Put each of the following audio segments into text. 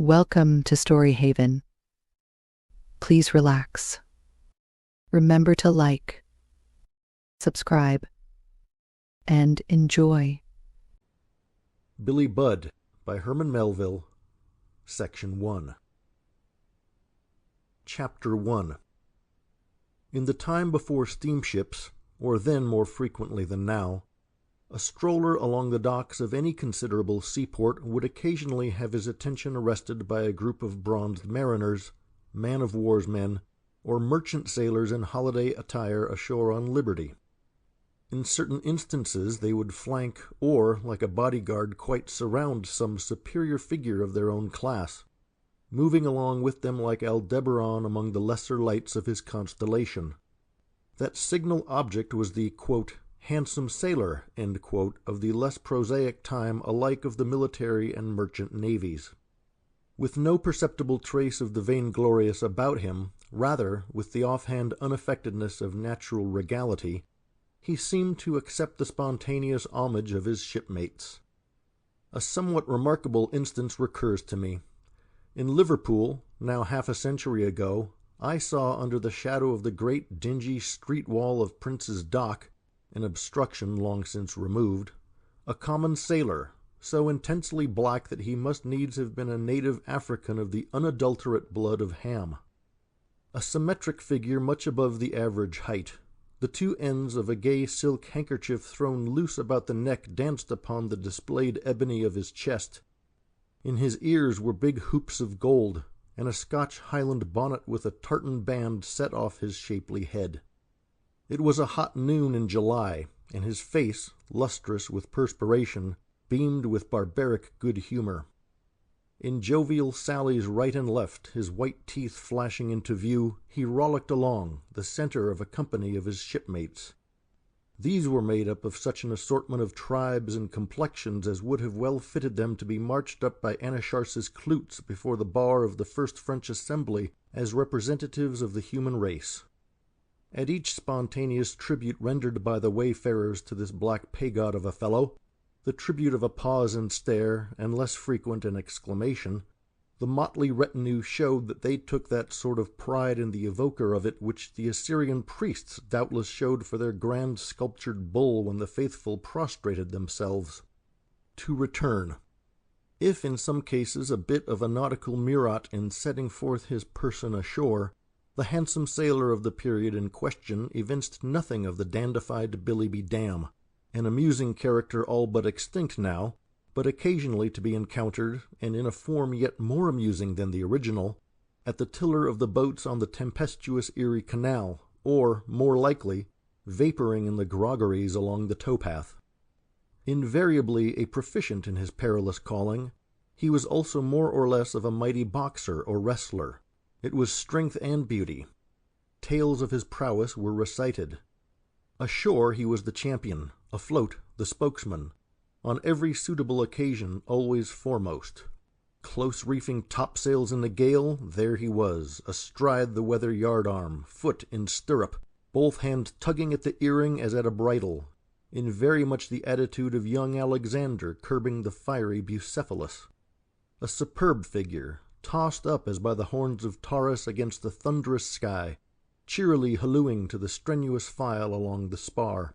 Welcome to Story Haven. Please relax. Remember to like, subscribe, and enjoy. Billy Budd by Herman Melville, Section 1. Chapter 1. In the time before steamships, or then more frequently than now, a stroller along the docks of any considerable seaport would occasionally have his attention arrested by a group of bronzed mariners, man-of-war's men, or merchant sailors in holiday attire ashore on liberty. In certain instances they would flank or, like a bodyguard, quite surround some superior figure of their own class, moving along with them like Aldebaran among the lesser lights of his constellation. That signal object was the handsome sailor, of the less prosaic time alike of the military and merchant navies. With no perceptible trace of the vainglorious about him, rather with the offhand unaffectedness of natural regality, he seemed to accept the spontaneous homage of his shipmates. A somewhat remarkable instance recurs to me. In Liverpool, now half a century ago, I saw under the shadow of the great dingy street wall of Prince's Dock, an obstruction long since removed, a common sailor, so intensely black that he must needs have been a native African of the unadulterate blood of Ham. A symmetric figure much above the average height, the two ends of a gay silk handkerchief thrown loose about the neck danced upon the displayed ebony of his chest. In his ears were big hoops of gold, and a Scotch Highland bonnet with a tartan band set off his shapely head. It was a hot noon in July, and his face, lustrous with perspiration, beamed with barbaric good humor. In jovial sallies right and left, his white teeth flashing into view, he rollicked along, the center of a company of his shipmates. These were made up of such an assortment of tribes and complexions as would have well fitted them to be marched up by Anacharsis Cloots before the bar of the first French Assembly as representatives of the human race. At each spontaneous tribute rendered by the wayfarers to this black pagod of a fellow, the tribute of a pause and stare, and less frequent an exclamation, the motley retinue showed that they took that sort of pride in the evoker of it which the Assyrian priests doubtless showed for their grand sculptured bull when the faithful prostrated themselves. To return. If in some cases a bit of a nautical Murat in setting forth his person ashore, the handsome sailor of the period in question evinced nothing of the dandified Billy-be-Dam, an amusing character all but extinct now, but occasionally to be encountered, and in a form yet more amusing than the original, at the tiller of the boats on the tempestuous Erie Canal, or, more likely, vaporing in the groggeries along the towpath. Invariably a proficient in his perilous calling, he was also more or less of a mighty boxer or wrestler. It was strength and beauty. Tales of his prowess were recited. Ashore he was the champion, afloat the spokesman, on every suitable occasion always foremost. Close reefing topsails in the gale, there he was, astride the weather yard-arm, foot in stirrup, both hands tugging at the earring as at a bridle, in very much the attitude of young Alexander curbing the fiery Bucephalus. A superb figure, tossed up as by the horns of Taurus against the thunderous sky, cheerily hallooing to the strenuous file along the spar.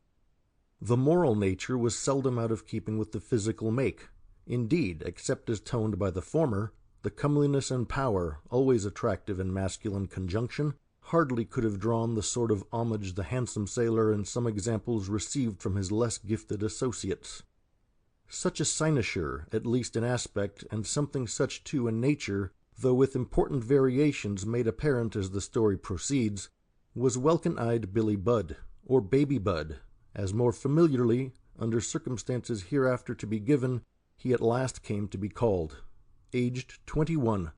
The moral nature was seldom out of keeping with the physical make. Indeed, except as toned by the former, the comeliness and power, always attractive in masculine conjunction, hardly could have drawn the sort of homage the handsome sailor in some examples received from his less gifted associates. Such a cynosure, at least in aspect, and something such too in nature, though with important variations made apparent as the story proceeds, was welkin-eyed Billy Budd, or Baby Budd, as more familiarly, under circumstances hereafter to be given, he at last came to be called. Aged 21,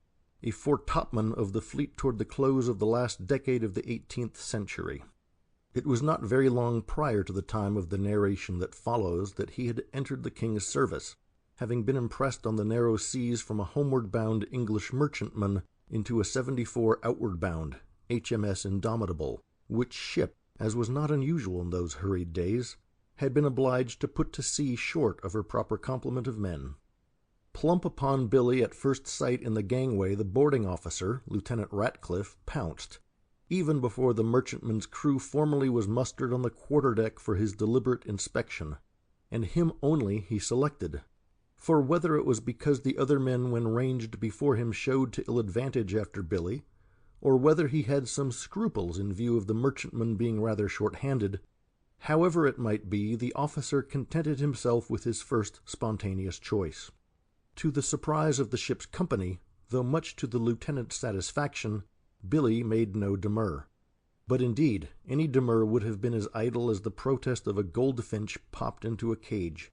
a foretopman of the fleet toward the close of the last decade of the 18th century. It was not very long prior to the time of the narration that follows that he had entered the king's service, having been impressed on the narrow seas from a homeward-bound English merchantman into a 74 outward-bound, HMS Indomitable, which ship, as was not unusual in those hurried days, had been obliged to put to sea short of her proper complement of men. Plump upon Billy at first sight in the gangway, the boarding officer, Lieutenant Ratcliffe, pounced, even before the merchantman's crew formally was mustered on the quarter-deck for his deliberate inspection, and him only he selected. For whether it was because the other men when ranged before him showed to ill advantage after Billy, or whether he had some scruples in view of the merchantman being rather short-handed, however it might be, the officer contented himself with his first spontaneous choice. To the surprise of the ship's company, though much to the lieutenant's satisfaction, Billy made no demur. But indeed, any demur would have been as idle as the protest of a goldfinch popped into a cage.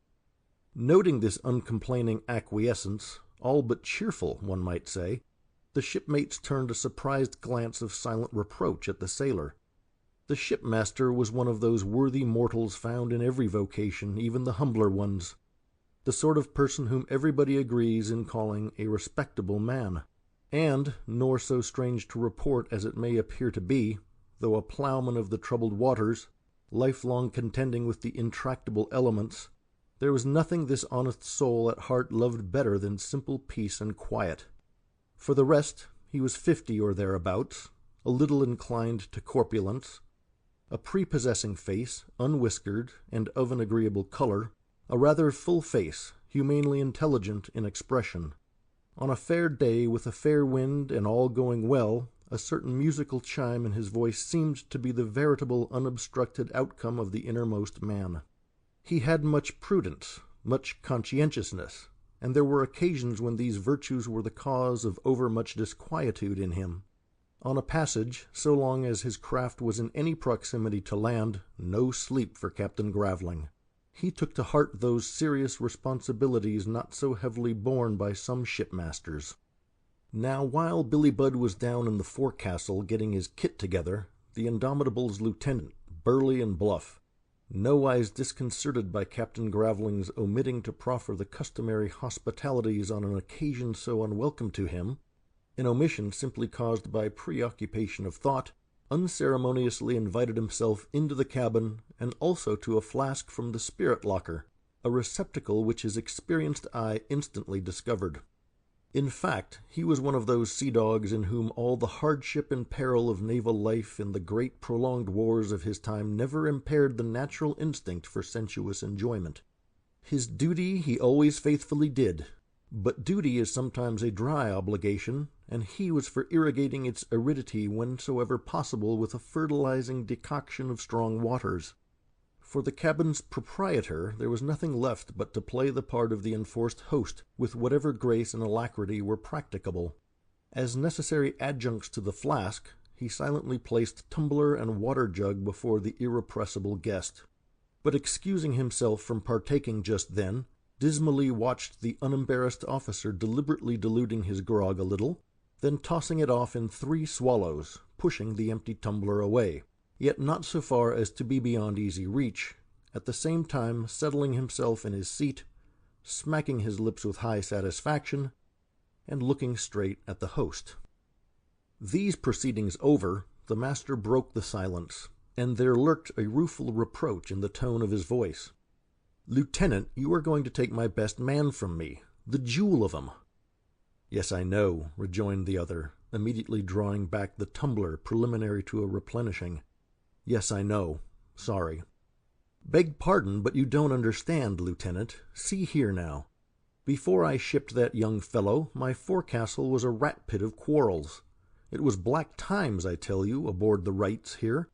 Noting this uncomplaining acquiescence, all but cheerful, one might say, the shipmates turned a surprised glance of silent reproach at the sailor. The shipmaster was one of those worthy mortals found in every vocation, even the humbler ones, the sort of person whom everybody agrees in calling a respectable man, and, nor so strange to report as it may appear to be, though a ploughman of the troubled waters, lifelong contending with the intractable elements, there was nothing this honest soul at heart loved better than simple peace and quiet. For the rest, he was 50 or thereabouts, a little inclined to corpulence, a prepossessing face, unwhiskered, and of an agreeable color, a rather full face, humanely intelligent in expression. On a fair day, with a fair wind and all going well, a certain musical chime in his voice seemed to be the veritable unobstructed outcome of the innermost man. He had much prudence, much conscientiousness, and there were occasions when these virtues were the cause of overmuch disquietude in him. On a passage, so long as his craft was in any proximity to land, no sleep for Captain Graveling. He took to heart those serious responsibilities not so heavily borne by some shipmasters. Now, while Billy Budd was down in the forecastle getting his kit together, the Indomitable's lieutenant, burly and bluff, nowise disconcerted by Captain Graveling's omitting to proffer the customary hospitalities on an occasion so unwelcome to him, an omission simply caused by preoccupation of thought, unceremoniously invited himself into the cabin and also to a flask from the spirit locker, a receptacle which his experienced eye instantly discovered. In fact, he was one of those sea dogs in whom all the hardship and peril of naval life in the great prolonged wars of his time never impaired the natural instinct for sensuous enjoyment. His duty he always faithfully did, but duty is sometimes a dry obligation, and he was for irrigating its aridity whensoever possible with a fertilizing decoction of strong waters. For the cabin's proprietor there was nothing left but to play the part of the enforced host with whatever grace and alacrity were practicable. As necessary adjuncts to the flask, he silently placed tumbler and water-jug before the irrepressible guest, but excusing himself from partaking just then, dismally watched the unembarrassed officer deliberately diluting his grog a little, then tossing it off in 3 swallows, pushing the empty tumbler away, yet not so far as to be beyond easy reach, at the same time settling himself in his seat, smacking his lips with high satisfaction, and looking straight at the host. These proceedings over, the master broke the silence, and there lurked a rueful reproach in the tone of his voice. "Lieutenant, you are going to take my best man from me, the jewel of 'em." "Yes, I know," rejoined the other, immediately drawing back the tumbler preliminary to a replenishing. "Yes, I know. Sorry." "Beg pardon, but you don't understand, Lieutenant. See here now. Before I shipped that young fellow, my forecastle was a rat-pit of quarrels. It was black times, I tell you, aboard the Wrights here.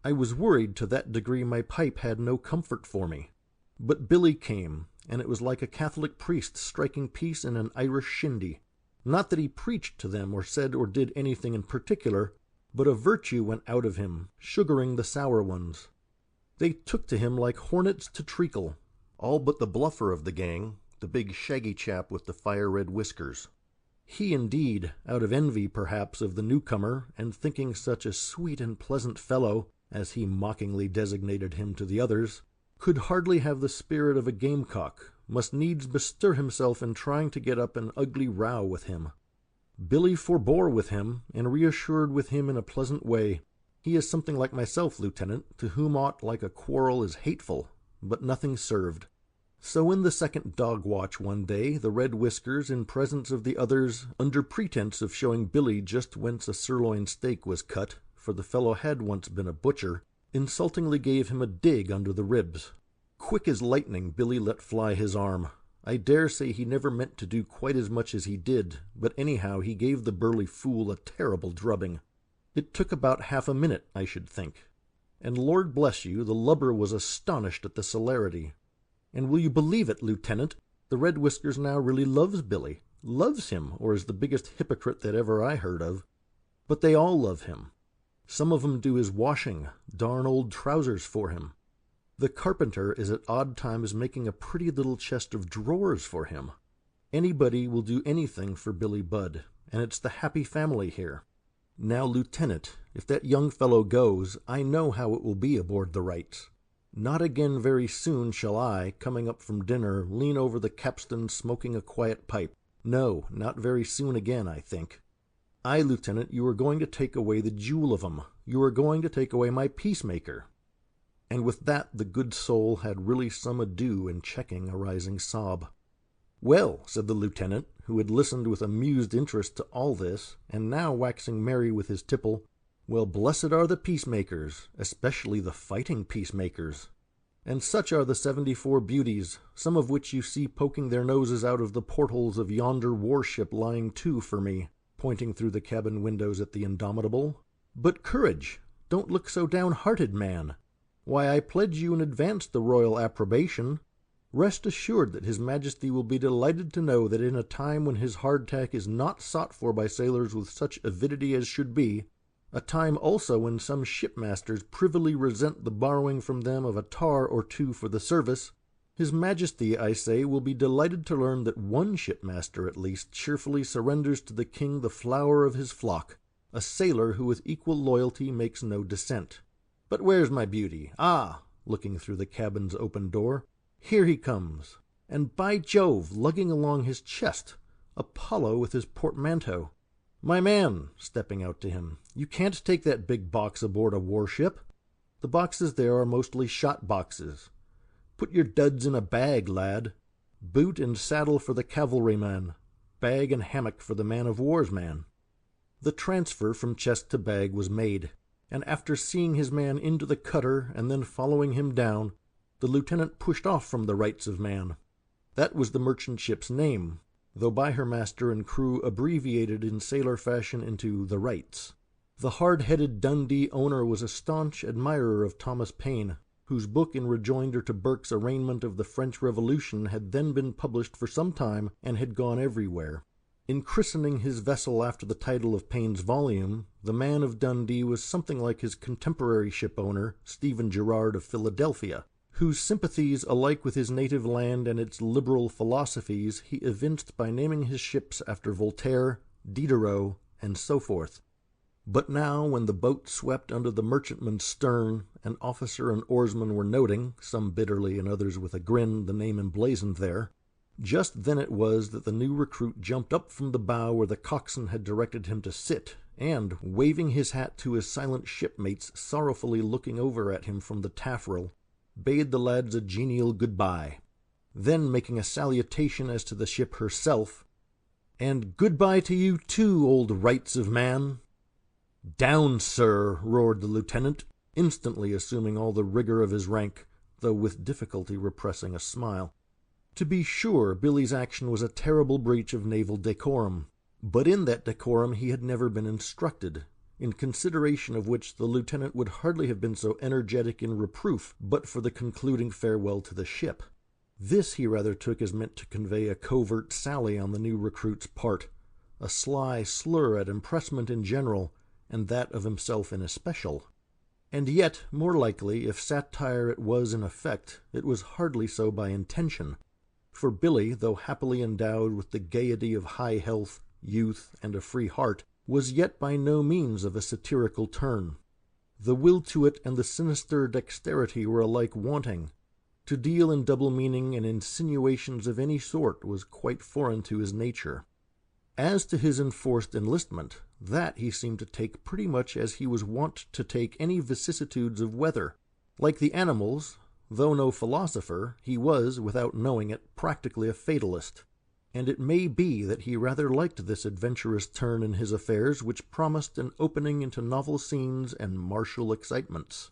I was worried to that degree my pipe had no comfort for me. But Billy came, and it was like a Catholic priest striking peace in an Irish shindy. Not that he preached to them or said or did anything in particular, but a virtue went out of him, sugaring the sour ones. They took to him like hornets to treacle, all but the bluffer of the gang, the big shaggy chap with the fire-red whiskers. He indeed, out of envy perhaps of the newcomer, and thinking such a sweet and pleasant fellow, as he mockingly designated him to the others, could hardly have the spirit of a gamecock, must needs bestir himself in trying to get up an ugly row with him. Billy forbore with him, and reassured with him in a pleasant way. He is something like myself, Lieutenant, to whom aught like a quarrel is hateful, but nothing served. So in the second dog watch one day, the Red Whiskers, in presence of the others, under pretense of showing Billy just whence a sirloin steak was cut, for the fellow had once been a butcher, insultingly gave him a dig under the ribs. Quick as lightning, Billy let fly his arm. I dare say he never meant to do quite as much as he did, but anyhow he gave the burly fool a terrible drubbing. It took about half a minute, I should think. And Lord bless you, the lubber was astonished at the celerity. And will you believe it, Lieutenant, the Red Whiskers now really loves Billy. Loves him, or is the biggest hypocrite that ever I heard of. But they all love him. Some of 'em do his washing, darn old trousers for him. The carpenter is at odd times making a pretty little chest of drawers for him. Anybody will do anything for Billy Budd, and it's the happy family here. Now, Lieutenant, if that young fellow goes, I know how it will be aboard the Wrights. Not again very soon shall I, coming up from dinner, lean over the capstan smoking a quiet pipe. No, not very soon again, I think. Aye, Lieutenant, you are going to take away the jewel of 'em. You are going to take away my peacemaker. And with that the good soul had really some ado in checking a rising sob. Well, said the lieutenant, who had listened with amused interest to all this, and now waxing merry with his tipple, well, blessed are the peacemakers, especially the fighting peacemakers. And such are the 74 beauties, some of which you see poking their noses out of the portholes of yonder warship lying to for me, pointing through the cabin windows at the Indomitable. But courage! Don't look so downhearted, man. Why, I pledge you in advance the royal approbation. Rest assured that His Majesty will be delighted to know that in a time when his hardtack is not sought for by sailors with such avidity as should be, a time also when some shipmasters privily resent the borrowing from them of a tar or two for the service, His Majesty, I say, will be delighted to learn that one shipmaster at least cheerfully surrenders to the king the flower of his flock, a sailor who with equal loyalty makes no dissent. But where's my beauty? Ah!" looking through the cabin's open door, "here he comes, and by Jove, lugging along his chest, Apollo with his portmanteau. My man," stepping out to him, "you can't take that big box aboard a warship. The boxes there are mostly shot boxes. Put your duds in a bag, lad. Boot and saddle for the cavalryman, bag and hammock for the man-of-war's man." The transfer from chest to bag was made, and after seeing his man into the cutter and then following him down, the lieutenant pushed off from the Rights of Man. That was the merchant ship's name, though by her master and crew abbreviated in sailor fashion into the Rights. The hard-headed Dundee owner was a staunch admirer of Thomas Paine, whose book in rejoinder to Burke's arraignment of the French Revolution had then been published for some time and had gone everywhere. In christening his vessel after the title of Paine's volume, the man of Dundee was something like his contemporary ship-owner, Stephen Girard of Philadelphia, whose sympathies alike with his native land and its liberal philosophies he evinced by naming his ships after Voltaire, Diderot, and so forth. But now, when the boat swept under the merchantman's stern, and officer and oarsman were noting, some bitterly and others with a grin, the name emblazoned there, just then it was that the new recruit jumped up from the bow where the coxswain had directed him to sit, and, waving his hat to his silent shipmates sorrowfully looking over at him from the taffrail, bade the lads a genial good-bye. Then, making a salutation as to the ship herself, "And good-bye to you too, old Rights of Man." "Down, sir!" roared the lieutenant, instantly assuming all the rigor of his rank, though with difficulty repressing a smile. To be sure, Billy's action was a terrible breach of naval decorum, but in that decorum he had never been instructed, in consideration of which the lieutenant would hardly have been so energetic in reproof but for the concluding farewell to the ship. This he rather took as meant to convey a covert sally on the new recruit's part, a sly slur at impressment in general, and that of himself in especial. And yet, more likely, if satire it was in effect, it was hardly so by intention. For Billy, though happily endowed with the gaiety of high health, youth, and a free heart, was yet by no means of a satirical turn. The will to it and the sinister dexterity were alike wanting. To deal in double meaning and insinuations of any sort was quite foreign to his nature. As to his enforced enlistment, that he seemed to take pretty much as he was wont to take any vicissitudes of weather. Like the animals, Though no philosopher, he was, without knowing it, practically a fatalist, and it may be that he rather liked this adventurous turn in his affairs which promised an opening into novel scenes and martial excitements.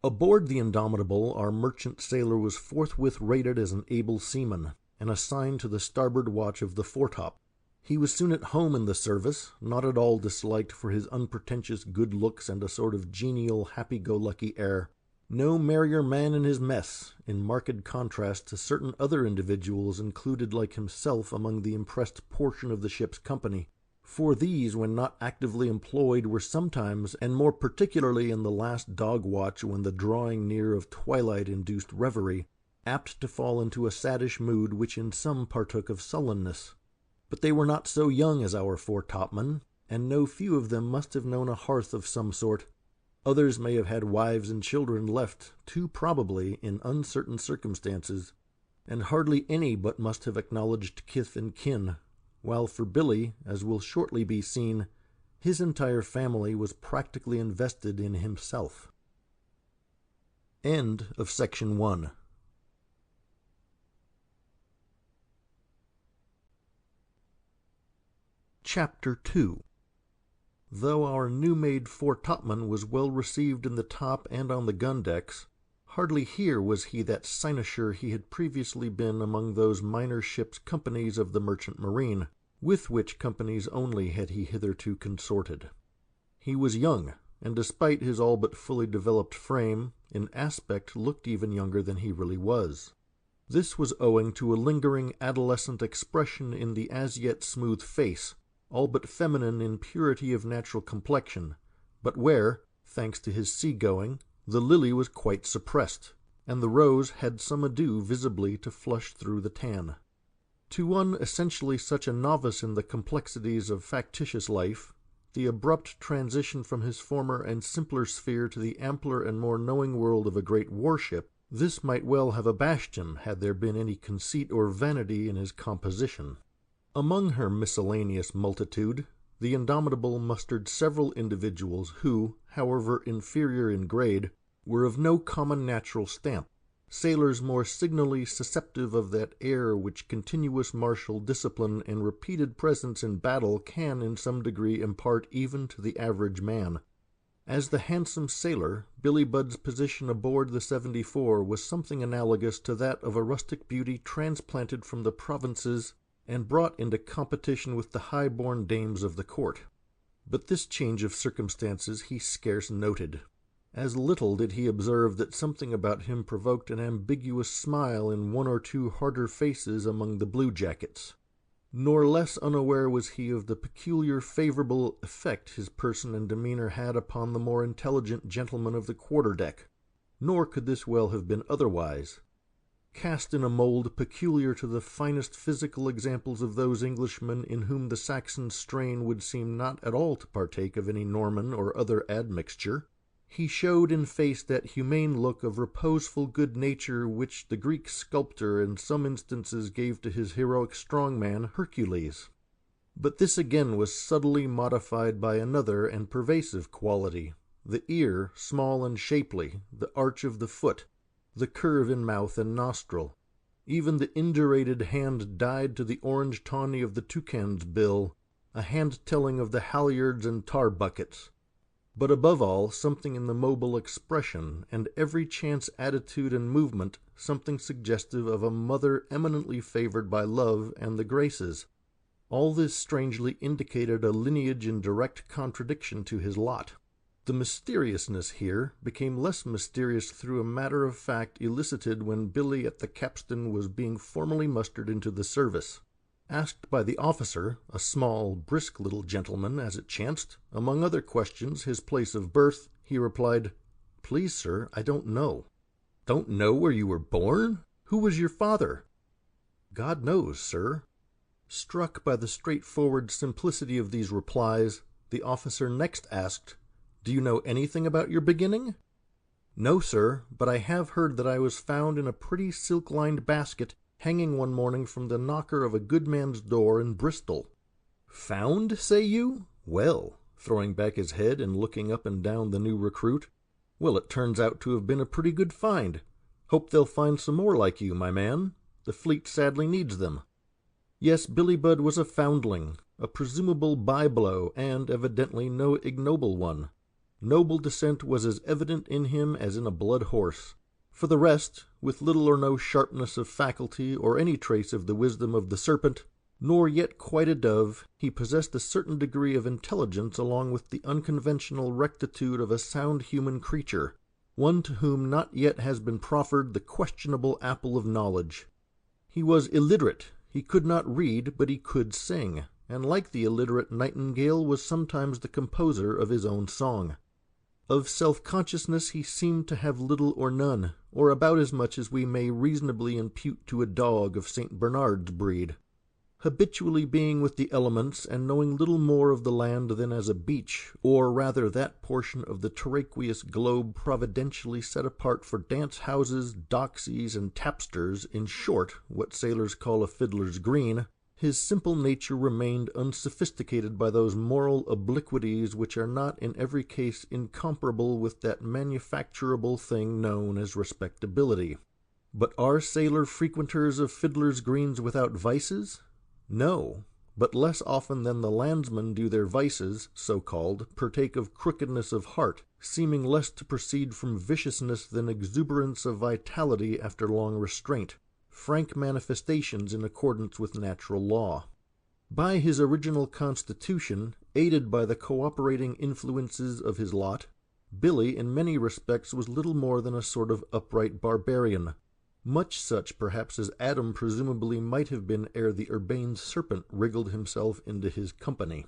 Aboard the Indomitable, our merchant sailor was forthwith rated as an able seaman, and assigned to the starboard watch of the foretop. He was soon at home in the service, not at all disliked for his unpretentious good looks and a sort of genial, happy-go-lucky air. No merrier man in his mess, in marked contrast to certain other individuals included like himself among the impressed portion of the ship's company, for these, when not actively employed, were sometimes, and more particularly in the last dog-watch when the drawing near of twilight induced reverie, apt to fall into a saddish mood which in some partook of sullenness. But they were not so young as our foretopmen, and no few of them must have known a hearth of some sort. Others may have had wives and children left, too probably, in uncertain circumstances, and hardly any but must have acknowledged kith and kin, while for Billy, as will shortly be seen, his entire family was practically invested in himself. End of Section 1. Chapter 2. Though our new-made foretopman was well received in the top and on the gun-decks, hardly here was he that cynosure he had previously been among those minor ships' companies of the merchant marine, with which companies only had he hitherto consorted. He was young, and despite his all but fully developed frame, in aspect looked even younger than he really was. This was owing to a lingering adolescent expression in the as yet smooth face, all but feminine in purity of natural complexion, but where, thanks to his sea-going, the lily was quite suppressed, and the rose had some ado visibly to flush through the tan. To one essentially such a novice in the complexities of factitious life, the abrupt transition from his former and simpler sphere to the ampler and more knowing world of a great warship, this might well have abashed him had there been any conceit or vanity in his composition. Among her miscellaneous multitude, the Indomitable mustered several individuals who, however inferior in grade, were of no common natural stamp, sailors more signally susceptive of that air which continuous martial discipline and repeated presence in battle can in some degree impart even to the average man. As the handsome sailor, Billy Budd's position aboard the 74 was something analogous to that of a rustic beauty transplanted from the provinces and brought into competition with the high-born dames of the court. But this change of circumstances he scarce noted. As little did he observe that something about him provoked an ambiguous smile in one or two harder faces among the blue-jackets. Nor less unaware was he of the peculiar favorable effect his person and demeanor had upon the more intelligent gentlemen of the quarter-deck. Nor could this well have been otherwise. Cast in a mould peculiar to the finest physical examples of those Englishmen in whom the Saxon strain would seem not at all to partake of any Norman or other admixture, he showed in face that humane look of reposeful good nature which the Greek sculptor in some instances gave to his heroic strongman Hercules. But this again was subtly modified by another and pervasive quality, the ear small and shapely, the arch of the foot, the curve in mouth and nostril, even the indurated hand dyed to the orange tawny of the toucan's bill, a hand telling of the halyards and tar-buckets. But above all, something in the mobile expression, and every chance attitude and movement, something suggestive of a mother eminently favored by love and the graces. All this strangely indicated a lineage in direct contradiction to his lot. The mysteriousness here became less mysterious through a matter of fact elicited when Billy at the capstan was being formally mustered into the service. Asked by the officer, a small, brisk little gentleman, as it chanced, among other questions, his place of birth, he replied, "Please, sir, I don't know." "Don't know where you were born? Who was your father?" "God knows, sir." Struck by the straightforward simplicity of these replies, the officer next asked, "Do you know anything about your beginning?" "No, sir, but I have heard that I was found in a pretty silk-lined basket hanging one morning from the knocker of a good man's door in Bristol." "Found, say you? Well," throwing back his head and looking up and down the new recruit, "well, it turns out to have been a pretty good find. Hope they'll find some more like you, my man. The fleet sadly needs them." Yes, Billy Budd was a foundling, a presumable bye-blow, and evidently no ignoble one. Noble descent was as evident in him as in a blood horse. For the rest, with little or no sharpness of faculty or any trace of the wisdom of the serpent, nor yet quite a dove, he possessed a certain degree of intelligence along with the unconventional rectitude of a sound human creature, one to whom not yet has been proffered the questionable apple of knowledge. He was illiterate, he could not read, but he could sing, and like the illiterate nightingale was sometimes the composer of his own song. Of self-consciousness he seemed to have little or none, or about as much as we may reasonably impute to a dog of St. Bernard's breed. Habitually being with the elements, and knowing little more of the land than as a beach, or rather that portion of the terraqueous globe providentially set apart for dance-houses, doxies, and tapsters, in short, what sailors call a fiddler's green, his simple nature remained unsophisticated by those moral obliquities which are not in every case incomparable with that manufacturable thing known as respectability. But are sailor frequenters of fiddlers' greens without vices? No, but less often than the landsmen do their vices, so-called, partake of crookedness of heart, seeming less to proceed from viciousness than exuberance of vitality after long restraint, frank manifestations in accordance with natural law. By his original constitution, aided by the cooperating influences of his lot, Billy in many respects was little more than a sort of upright barbarian, much such perhaps as Adam presumably might have been ere the urbane serpent wriggled himself into his company.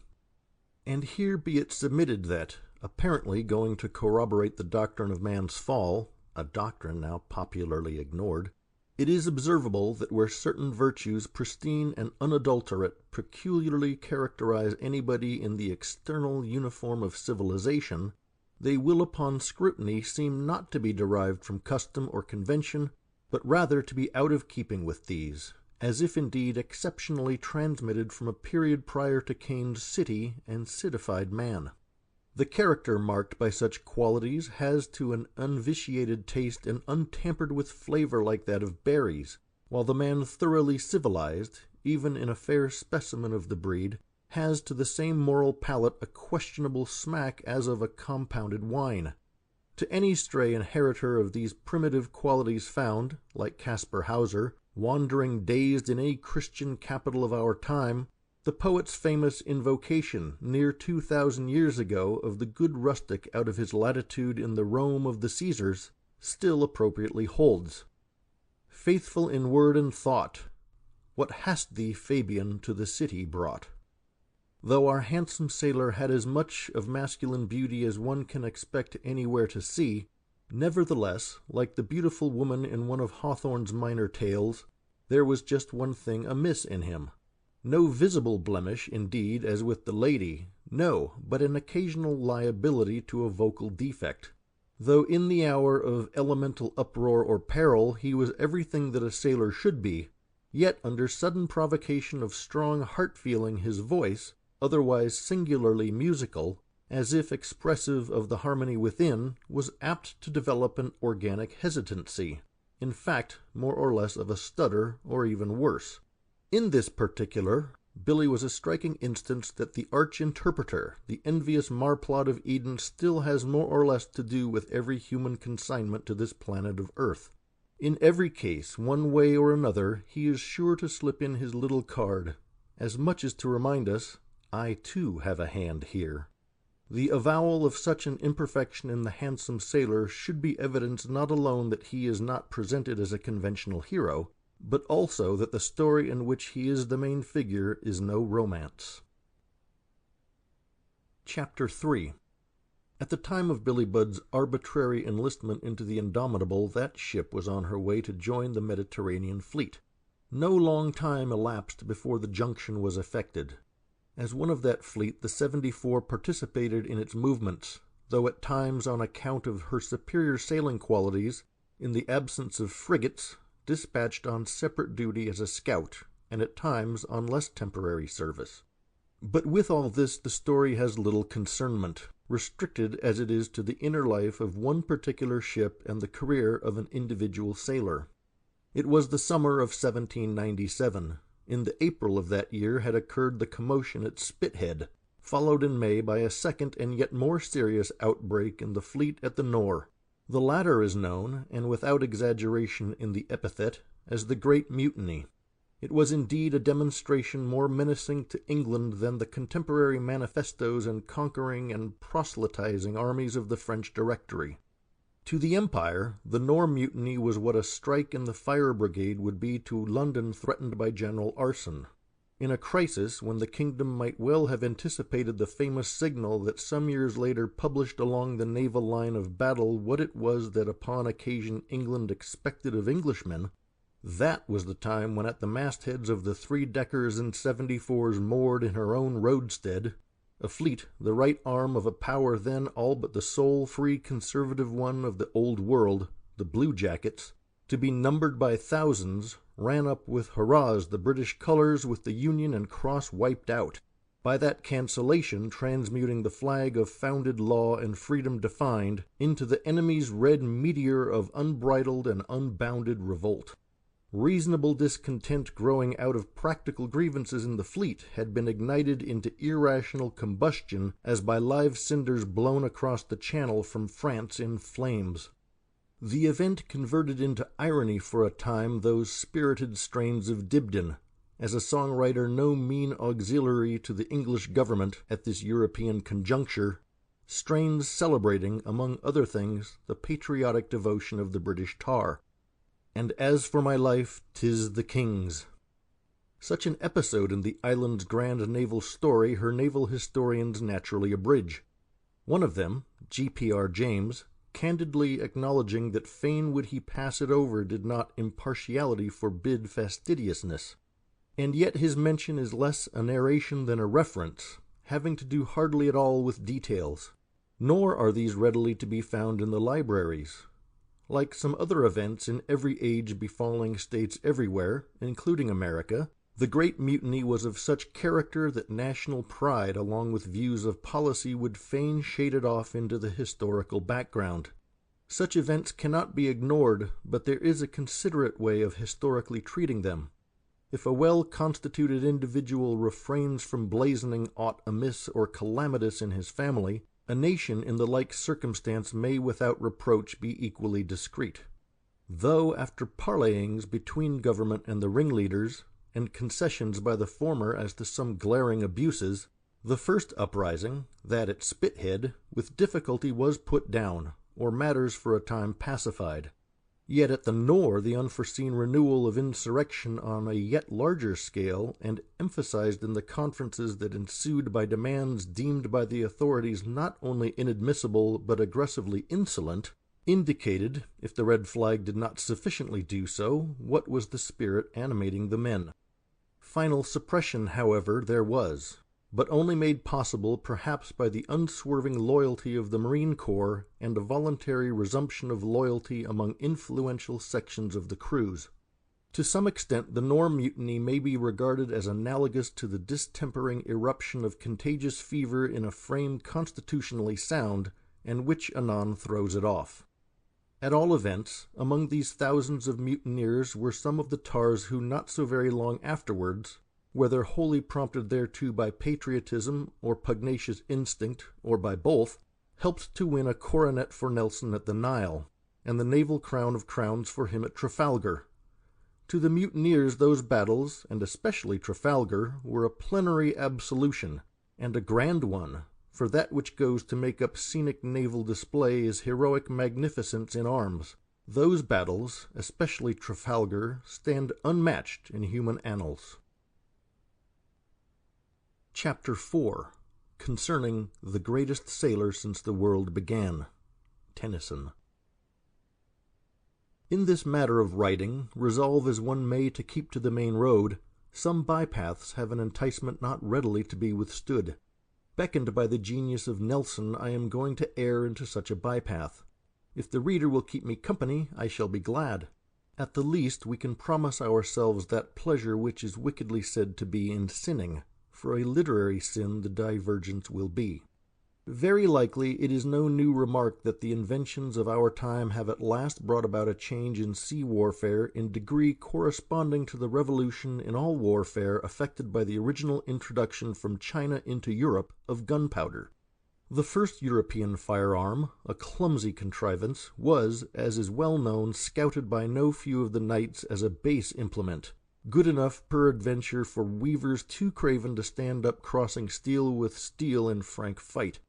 And here be it submitted that, apparently going to corroborate the doctrine of man's fall, a doctrine now popularly ignored, it is observable that where certain virtues, pristine and unadulterate, peculiarly characterize anybody in the external uniform of civilization, they will upon scrutiny seem not to be derived from custom or convention, but rather to be out of keeping with these, as if indeed exceptionally transmitted from a period prior to Cain's city and citified man. The character marked by such qualities has to an unvitiated taste and untampered with flavor like that of berries, while the man thoroughly civilized, even in a fair specimen of the breed, has to the same moral palate a questionable smack as of a compounded wine. To any stray inheritor of these primitive qualities found, like Caspar Hauser, wandering dazed in any Christian capital of our time, the poet's famous invocation, near 2,000 years ago, of the good rustic out of his latitude in the Rome of the Caesars, still appropriately holds. Faithful in word and thought, what hast thee, Fabian, to the city brought? Though our handsome sailor had as much of masculine beauty as one can expect anywhere to see, nevertheless, like the beautiful woman in one of Hawthorne's minor tales, there was just one thing amiss in him. No visible blemish, indeed, as with the lady, no, but an occasional liability to a vocal defect. Though in the hour of elemental uproar or peril he was everything that a sailor should be, yet under sudden provocation of strong heart-feeling his voice, otherwise singularly musical, as if expressive of the harmony within, was apt to develop an organic hesitancy, in fact, more or less of a stutter, or even worse. In this particular, Billy was a striking instance that the arch-interpreter, the envious marplot of Eden, still has more or less to do with every human consignment to this planet of earth. In every case, one way or another, he is sure to slip in his little card, as much as to remind us, I too have a hand here. The avowal of such an imperfection in the handsome sailor should be evidence not alone that he is not presented as a conventional hero, but also that the story in which he is the main figure is no romance. Chapter 3. At the time of Billy Budd's arbitrary enlistment into the Indomitable, that ship was on her way to join the Mediterranean fleet. No long time elapsed before the junction was effected. As one of that fleet, the 74 participated in its movements, though at times on account of her superior sailing qualities, in the absence of frigates, dispatched on separate duty as a scout, and at times on less temporary service. But with all this the story has little concernment, restricted as it is to the inner life of one particular ship and the career of an individual sailor. It was the summer of 1797. In the April of that year had occurred the commotion at Spithead, followed in May by a second and yet more serious outbreak in the fleet at the Nore. The latter is known, and without exaggeration in the epithet, as the Great Mutiny. It was indeed a demonstration more menacing to England than the contemporary manifestos and conquering and proselytizing armies of the French Directory. To the Empire, the Nore mutiny was what a strike in the fire brigade would be to London threatened by general arson. In a crisis when the kingdom might well have anticipated the famous signal that some years later published along the naval line of battle what it was that upon occasion England expected of Englishmen, that was the time when at the mastheads of the 3-deckers and 74s moored in her own roadstead, a fleet, the right arm of a power then all but the sole free conservative one of the Old World, the Blue Jackets, to be numbered by thousands, ran up with hurrahs the British colours with the Union and Cross wiped out, by that cancellation transmuting the flag of founded law and freedom defined into the enemy's red meteor of unbridled and unbounded revolt. Reasonable discontent growing out of practical grievances in the fleet had been ignited into irrational combustion as by live cinders blown across the Channel from France in flames. The event converted into irony for a time those spirited strains of Dibdin, as a songwriter no mean auxiliary to the English government at this European conjuncture, strains celebrating, among other things, the patriotic devotion of the British tar. And as for my life, 'tis the King's. Such an episode in the island's grand naval story her naval historians naturally abridge. One of them, G.P.R. James, candidly acknowledging that fain would he pass it over did not impartiality forbid fastidiousness. And yet his mention is less a narration than a reference, having to do hardly at all with details. Nor are these readily to be found in the libraries. Like some other events in every age befalling states everywhere, including America, the Great Mutiny was of such character that national pride along with views of policy would fain shade it off into the historical background. Such events cannot be ignored, but there is a considerate way of historically treating them. If a well-constituted individual refrains from blazoning aught amiss or calamitous in his family, a nation in the like circumstance may without reproach be equally discreet. Though, after parleyings between government and the ringleaders, and concessions by the former as to some glaring abuses, the first uprising, that at Spithead, with difficulty was put down, or matters for a time pacified. Yet at the Nore the unforeseen renewal of insurrection on a yet larger scale, and emphasized in the conferences that ensued by demands deemed by the authorities not only inadmissible but aggressively insolent, indicated, if the red flag did not sufficiently do so, what was the spirit animating the men. Final suppression, however, there was, but only made possible perhaps by the unswerving loyalty of the Marine Corps and a voluntary resumption of loyalty among influential sections of the crews. To some extent the Nore mutiny may be regarded as analogous to the distempering eruption of contagious fever in a frame constitutionally sound, and which anon throws it off. At all events, among these thousands of mutineers were some of the tars who not so very long afterwards, whether wholly prompted thereto by patriotism or pugnacious instinct, or by both, helped to win a coronet for Nelson at the Nile, and the naval crown of crowns for him at Trafalgar. To the mutineers those battles, and especially Trafalgar, were a plenary absolution, and a grand one, for that which goes to make up scenic naval display is heroic magnificence in arms. Those battles, especially Trafalgar, stand unmatched in human annals. Chapter 4. Concerning the Greatest Sailor Since the World Began. Tennyson. In this matter of writing, resolve as one may to keep to the main road, some bypaths have an enticement not readily to be withstood. Beckoned by the genius of Nelson, I am going to err into such a bypath. If the reader will keep me company, I shall be glad. At the least we can promise ourselves that pleasure which is wickedly said to be in sinning, for a literary sin the divergence will be. Very likely it is no new remark that the inventions of our time have at last brought about a change in sea warfare in degree corresponding to the revolution in all warfare effected by the original introduction from China into Europe of gunpowder. The first European firearm, a clumsy contrivance, was, as is well known, scouted by no few of the knights as a base implement, good enough peradventure for weavers too craven to stand up crossing steel with steel in frank fight.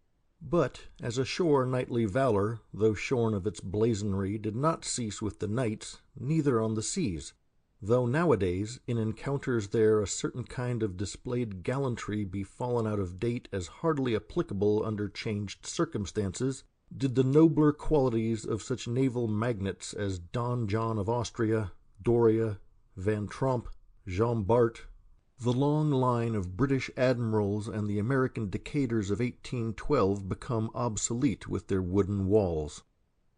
But, as ashore knightly valor, though shorn of its blazonry, did not cease with the knights, neither on the seas, though nowadays in encounters there a certain kind of displayed gallantry be fallen out of date as hardly applicable under changed circumstances, did the nobler qualities of such naval magnates as Don John of Austria, Doria, Van Tromp, Jean Bart, the long line of British admirals and the American Decaders of 1812 become obsolete with their wooden walls.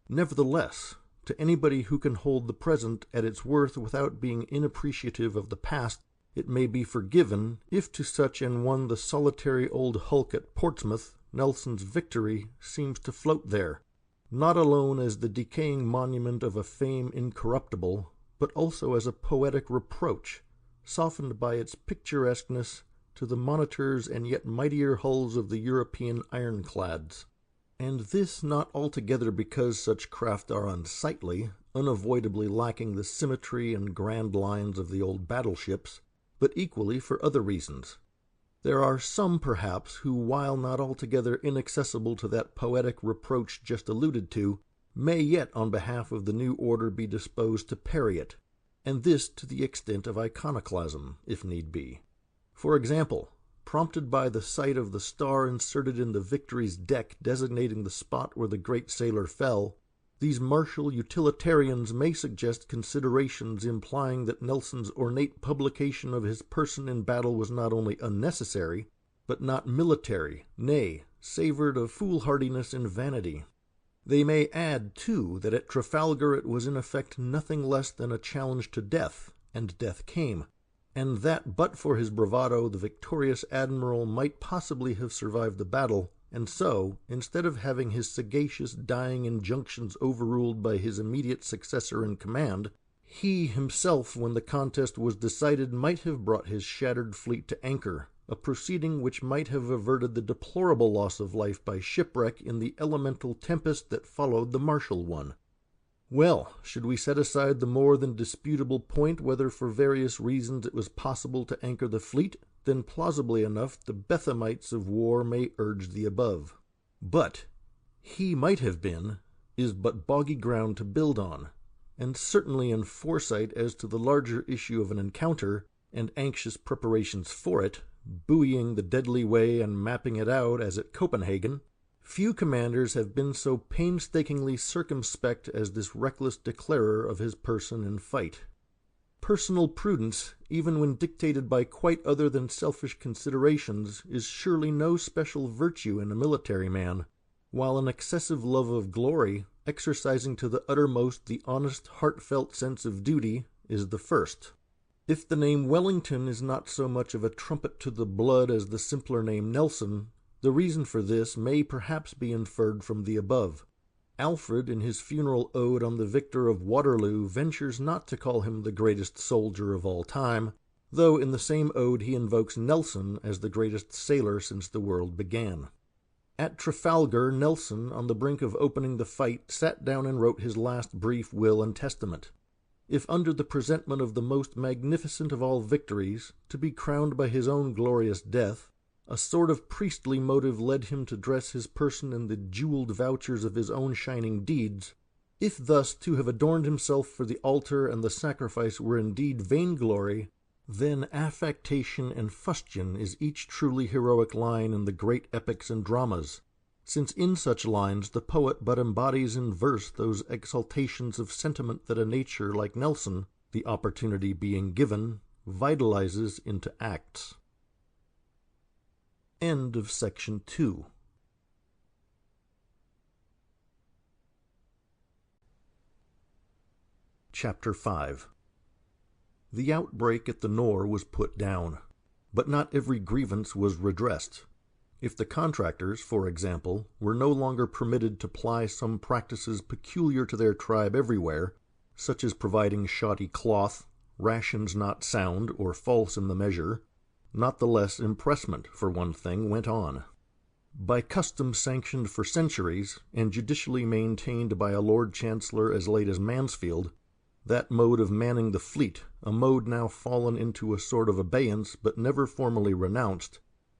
Nevertheless, to anybody who can hold the present at its worth without being inappreciative of the past, it may be forgiven if to such an one the solitary old hulk at Portsmouth, Nelson's Victory, seems to float there, not alone as the decaying monument of a fame incorruptible, but also as a poetic reproach, softened by its picturesqueness, to the monitors and yet mightier hulls of the European ironclads. And this not altogether because such craft are unsightly, unavoidably lacking the symmetry and grand lines of the old battleships, but equally for other reasons. There are some, perhaps, who, while not altogether inaccessible to that poetic reproach just alluded to, may yet on behalf of the new order be disposed to parry it, and this to the extent of iconoclasm, if need be. For example, prompted by the sight of the star inserted in the Victory's deck designating the spot where the great sailor fell, these martial utilitarians may suggest considerations implying that Nelson's ornate publication of his person in battle was not only unnecessary, but not military, nay, savoured of foolhardiness and vanity. They may add, too, that at Trafalgar it was in effect nothing less than a challenge to death, and death came, and that but for his bravado the victorious admiral might possibly have survived the battle, and so, instead of having his sagacious dying injunctions overruled by his immediate successor in command, he himself, when the contest was decided, might have brought his shattered fleet to anchor, a proceeding which might have averted the deplorable loss of life by shipwreck in the elemental tempest that followed the martial one. Well, should we set aside the more than disputable point whether for various reasons it was possible to anchor the fleet, then plausibly enough the Bethamites of war may urge the above. But he might have been is but boggy ground to build on, and certainly in foresight as to the larger issue of an encounter, and anxious preparations for it, buoying the deadly way and mapping it out as at Copenhagen, few commanders have been so painstakingly circumspect as this reckless declarer of his person in fight. Personal prudence, even when dictated by quite other than selfish considerations, is surely no special virtue in a military man, while an excessive love of glory, exercising to the uttermost the honest, heartfelt sense of duty, is the first. If the name Wellington is not so much of a trumpet to the blood as the simpler name Nelson, the reason for this may perhaps be inferred from the above. Alfred, in his funeral ode on the victor of Waterloo, ventures not to call him the greatest soldier of all time, though in the same ode he invokes Nelson as the greatest sailor since the world began. At Trafalgar, Nelson, on the brink of opening the fight, sat down and wrote his last brief will and testament. If under the presentment of the most magnificent of all victories, to be crowned by his own glorious death, a sort of priestly motive led him to dress his person in the jeweled vouchers of his own shining deeds, if thus to have adorned himself for the altar and the sacrifice were indeed vainglory, then affectation and fustian is each truly heroic line in the great epics and dramas, since in such lines the poet but embodies in verse those exaltations of sentiment that a nature like Nelson, the opportunity being given, vitalizes into acts. End of section 2. Chapter 5. The outbreak at the Nore was put down. But not every grievance was redressed. If the contractors, for example, were no longer permitted to ply some practices peculiar to their tribe everywhere, such as providing shoddy cloth, rations not sound or false in the measure, not the less impressment, for one thing, went on. By custom sanctioned for centuries, and judicially maintained by a Lord Chancellor as late as Mansfield, that mode of manning the fleet, a mode now fallen into a sort of abeyance but never formally renounced,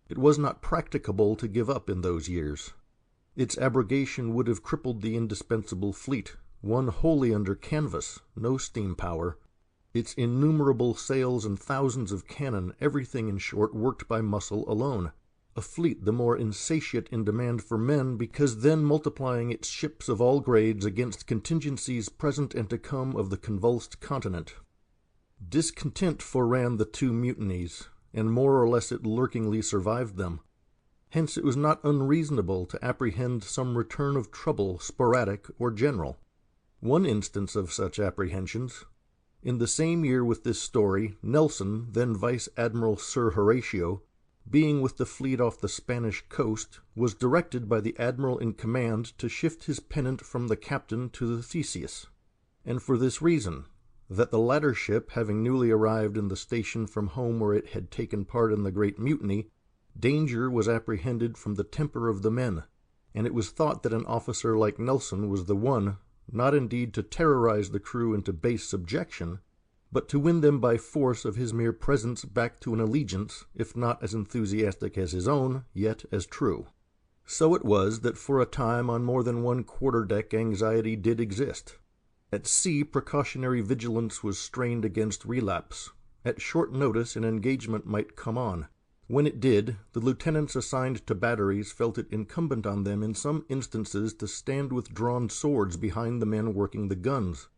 it was not practicable to give up in those years. Its abrogation would have crippled the indispensable fleet, one wholly under canvas, no steam power, its innumerable sails and thousands of cannon, everything, in short, worked by muscle alone, a fleet the more insatiate in demand for men because then multiplying its ships of all grades against contingencies present and to come of the convulsed continent. Discontent foreran the two mutinies, and more or less it lurkingly survived them. Hence it was not unreasonable to apprehend some return of trouble, sporadic or general. One instance of such apprehensions. In the same year with this story, Nelson, then Vice Admiral Sir Horatio, being with the fleet off the Spanish coast, was directed by the admiral in command to shift his pennant from the captain to the Theseus, and for this reason, that the latter ship having newly arrived in the station from home where it had taken part in the great mutiny, danger was apprehended from the temper of the men, and it was thought that an officer like Nelson was the one, not indeed to terrorize the crew into base subjection, but to win them by force of his mere presence back to an allegiance, if not as enthusiastic as his own, yet as true. So it was that for a time on more than one quarter-deck anxiety did exist. At sea precautionary vigilance was strained against relapse. At short notice an engagement might come on. When it did, the lieutenants assigned to batteries felt it incumbent on them in some instances to stand with drawn swords behind the men working the guns.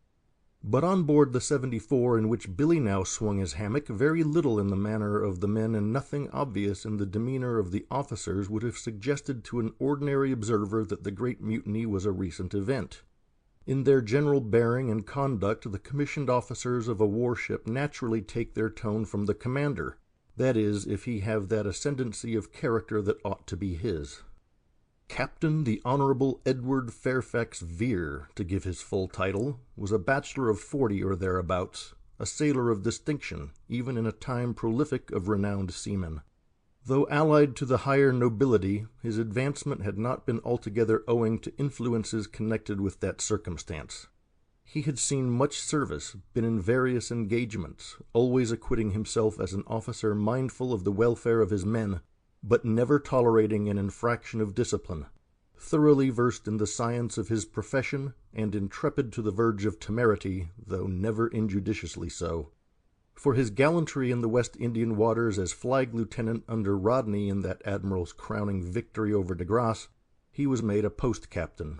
But on board the 74 in which Billy now swung his hammock, very little in the manner of the men and nothing obvious in the demeanor of the officers would have suggested to an ordinary observer that the great mutiny was a recent event. In their general bearing and conduct, the commissioned officers of a warship naturally take their tone from the commander, that is, if he have that ascendancy of character that ought to be his. Captain the Honourable Edward Fairfax Vere, to give his full title, was a bachelor of 40 or thereabouts, a sailor of distinction, even in a time prolific of renowned seamen. Though allied to the higher nobility, his advancement had not been altogether owing to influences connected with that circumstance. He had seen much service, been in various engagements, always acquitting himself as an officer mindful of the welfare of his men, but never tolerating an infraction of discipline, thoroughly versed in the science of his profession, and intrepid to the verge of temerity, though never injudiciously so. For his gallantry in the West Indian waters as flag lieutenant under Rodney in that admiral's crowning victory over de Grasse, he was made a post-captain.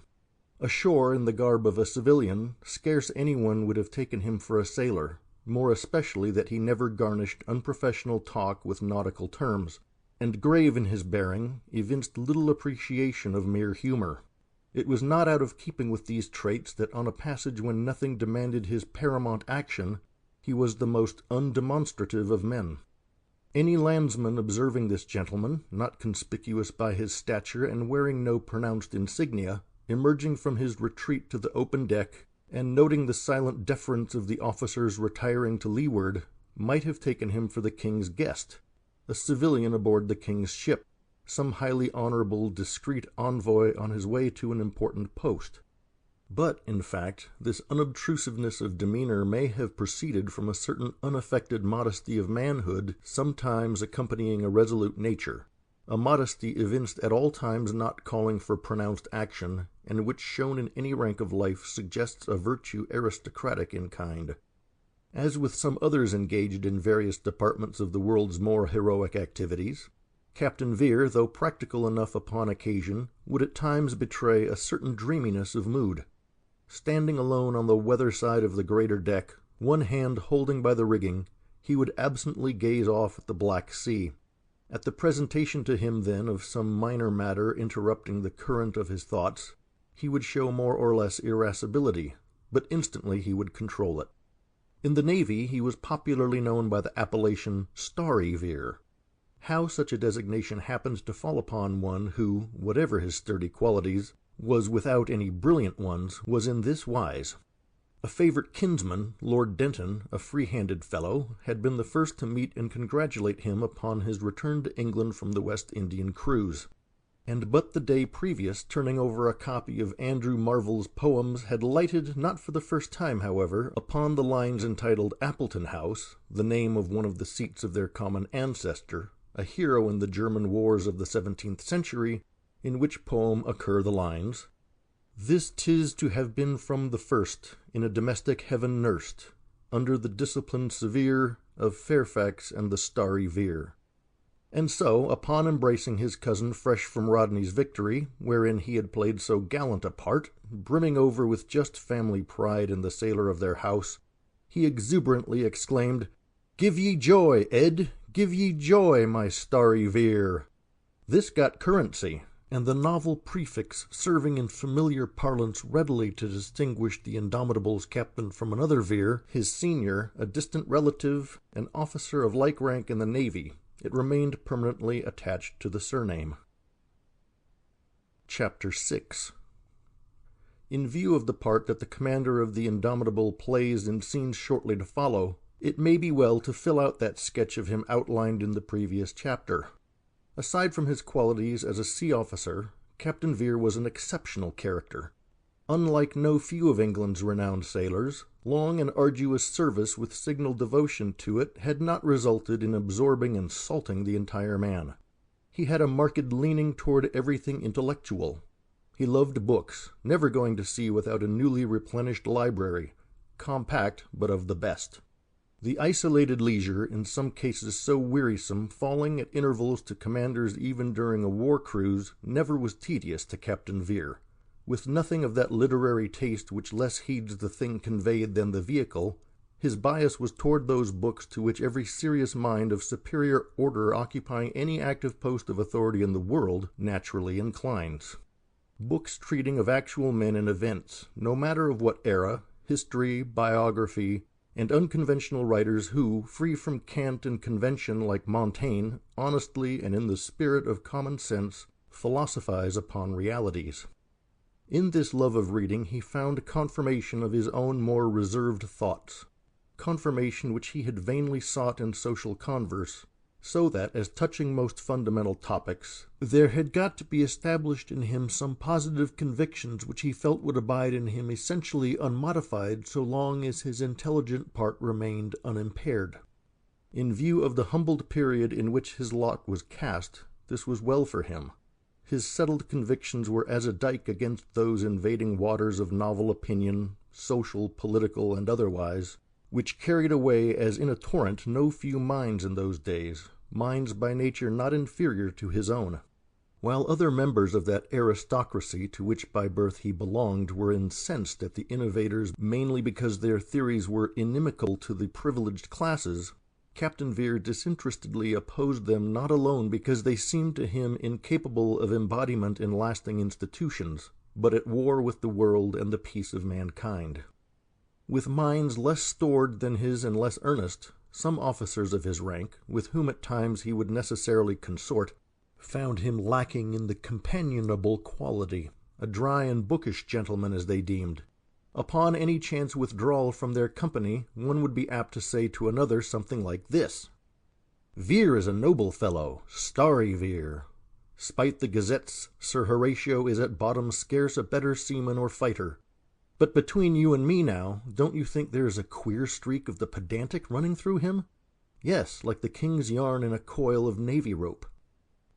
Ashore in the garb of a civilian, scarce anyone would have taken him for a sailor, more especially that he never garnished unprofessional talk with nautical terms, and grave in his bearing, evinced little appreciation of mere humor. It was not out of keeping with these traits that on a passage when nothing demanded his paramount action, he was the most undemonstrative of men. Any landsman observing this gentleman, not conspicuous by his stature and wearing no pronounced insignia, emerging from his retreat to the open deck, and noting the silent deference of the officers retiring to leeward, might have taken him for the king's guest, a civilian aboard the king's ship, some highly honourable, discreet envoy on his way to an important post. But, in fact, this unobtrusiveness of demeanour may have proceeded from a certain unaffected modesty of manhood sometimes accompanying a resolute nature, a modesty evinced at all times not calling for pronounced action, and which shown in any rank of life suggests a virtue aristocratic in kind. As with some others engaged in various departments of the world's more heroic activities, Captain Vere, though practical enough upon occasion, would at times betray a certain dreaminess of mood. Standing alone on the weather side of the greater deck, one hand holding by the rigging, he would absently gaze off at the black sea. At the presentation to him, then, of some minor matter interrupting the current of his thoughts, he would show more or less irascibility, but instantly he would control it. In the Navy he was popularly known by the appellation Starry Vere, How such a designation happens to fall upon one who, whatever his sturdy qualities, was without any brilliant ones, was in this wise. A favorite kinsman, Lord Denton, a free-handed fellow, had been the first to meet and congratulate him upon his return to England from the West Indian cruise, and but the day previous, turning over a copy of Andrew Marvell's poems, had lighted, not for the first time, however, upon the lines entitled Appleton House, the name of one of the seats of their common ancestor, a hero in the German wars of the 17th century, in which poem occur the lines, "This 'tis to have been from the first in a domestic heaven nursed, under the discipline severe of Fairfax and the starry Vere." And so, upon embracing his cousin fresh from Rodney's victory, wherein he had played so gallant a part, brimming over with just family pride in the sailor of their house, he exuberantly exclaimed, "Give ye joy, Ed! Give ye joy, my starry Vere!" This got currency, and the novel prefix serving in familiar parlance readily to distinguish the Indomitable's captain from another Vere, his senior, a distant relative, an officer of like rank in the Navy, it remained permanently attached to the surname. Chapter 6. In view of the part that the commander of the Indomitable plays in scenes shortly to follow, it may be well to fill out that sketch of him outlined in the previous chapter. Aside from his qualities as a sea officer, Captain Vere was an exceptional character. Unlike no few of England's renowned sailors, long and arduous service with signal devotion to it had not resulted in absorbing and salting the entire man. He had a marked leaning toward everything intellectual. He loved books, never going to sea without a newly replenished library, compact but of the best. The isolated leisure, in some cases so wearisome, falling at intervals to commanders even during a war cruise, never was tedious to Captain Vere. With nothing of that literary taste which less heeds the thing conveyed than the vehicle, his bias was toward those books to which every serious mind of superior order occupying any active post of authority in the world naturally inclines. Books treating of actual men and events, no matter of what era, history, biography, and unconventional writers who, free from cant and convention like Montaigne, honestly and in the spirit of common sense, philosophize upon realities. In this love of reading he found confirmation of his own more reserved thoughts, confirmation which he had vainly sought in social converse, so that, as touching most fundamental topics, there had got to be established in him some positive convictions which he felt would abide in him essentially unmodified so long as his intelligent part remained unimpaired. In view of the humbled period in which his lot was cast, this was well for him. His settled convictions were as a dike against those invading waters of novel opinion, social, political, and otherwise, which carried away as in a torrent no few minds in those days, minds by nature not inferior to his own. While other members of that aristocracy to which by birth he belonged were incensed at the innovators mainly because their theories were inimical to the privileged classes, Captain Vere disinterestedly opposed them not alone because they seemed to him incapable of embodiment in lasting institutions, but at war with the world and the peace of mankind. With minds less stored than his and less earnest, some officers of his rank, with whom at times he would necessarily consort, found him lacking in the companionable quality, a dry and bookish gentleman as they deemed. Upon any chance withdrawal from their company, one would be apt to say to another something like this: "Vere is a noble fellow, starry Vere. Spite the gazettes, Sir Horatio is at bottom scarce a better seaman or fighter. But between you and me now, don't you think there is a queer streak of the pedantic running through him? Yes, like the king's yarn in a coil of navy rope."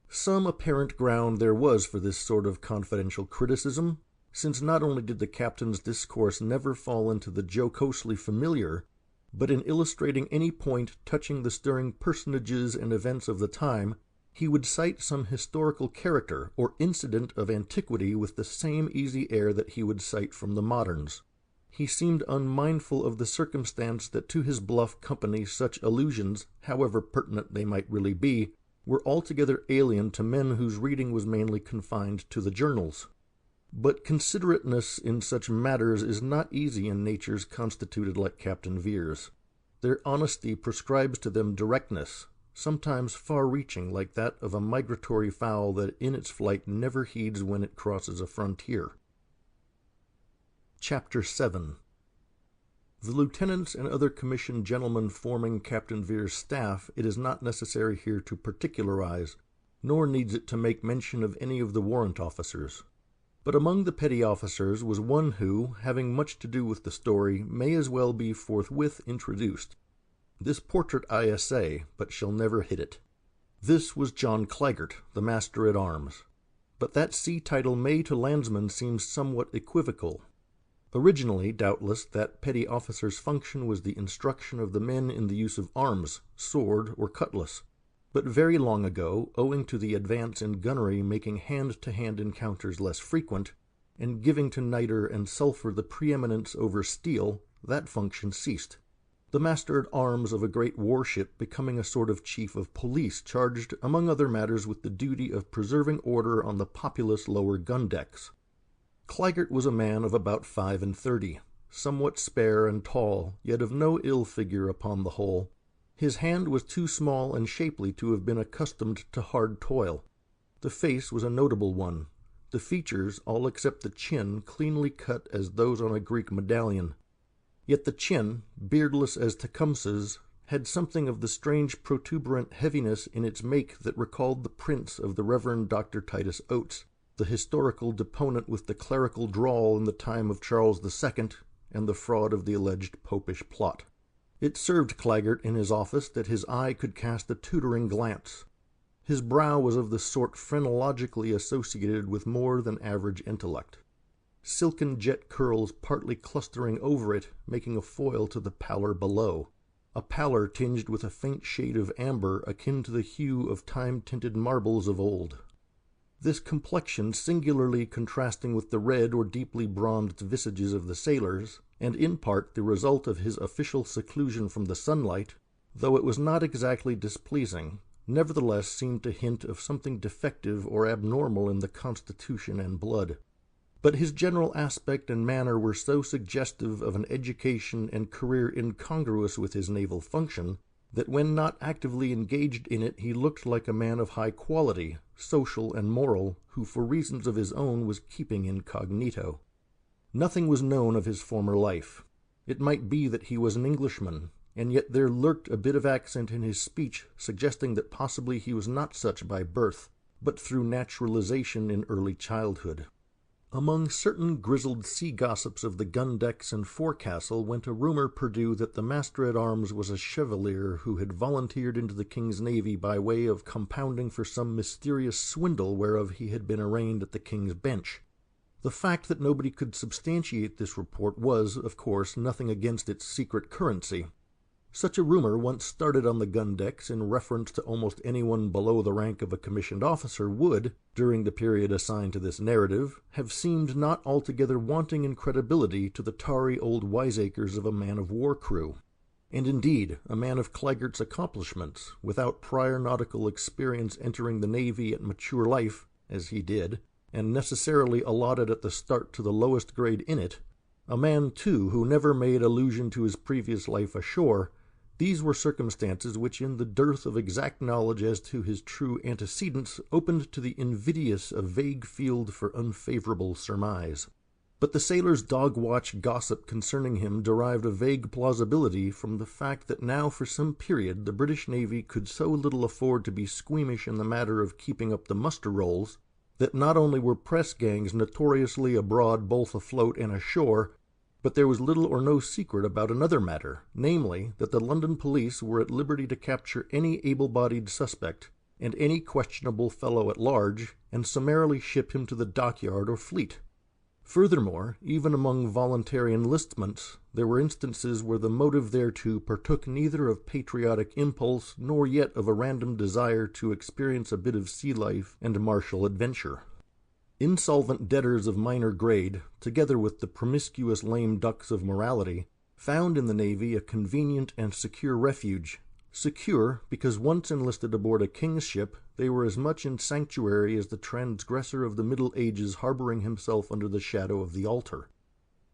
Some apparent ground there was for this sort of confidential criticism, since not only did the captain's discourse never fall into the jocosely familiar, but in illustrating any point touching the stirring personages and events of the time, he would cite some historical character or incident of antiquity with the same easy air that he would cite from the moderns. He seemed unmindful of the circumstance that to his bluff company such allusions, however pertinent they might really be, were altogether alien to men whose reading was mainly confined to the journals. But considerateness in such matters is not easy in natures constituted like Captain Vere's. Their honesty prescribes to them directness, sometimes far-reaching like that of a migratory fowl that in its flight never heeds when it crosses a frontier. Chapter 7. The lieutenants and other commissioned gentlemen forming Captain Vere's staff it is not necessary here to particularize, nor needs it to make mention of any of the warrant officers. But among the petty officers was one who, having much to do with the story, may as well be forthwith introduced. This portrait I essay, but shall never hit it. This was John Claggart, the master-at-arms. But that sea title may to landsmen seem somewhat equivocal. Originally, doubtless, that petty officer's function was the instruction of the men in the use of arms, sword or cutlass. But very long ago, owing to the advance in gunnery making hand-to-hand encounters less frequent, and giving to nitre and sulphur the preeminence over steel, that function ceased, the master-at-arms of a great warship becoming a sort of chief of police charged, among other matters, with the duty of preserving order on the populous lower gun-decks. Claggart was a man of about 35, somewhat spare and tall, yet of no ill figure upon the whole. His hand was too small and shapely to have been accustomed to hard toil. The face was a notable one, the features, all except the chin, cleanly cut as those on a Greek medallion. Yet the chin, beardless as Tecumseh's, had something of the strange protuberant heaviness in its make that recalled the prints of the Reverend Dr. Titus Oates, the historical deponent with the clerical drawl in the time of Charles II and the fraud of the alleged popish plot. It served Claggart in his office that his eye could cast a tutoring glance. His brow was of the sort phrenologically associated with more than average intellect, silken jet curls partly clustering over it, making a foil to the pallor below, a pallor tinged with a faint shade of amber akin to the hue of time-tinted marbles of old. This complexion singularly contrasting with the red or deeply bronzed visages of the sailors, and in part the result of his official seclusion from the sunlight, though it was not exactly displeasing, nevertheless seemed to hint of something defective or abnormal in the constitution and blood. But his general aspect and manner were so suggestive of an education and career incongruous with his naval function, that when not actively engaged in it he looked like a man of high quality, social and moral, who for reasons of his own was keeping incognito. Nothing was known of his former life. It might be that he was an Englishman, and yet there lurked a bit of accent in his speech suggesting that possibly he was not such by birth, but through naturalization in early childhood. Among certain grizzled sea gossips of the gun-decks and forecastle went a rumour perdue that the master-at-arms was a chevalier who had volunteered into the King's Navy by way of compounding for some mysterious swindle whereof he had been arraigned at the King's Bench. The fact that nobody could substantiate this report was, of course, nothing against its secret currency. Such a rumour, once started on the gun-decks in reference to almost anyone below the rank of a commissioned officer, would, during the period assigned to this narrative, have seemed not altogether wanting in credibility to the tarry old wiseacres of a man-of-war crew. And indeed, a man of Cleggart's accomplishments, without prior nautical experience entering the Navy at mature life, as he did, and necessarily allotted at the start to the lowest grade in it, a man, too, who never made allusion to his previous life ashore, these were circumstances which, in the dearth of exact knowledge as to his true antecedents, opened to the invidious a vague field for unfavorable surmise. But the sailors' dog-watch gossip concerning him derived a vague plausibility from the fact that now for some period the British Navy could so little afford to be squeamish in the matter of keeping up the muster-rolls, that not only were press-gangs notoriously abroad both afloat and ashore, but there was little or no secret about another matter, namely, that the London police were at liberty to capture any able-bodied suspect, and any questionable fellow at large, and summarily ship him to the dockyard or fleet. Furthermore, even among voluntary enlistments, there were instances where the motive thereto partook neither of patriotic impulse nor yet of a random desire to experience a bit of sea life and martial adventure. Insolvent debtors of minor grade, together with the promiscuous lame ducks of morality, found in the Navy a convenient and secure refuge. Secure, because once enlisted aboard a king's ship, they were as much in sanctuary as the transgressor of the Middle Ages harboring himself under the shadow of the altar.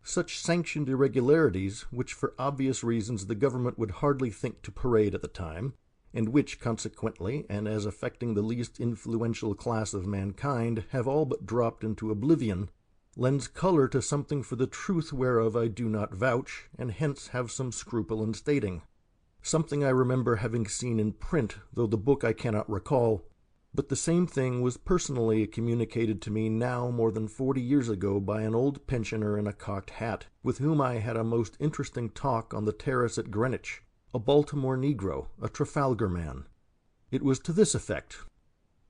Such sanctioned irregularities, which for obvious reasons the government would hardly think to parade at the time, and which consequently, and as affecting the least influential class of mankind, have all but dropped into oblivion, lends color to something for the truth whereof I do not vouch, and hence have some scruple in stating. Something I remember having seen in print, though the book I cannot recall, but the same thing was personally communicated to me now more than 40 years ago by an old pensioner in a cocked hat, with whom I had a most interesting talk on the terrace at Greenwich, a Baltimore Negro, a Trafalgar man. It was to this effect.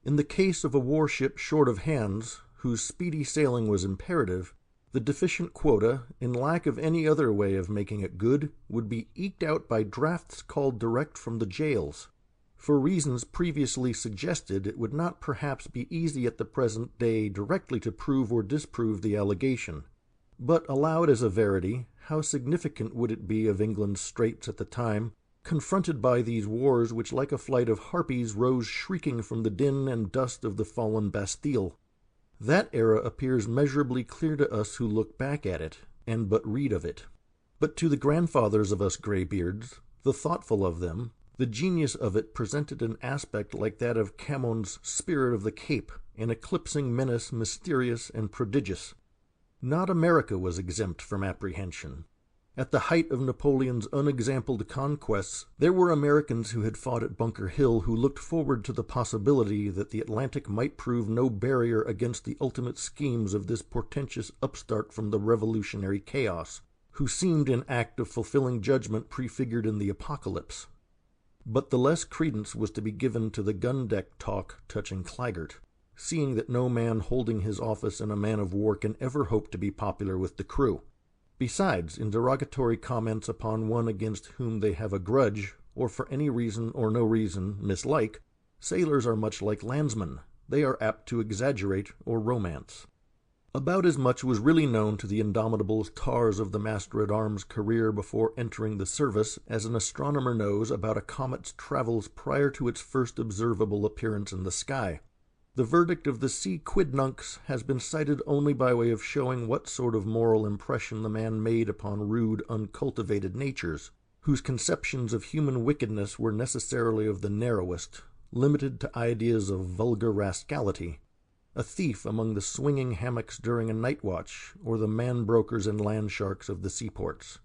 In the case of a warship short of hands, whose speedy sailing was imperative, the deficient quota, in lack of any other way of making it good, would be eked out by drafts called direct from the jails. For reasons previously suggested, it would not perhaps be easy at the present day directly to prove or disprove the allegation. But allowed as a verity, how significant would it be of England's straits at the time, confronted by these wars which like a flight of harpies rose shrieking from the din and dust of the fallen Bastille. That era appears measurably clear to us who look back at it, and but read of it. But to the grandfathers of us greybeards, the thoughtful of them, the genius of it presented an aspect like that of Camoens' Spirit of the Cape, an eclipsing menace mysterious and prodigious. Not America was exempt from apprehension. At the height of Napoleon's unexampled conquests, there were Americans who had fought at Bunker Hill who looked forward to the possibility that the Atlantic might prove no barrier against the ultimate schemes of this portentous upstart from the revolutionary chaos, who seemed in act of fulfilling judgment prefigured in the apocalypse. But the less credence was to be given to the gun-deck talk touching Claggart, seeing that no man holding his office in a man-of-war can ever hope to be popular with the crew. Besides, in derogatory comments upon one against whom they have a grudge, or for any reason or no reason mislike, sailors are much like landsmen. They are apt to exaggerate or romance. About as much was really known to the indomitable tars of the master-at-arms career before entering the service as an astronomer knows about a comet's travels prior to its first observable appearance in the sky. The verdict of the sea quidnuncs has been cited only by way of showing what sort of moral impression the man made upon rude, uncultivated natures, whose conceptions of human wickedness were necessarily of the narrowest, limited to ideas of vulgar rascality. A thief among the swinging hammocks during a night watch, or the man-brokers and land-sharks of the seaports.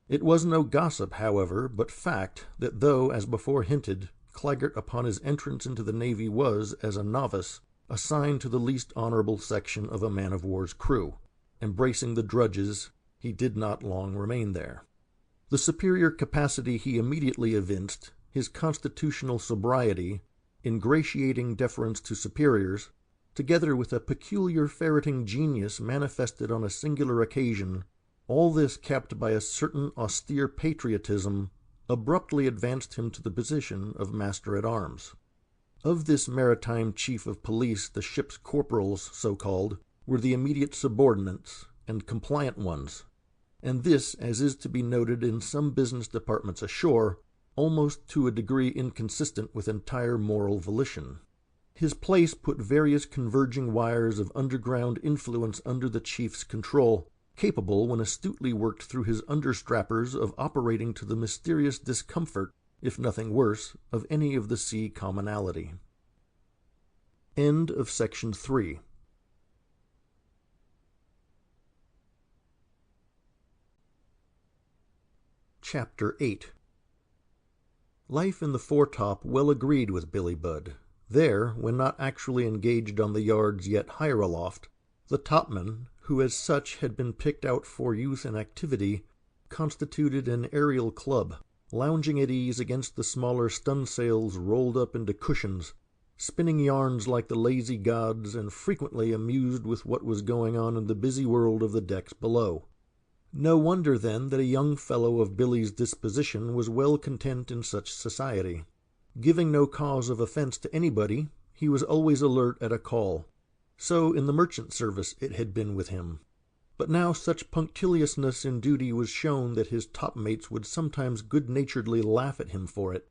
It was no gossip, however, but fact, that though, as before hinted, Claggart upon his entrance into the Navy was, as a novice, assigned to the least honorable section of a man-of-war's crew. Embracing the drudges, he did not long remain there. The superior capacity he immediately evinced, his constitutional sobriety, ingratiating deference to superiors, together with a peculiar ferreting genius manifested on a singular occasion, all this capped by a certain austere patriotism, abruptly advanced him to the position of master-at-arms. Of this maritime chief of police the ship's corporals, so-called, were the immediate subordinates, and compliant ones, and this, as is to be noted in some business departments ashore, almost to a degree inconsistent with entire moral volition. His place put various converging wires of underground influence under the chief's control, capable, when astutely worked through his understrappers, of operating to the mysterious discomfort, if nothing worse, of any of the sea commonality. End of section 3. Chapter 8. Life in the foretop well agreed with Billy Budd. There, when not actually engaged on the yards yet higher aloft, the topman, who as such had been picked out for youth and activity, constituted an aerial club, lounging at ease against the smaller stun-sails rolled up into cushions, spinning yarns like the lazy gods, and frequently amused with what was going on in the busy world of the decks below. No wonder, then, that a young fellow of Billy's disposition was well content in such society. Giving no cause of offence to anybody, he was always alert at a call. So in the merchant service it had been with him. But now such punctiliousness in duty was shown that his topmates would sometimes good-naturedly laugh at him for it.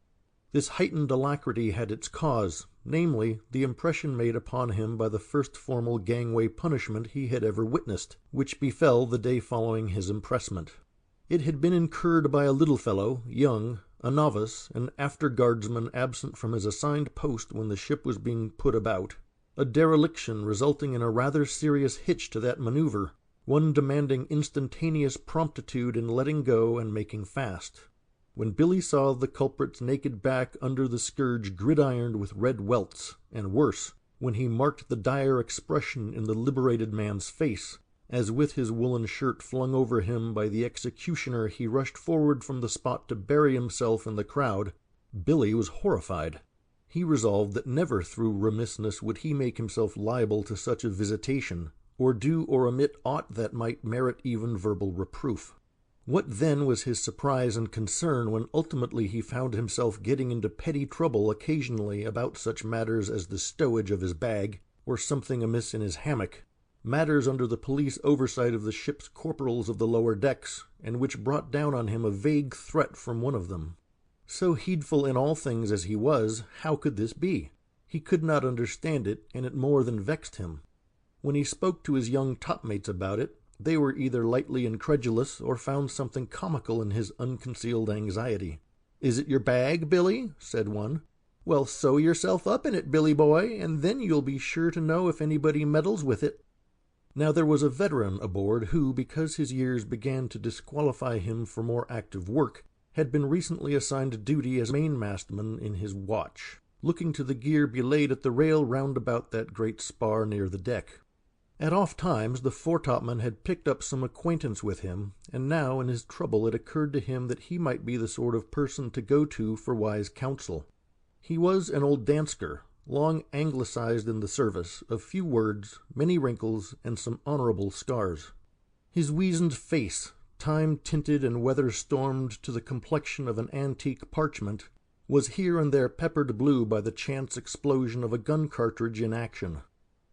This heightened alacrity had its cause, namely, the impression made upon him by the first formal gangway punishment he had ever witnessed, which befell the day following his impressment. It had been incurred by a little fellow, young, a novice, an after-guardsman absent from his assigned post when the ship was being put about, a dereliction resulting in a rather serious hitch to that maneuver, one demanding instantaneous promptitude in letting go and making fast. When Billy saw the culprit's naked back under the scourge gridironed with red welts, and worse, when he marked the dire expression in the liberated man's face, as with his woolen shirt flung over him by the executioner he rushed forward from the spot to bury himself in the crowd, Billy was horrified. He resolved that never through remissness would he make himself liable to such a visitation, or do or omit aught that might merit even verbal reproof. What then was his surprise and concern when ultimately he found himself getting into petty trouble occasionally about such matters as the stowage of his bag, or something amiss in his hammock, matters under the police oversight of the ship's corporals of the lower decks, and which brought down on him a vague threat from one of them. So heedful in all things as he was, how could this be? He could not understand it, and it more than vexed him. When he spoke to his young topmates about it, they were either lightly incredulous or found something comical in his unconcealed anxiety. "Is it your bag, Billy?" said one. "Well, sew yourself up in it, Billy boy, and then you'll be sure to know if anybody meddles with it." Now there was a veteran aboard who, because his years began to disqualify him for more active work, had been recently assigned duty as mainmastman in his watch, looking to the gear belayed at the rail round about that great spar near the deck. At off times the foretopman had picked up some acquaintance with him, and now in his trouble it occurred to him that he might be the sort of person to go to for wise counsel. He was an old dansker, long anglicized in the service, of few words, many wrinkles, and some honorable scars. His weazened face, time-tinted and weather-stormed to the complexion of an antique parchment, was here and there peppered blue by the chance explosion of a gun cartridge in action.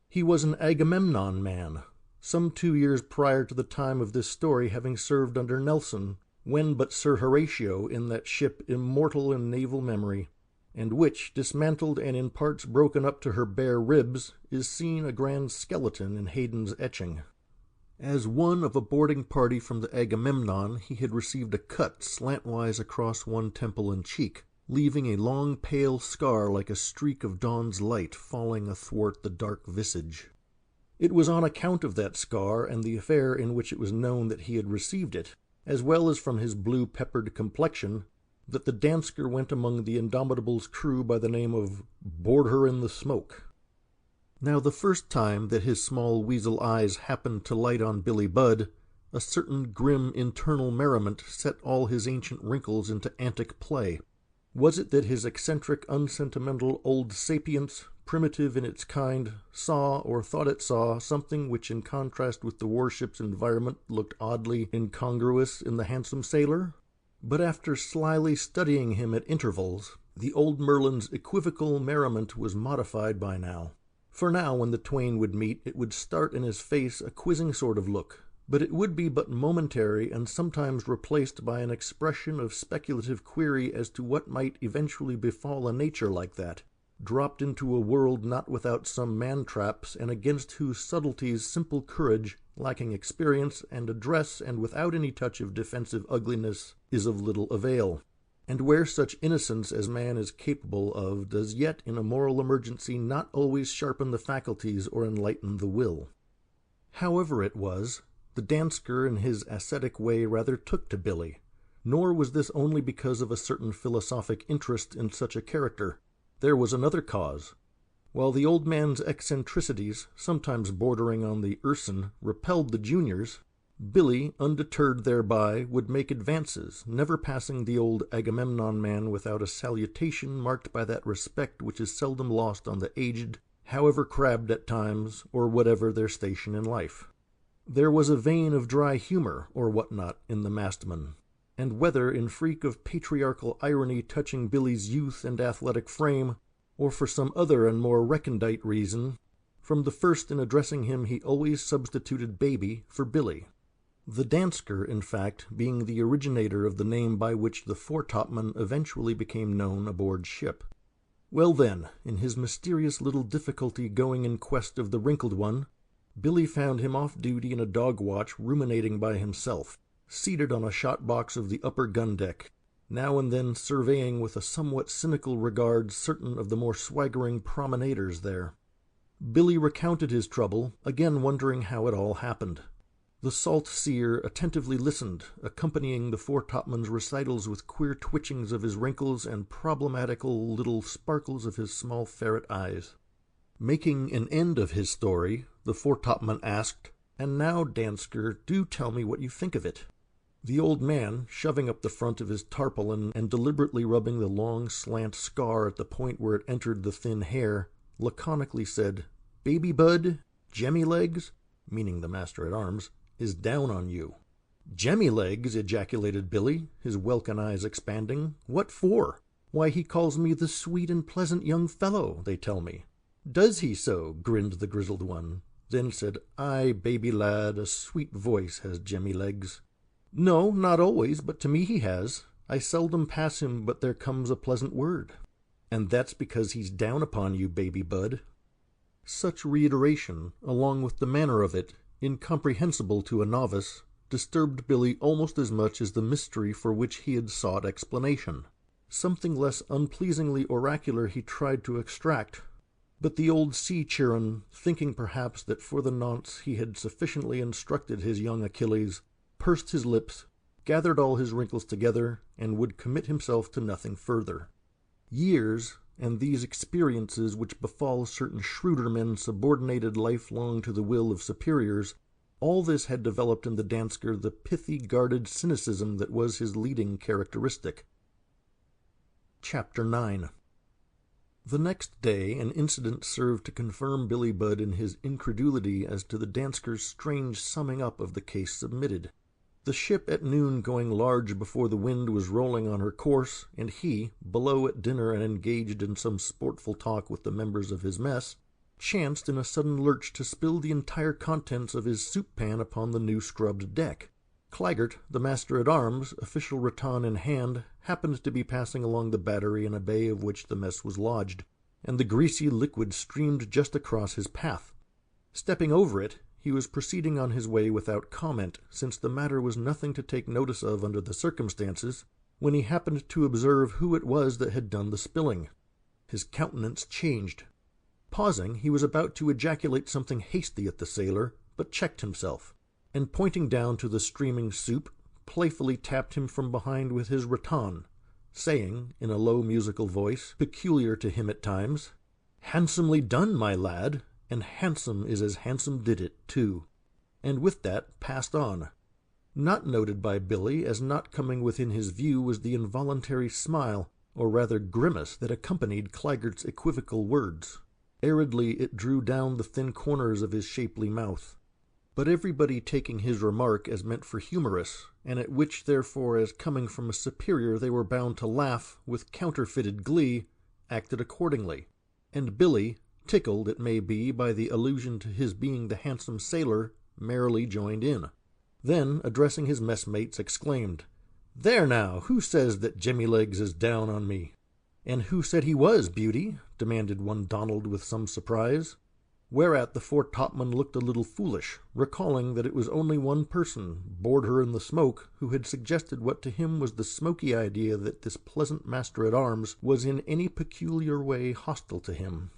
He was an Agamemnon man, some 2 years prior to the time of this story having served under Nelson, when but Sir Horatio in that ship immortal in naval memory, and which, dismantled and in parts broken up to her bare ribs, is seen a grand skeleton in Haydn's etching. As one of a boarding party from the Agamemnon, he had received a cut slantwise across one temple and cheek, leaving a long pale scar like a streak of dawn's light falling athwart the dark visage. It was on account of that scar and the affair in which it was known that he had received it, as well as from his blue-peppered complexion, that the dansker went among the Indomitable's crew by the name of "Board her in the smoke." Now the first time that his small weasel eyes happened to light on Billy Budd, a certain grim internal merriment set all his ancient wrinkles into antic play. Was it that his eccentric, unsentimental old sapience, primitive in its kind, saw, or thought it saw, something which in contrast with the warship's environment looked oddly incongruous in the handsome sailor? But after slyly studying him at intervals, the old Merlin's equivocal merriment was modified by now. For now, when the twain would meet, it would start in his face a quizzing sort of look, but it would be but momentary and sometimes replaced by an expression of speculative query as to what might eventually befall a nature like that, dropped into a world not without some man-traps and against whose subtleties simple courage, lacking experience and address and without any touch of defensive ugliness, is of little avail, and where such innocence as man is capable of does yet in a moral emergency not always sharpen the faculties or enlighten the will. However it was, the dansker in his ascetic way rather took to Billy, nor was this only because of a certain philosophic interest in such a character. There was another cause. While the old man's eccentricities, sometimes bordering on the Urson, repelled the juniors, Billy, undeterred thereby, would make advances, never passing the old Agamemnon man without a salutation marked by that respect which is seldom lost on the aged, however crabbed at times, or whatever their station in life. There was a vein of dry humor, or what not, in the mastman, and whether in freak of patriarchal irony touching Billy's youth and athletic frame, or for some other and more recondite reason, from the first in addressing him he always substituted baby for Billy. The dansker, in fact, being the originator of the name by which the foretopman eventually became known aboard ship. Well then, in his mysterious little difficulty going in quest of the wrinkled one, Billy found him off duty in a dog watch ruminating by himself, seated on a shot box of the upper gun deck, now and then surveying with a somewhat cynical regard certain of the more swaggering promenaders there. Billy recounted his trouble, again wondering how it all happened. The salt seer attentively listened, accompanying the foretopman's recitals with queer twitchings of his wrinkles and problematical little sparkles of his small ferret eyes. Making an end of his story, the foretopman asked, "And now, Dansker, do tell me what you think of it." The old man, shoving up the front of his tarpaulin and deliberately rubbing the long slant scar at the point where it entered the thin hair, laconically said, "Baby Bud, Jemmy-legs," meaning the master-at-arms, "is down on you." "Jemmy-legs!" ejaculated Billy, his welkin eyes expanding. "What for? Why, he calls me the sweet and pleasant young fellow, they tell me." "Does he so?" grinned the grizzled one, then said, "Ay, baby lad, a sweet voice has Jemmy-legs." "No, not always, but to me he has. I seldom pass him but there comes a pleasant word." "And that's because he's down upon you, baby bud." Such reiteration, along with the manner of it, incomprehensible to a novice, disturbed Billy almost as much as the mystery for which he had sought explanation. Something less unpleasingly oracular he tried to extract, but the old sea-chiron, thinking perhaps that for the nonce he had sufficiently instructed his young Achilles, pursed his lips, gathered all his wrinkles together, and would commit himself to nothing further. Years, and these experiences which befall certain shrewder men subordinated lifelong to the will of superiors, all this had developed in the Dansker the pithy, guarded cynicism that was his leading characteristic. Chapter 9. The next day an incident served to confirm Billy Budd in his incredulity as to the Dansker's strange summing up of the case submitted. The ship at noon going large before the wind was rolling on her course, and he, below at dinner and engaged in some sportful talk with the members of his mess, chanced in a sudden lurch to spill the entire contents of his soup-pan upon the new-scrubbed deck. Claggart, the master-at-arms, official rattan in hand, happened to be passing along the battery in a bay of which the mess was lodged, and the greasy liquid streamed just across his path. Stepping over it, he was proceeding on his way without comment, since the matter was nothing to take notice of under the circumstances, when he happened to observe who it was that had done the spilling. His countenance changed. Pausing, he was about to ejaculate something hasty at the sailor, but checked himself, and pointing down to the streaming soup, playfully tapped him from behind with his rattan, saying, in a low musical voice, peculiar to him at times, "Handsomely done, my lad, and handsome is as handsome did it, too," and with that passed on. Not noted by Billy as not coming within his view was the involuntary smile, or rather grimace, that accompanied Claggart's equivocal words. Aridly it drew down the thin corners of his shapely mouth. But everybody taking his remark as meant for humorous, and at which therefore as coming from a superior they were bound to laugh with counterfeited glee, acted accordingly, and Billy, tickled, it may be, by the allusion to his being the handsome sailor, merrily joined in. Then, addressing his messmates, exclaimed, "There now, who says that Jemmy-legs is down on me?" "And who said he was, Beauty?" demanded one Donald with some surprise. Whereat the foretopman looked a little foolish, recalling that it was only one person, bored her in the smoke, who had suggested what to him was the smoky idea that this pleasant master-at-arms was in any peculiar way hostile to him.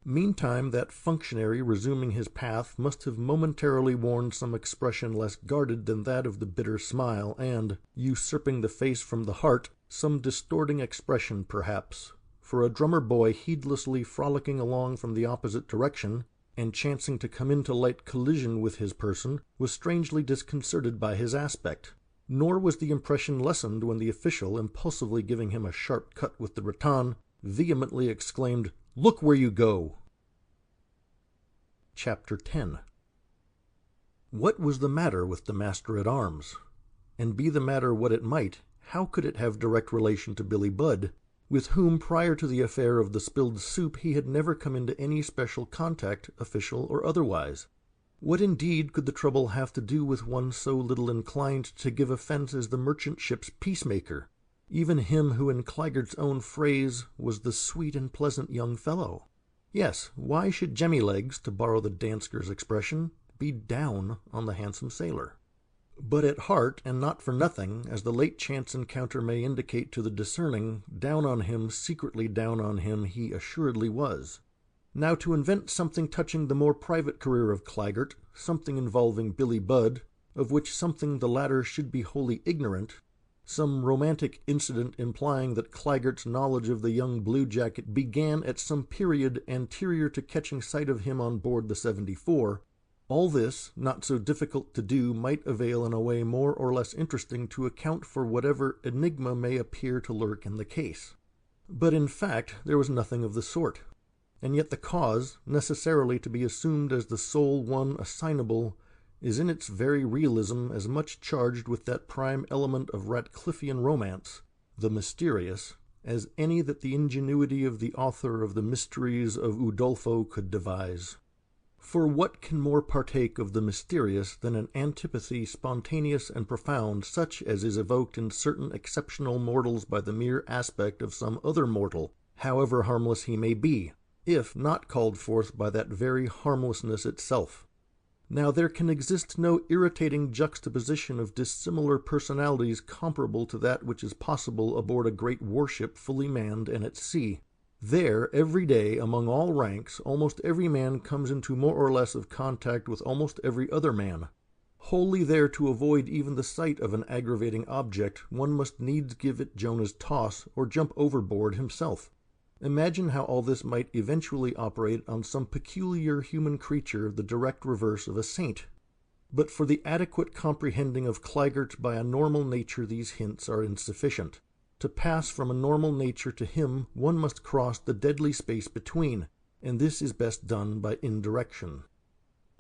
Meantime that functionary, resuming his path, must have momentarily worn some expression less guarded than that of the bitter smile, and, usurping the face from the heart, some distorting expression perhaps, for a drummer boy heedlessly frolicking along from the opposite direction, and chancing to come into light collision with his person, was strangely disconcerted by his aspect. Nor was the impression lessened when the official, impulsively giving him a sharp cut with the rattan, vehemently exclaimed, "Look where you go!" Chapter 10. What was the matter with the master-at-arms? And be the matter what it might, how could it have direct relation to Billy Budd, with whom prior to the affair of the spilled soup he had never come into any special contact, official or otherwise? What indeed could the trouble have to do with one so little inclined to give offence as the merchant ship's peacemaker, even him who in Claggart's own phrase was the sweet and pleasant young fellow? Yes, why should Jemmy-legs, to borrow the Dansker's expression, be down on the handsome sailor? But at heart, and not for nothing, as the late chance encounter may indicate to the discerning, down on him, secretly down on him, he assuredly was. Now to invent something touching the more private career of Claggart, something involving Billy Budd, of which something the latter should be wholly ignorant, some romantic incident implying that Claggart's knowledge of the young bluejacket began at some period anterior to catching sight of him on board the 74, all this, not so difficult to do, might avail in a way more or less interesting to account for whatever enigma may appear to lurk in the case. But in fact there was nothing of the sort, and yet the cause, necessarily to be assumed as the sole one assignable, is in its very realism as much charged with that prime element of Ratcliffean romance, the mysterious, as any that the ingenuity of the author of the Mysteries of Udolpho could devise. For what can more partake of the mysterious than an antipathy spontaneous and profound, such as is evoked in certain exceptional mortals by the mere aspect of some other mortal, however harmless he may be, if not called forth by that very harmlessness itself? Now there can exist no irritating juxtaposition of dissimilar personalities comparable to that which is possible aboard a great warship fully manned and at sea. There, every day, among all ranks, almost every man comes into more or less of contact with almost every other man. Wholly there to avoid even the sight of an aggravating object, one must needs give it Jonah's toss, or jump overboard himself. Imagine how all this might eventually operate on some peculiar human creature the direct reverse of a saint. But for the adequate comprehending of Claggart by a normal nature these hints are insufficient. To pass from a normal nature to him one must cross the deadly space between, and this is best done by indirection.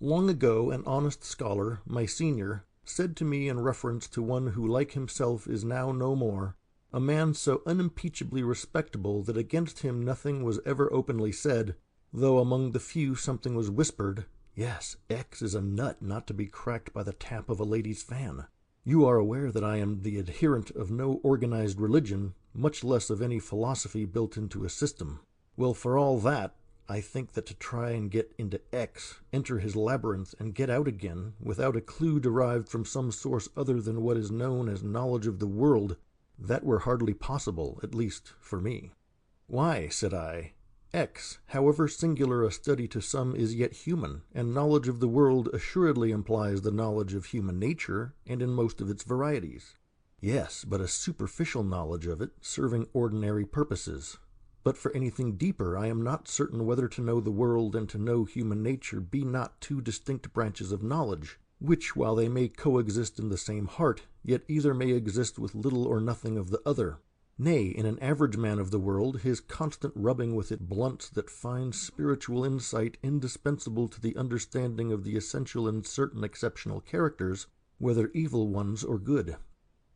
Long ago an honest scholar, my senior, said to me in reference to one who like himself is now no more, a man so unimpeachably respectable that against him nothing was ever openly said, though among the few something was whispered, "Yes, X is a nut not to be cracked by the tap of a lady's fan. You are aware that I am the adherent of no organized religion, much less of any philosophy built into a system. Well, for all that, I think that to try and get into X, enter his labyrinth, and get out again, without a clue derived from some source other than what is known as knowledge of the world, that were hardly possible, at least for me." "Why," said I, "X, however singular a study to some, is yet human, and knowledge of the world assuredly implies the knowledge of human nature, and in most of its varieties." "Yes, but a superficial knowledge of it, serving ordinary purposes. But for anything deeper, I am not certain whether to know the world and to know human nature be not two distinct branches of knowledge, which, while they may coexist in the same heart, yet either may exist with little or nothing of the other. Nay, in an average man of the world, his constant rubbing with it blunts that fine spiritual insight indispensable to the understanding of the essential in certain exceptional characters, whether evil ones or good.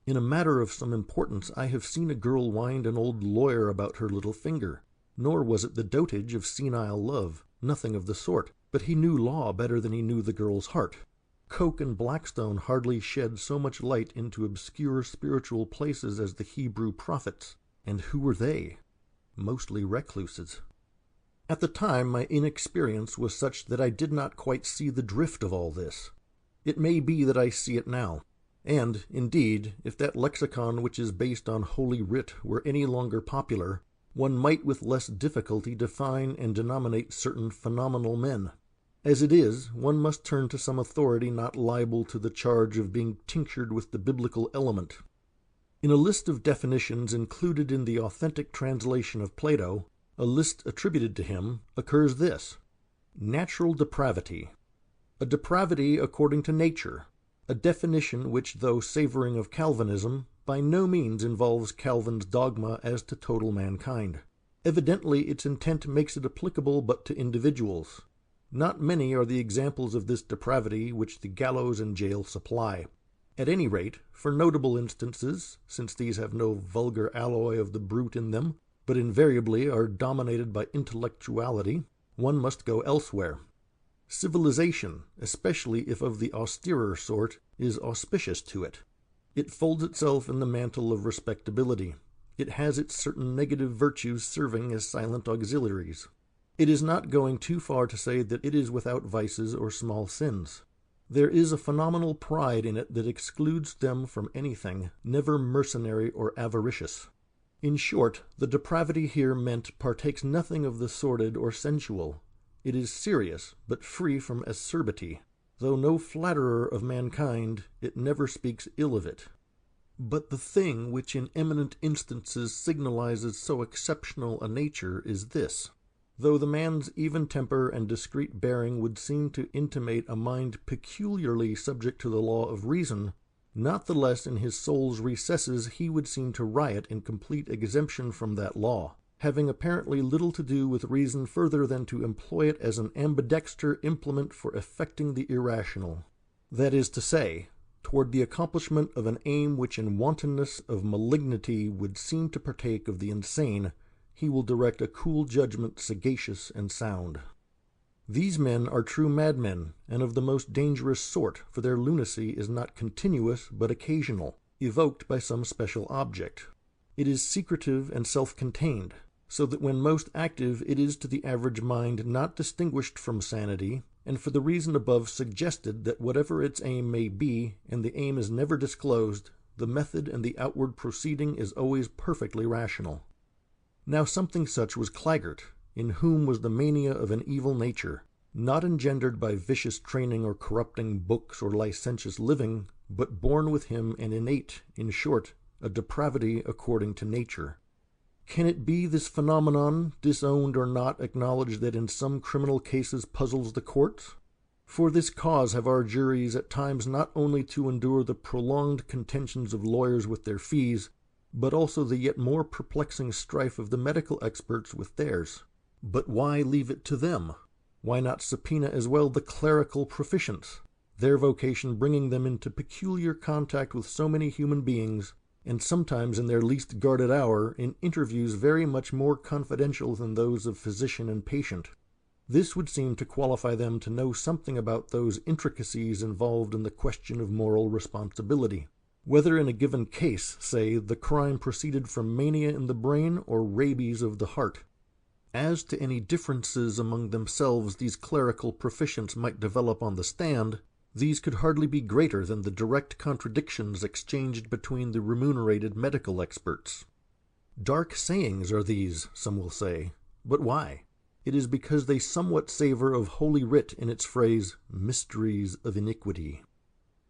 In a matter of some importance, I have seen a girl wind an old lawyer about her little finger, nor was it the dotage of senile love, nothing of the sort, but he knew law better than he knew the girl's heart. Coke and Blackstone hardly shed so much light into obscure spiritual places as the Hebrew prophets. And who were they? Mostly recluses. At the time my inexperience was such that I did not quite see the drift of all this. It may be that I see it now. And, indeed, if that lexicon which is based on Holy Writ were any longer popular, one might with less difficulty define and denominate certain phenomenal men. As it is, one must turn to some authority not liable to the charge of being tinctured with the biblical element. In a list of definitions included in the authentic translation of Plato, a list attributed to him, occurs this: natural depravity. A depravity according to nature, a definition which, though savoring of Calvinism, by no means involves Calvin's dogma as to total mankind. Evidently its intent makes it applicable but to individuals. Not many are the examples of this depravity which the gallows and jail supply. At any rate, for notable instances, since these have no vulgar alloy of the brute in them, but invariably are dominated by intellectuality, one must go elsewhere. Civilization, especially if of the austerer sort, is auspicious to it. It folds itself in the mantle of respectability. It has its certain negative virtues serving as silent auxiliaries. It is not going too far to say that it is without vices or small sins. There is a phenomenal pride in it that excludes them from anything, never mercenary or avaricious. In short, the depravity here meant partakes nothing of the sordid or sensual. It is serious, but free from acerbity. Though no flatterer of mankind, it never speaks ill of it. But the thing which in eminent instances signalizes so exceptional a nature is this. Though the man's even temper and discreet bearing would seem to intimate a mind peculiarly subject to the law of reason, not the less in his soul's recesses he would seem to riot in complete exemption from that law, having apparently little to do with reason further than to employ it as an ambidexter implement for effecting the irrational. That is to say, toward the accomplishment of an aim which in wantonness of malignity would seem to partake of the insane, he will direct a cool judgment sagacious and sound. These men are true madmen, and of the most dangerous sort, for their lunacy is not continuous but occasional, evoked by some special object. It is secretive and self-contained, so that when most active it is to the average mind not distinguished from sanity, and for the reason above suggested that whatever its aim may be, and the aim is never disclosed, the method and the outward proceeding is always perfectly rational. Now something such was Claggart, in whom was the mania of an evil nature, not engendered by vicious training or corrupting books or licentious living, but born with him and innate, in short, a depravity according to nature. Can it be this phenomenon, disowned or not, acknowledged that in some criminal cases puzzles the courts? For this cause have our juries at times not only to endure the prolonged contentions of lawyers with their fees, but also the yet more perplexing strife of the medical experts with theirs. But why leave it to them? Why not subpoena as well the clerical proficients, their vocation bringing them into peculiar contact with so many human beings, and sometimes in their least guarded hour in interviews very much more confidential than those of physician and patient? This would seem to qualify them to know something about those intricacies involved in the question of moral responsibility, whether in a given case, say, the crime proceeded from mania in the brain or rabies of the heart. As to any differences among themselves these clerical proficients might develop on the stand, these could hardly be greater than the direct contradictions exchanged between the remunerated medical experts. Dark sayings are these, some will say. But why? It is because they somewhat savor of Holy Writ in its phrase, mysteries of iniquity.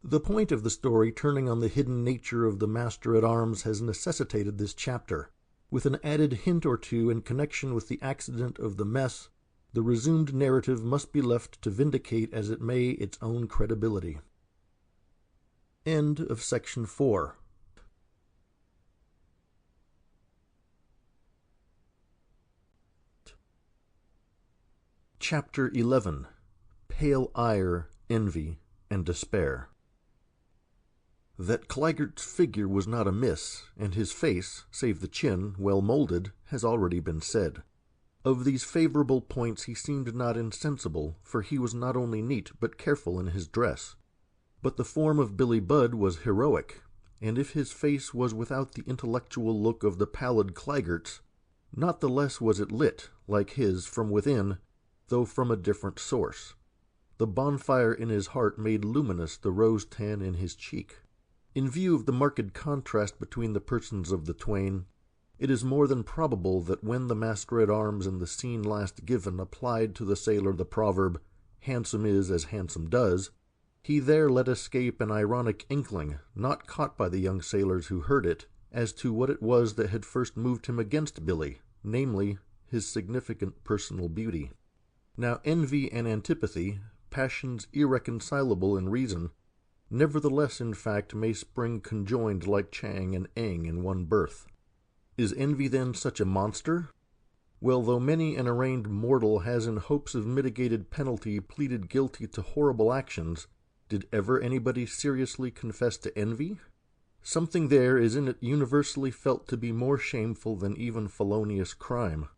The point of the story turning on the hidden nature of the master-at-arms has necessitated this chapter. With an added hint or two in connection with the accident of the mess, the resumed narrative must be left to vindicate as it may its own credibility. End of section 4. Chapter 11. Pale Ire, Envy, and Despair. That Claggart's figure was not amiss, and his face, save the chin, well moulded, has already been said. Of these favorable points he seemed not insensible, for he was not only neat but careful in his dress. But the form of Billy Budd was heroic, and if his face was without the intellectual look of the pallid Claggart's, not the less was it lit, like his, from within, though from a different source. The bonfire in his heart made luminous the rose-tan in his cheek. In view of the marked contrast between the persons of the twain, it is more than probable that when the master-at-arms in the scene last given applied to the sailor the proverb, "Handsome is as handsome does," he there let escape an ironic inkling, not caught by the young sailors who heard it, as to what it was that had first moved him against Billy, namely, his significant personal beauty. Now envy and antipathy, passions irreconcilable in reason, nevertheless in fact may spring conjoined like Chang and Eng in one birth. Is envy then such a monster? Well, though many an arraigned mortal has in hopes of mitigated penalty pleaded guilty to horrible actions, did ever anybody seriously confess to envy? Something there is in it universally felt to be more shameful than even felonious crime.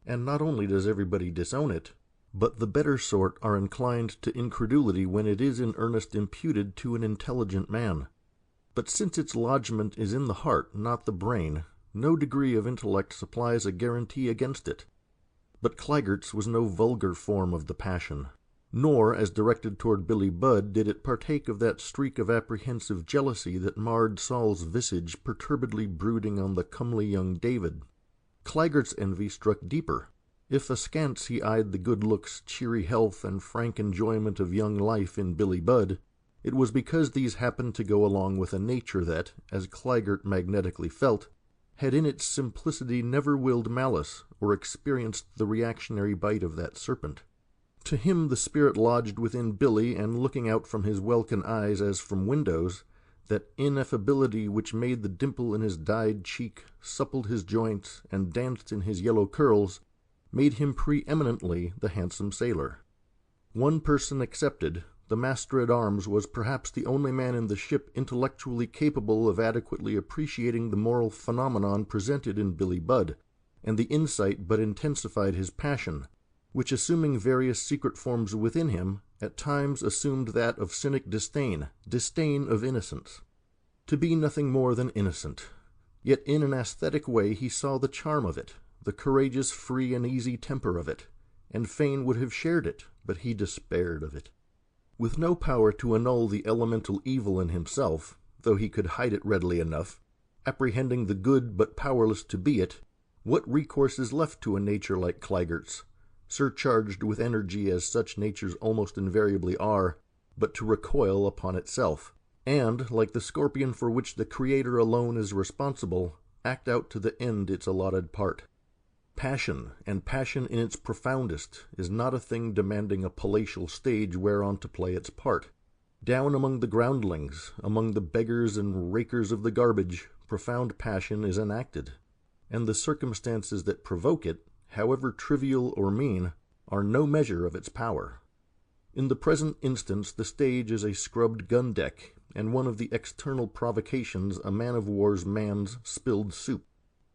And not only does everybody disown it, but the better sort are inclined to incredulity when it is in earnest imputed to an intelligent man. But since its lodgment is in the heart, not the brain, no degree of intellect supplies a guarantee against it. But Claggart's was no vulgar form of the passion. Nor, as directed toward Billy Budd, did it partake of that streak of apprehensive jealousy that marred Saul's visage perturbedly brooding on the comely young David. Claggart's envy struck deeper. If askance he eyed the good looks, cheery health, and frank enjoyment of young life in Billy Budd, it was because these happened to go along with a nature that, as Claggart magnetically felt, had in its simplicity never willed malice or experienced the reactionary bite of that serpent. To him the spirit lodged within Billy, and looking out from his welkin eyes as from windows, that ineffability which made the dimple in his dyed cheek, suppled his joints, and danced in his yellow curls, made him preeminently the handsome sailor. One person excepted, the master-at-arms was perhaps the only man in the ship intellectually capable of adequately appreciating the moral phenomenon presented in Billy Budd, and the insight but intensified his passion, which, assuming various secret forms within him, at times assumed that of cynic disdain of innocence. To be nothing more than innocent, yet in an aesthetic way he saw the charm of it, the courageous, free, and easy temper of it, and fain would have shared it, but he despaired of it. With no power to annul the elemental evil in himself, though he could hide it readily enough, apprehending the good but powerless to be it, what recourse is left to a nature like Claggart's, surcharged with energy as such natures almost invariably are, but to recoil upon itself, and, like the scorpion for which the Creator alone is responsible, act out to the end its allotted part? Passion, and passion in its profoundest, is not a thing demanding a palatial stage whereon to play its part. Down among the groundlings, among the beggars and rakers of the garbage, profound passion is enacted, and the circumstances that provoke it, however trivial or mean, are no measure of its power. In the present instance the stage is a scrubbed gun-deck, and one of the external provocations a man-of-war's man's spilled soup.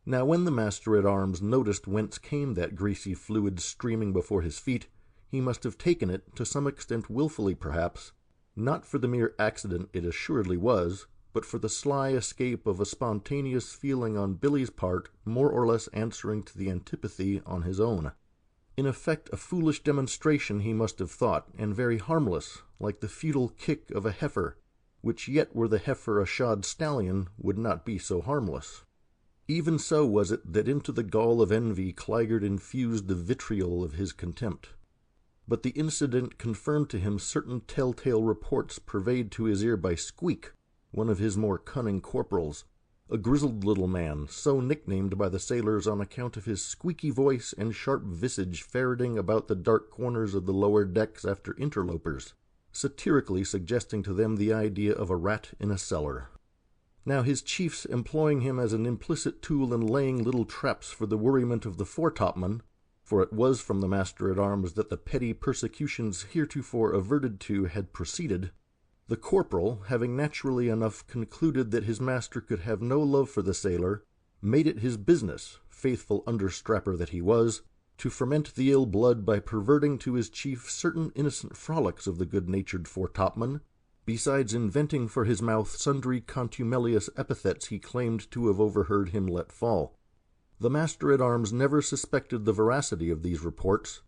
Now when the master-at-arms noticed whence came that greasy fluid streaming before his feet, he must have taken it, to some extent wilfully perhaps, not for the mere accident it assuredly was, but for the sly escape of a spontaneous feeling on Billy's part more or less answering to the antipathy on his own. In effect a foolish demonstration he must have thought, and very harmless, like the futile kick of a heifer, which yet were the heifer a shod stallion would not be so harmless. Even so was it that into the gall of envy Claggart infused the vitriol of his contempt. But the incident confirmed to him certain telltale reports purveyed to his ear by Squeak, one of his more cunning corporals, a grizzled little man, so nicknamed by the sailors on account of his squeaky voice and sharp visage ferreting about the dark corners of the lower decks after interlopers, satirically suggesting to them the idea of a rat in a cellar. Now his chiefs, employing him as an implicit tool in laying little traps for the worriment of the foretopman, for it was from the master-at-arms that the petty persecutions heretofore averted to had proceeded, the corporal, having naturally enough concluded that his master could have no love for the sailor, made it his business, faithful understrapper that he was, to ferment the ill blood by perverting to his chief certain innocent frolics of the good-natured foretopman, besides inventing for his mouth sundry contumelious epithets he claimed to have overheard him let fall. The master-at-arms never suspected the veracity of these reports,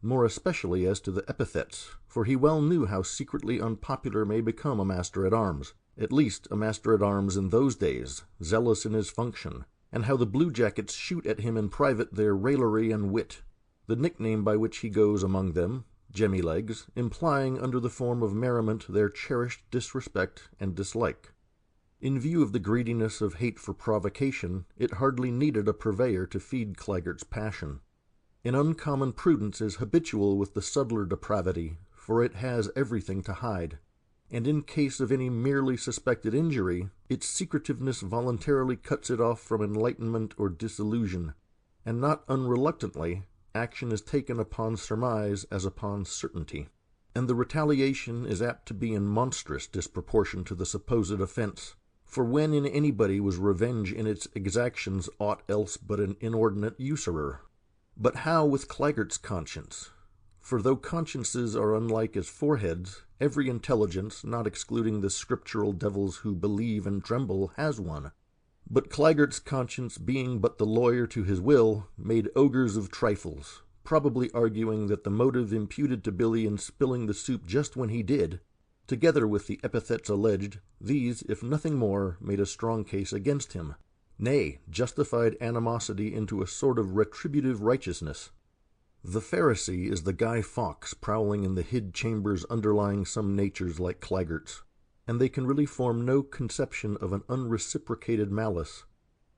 more especially as to the epithets, for he well knew how secretly unpopular may become a master-at-arms, at least a master-at-arms in those days, zealous in his function, and how the bluejackets shoot at him in private their raillery and wit, the nickname by which he goes among them, Jemmy-legs, implying under the form of merriment their cherished disrespect and dislike. In view of the greediness of hate for provocation, it hardly needed a purveyor to feed Claggart's passion. An uncommon prudence is habitual with the subtler depravity, for it has everything to hide, and in case of any merely suspected injury, its secretiveness voluntarily cuts it off from enlightenment or disillusion, and not unreluctantly action is taken upon surmise as upon certainty, and the retaliation is apt to be in monstrous disproportion to the supposed offense, for when in anybody was revenge in its exactions aught else but an inordinate usurer? But how with Claggart's conscience? For though consciences are unlike as foreheads, every intelligence, not excluding the scriptural devils who believe and tremble, has one. But Claggart's conscience, being but the lawyer to his will, made ogres of trifles, probably arguing that the motive imputed to Billy in spilling the soup just when he did, together with the epithets alleged, these, if nothing more, made a strong case against him, nay, justified animosity into a sort of retributive righteousness. The Pharisee is the Guy Fawkes prowling in the hid chambers underlying some natures like Claggart's, and they can really form no conception of an unreciprocated malice.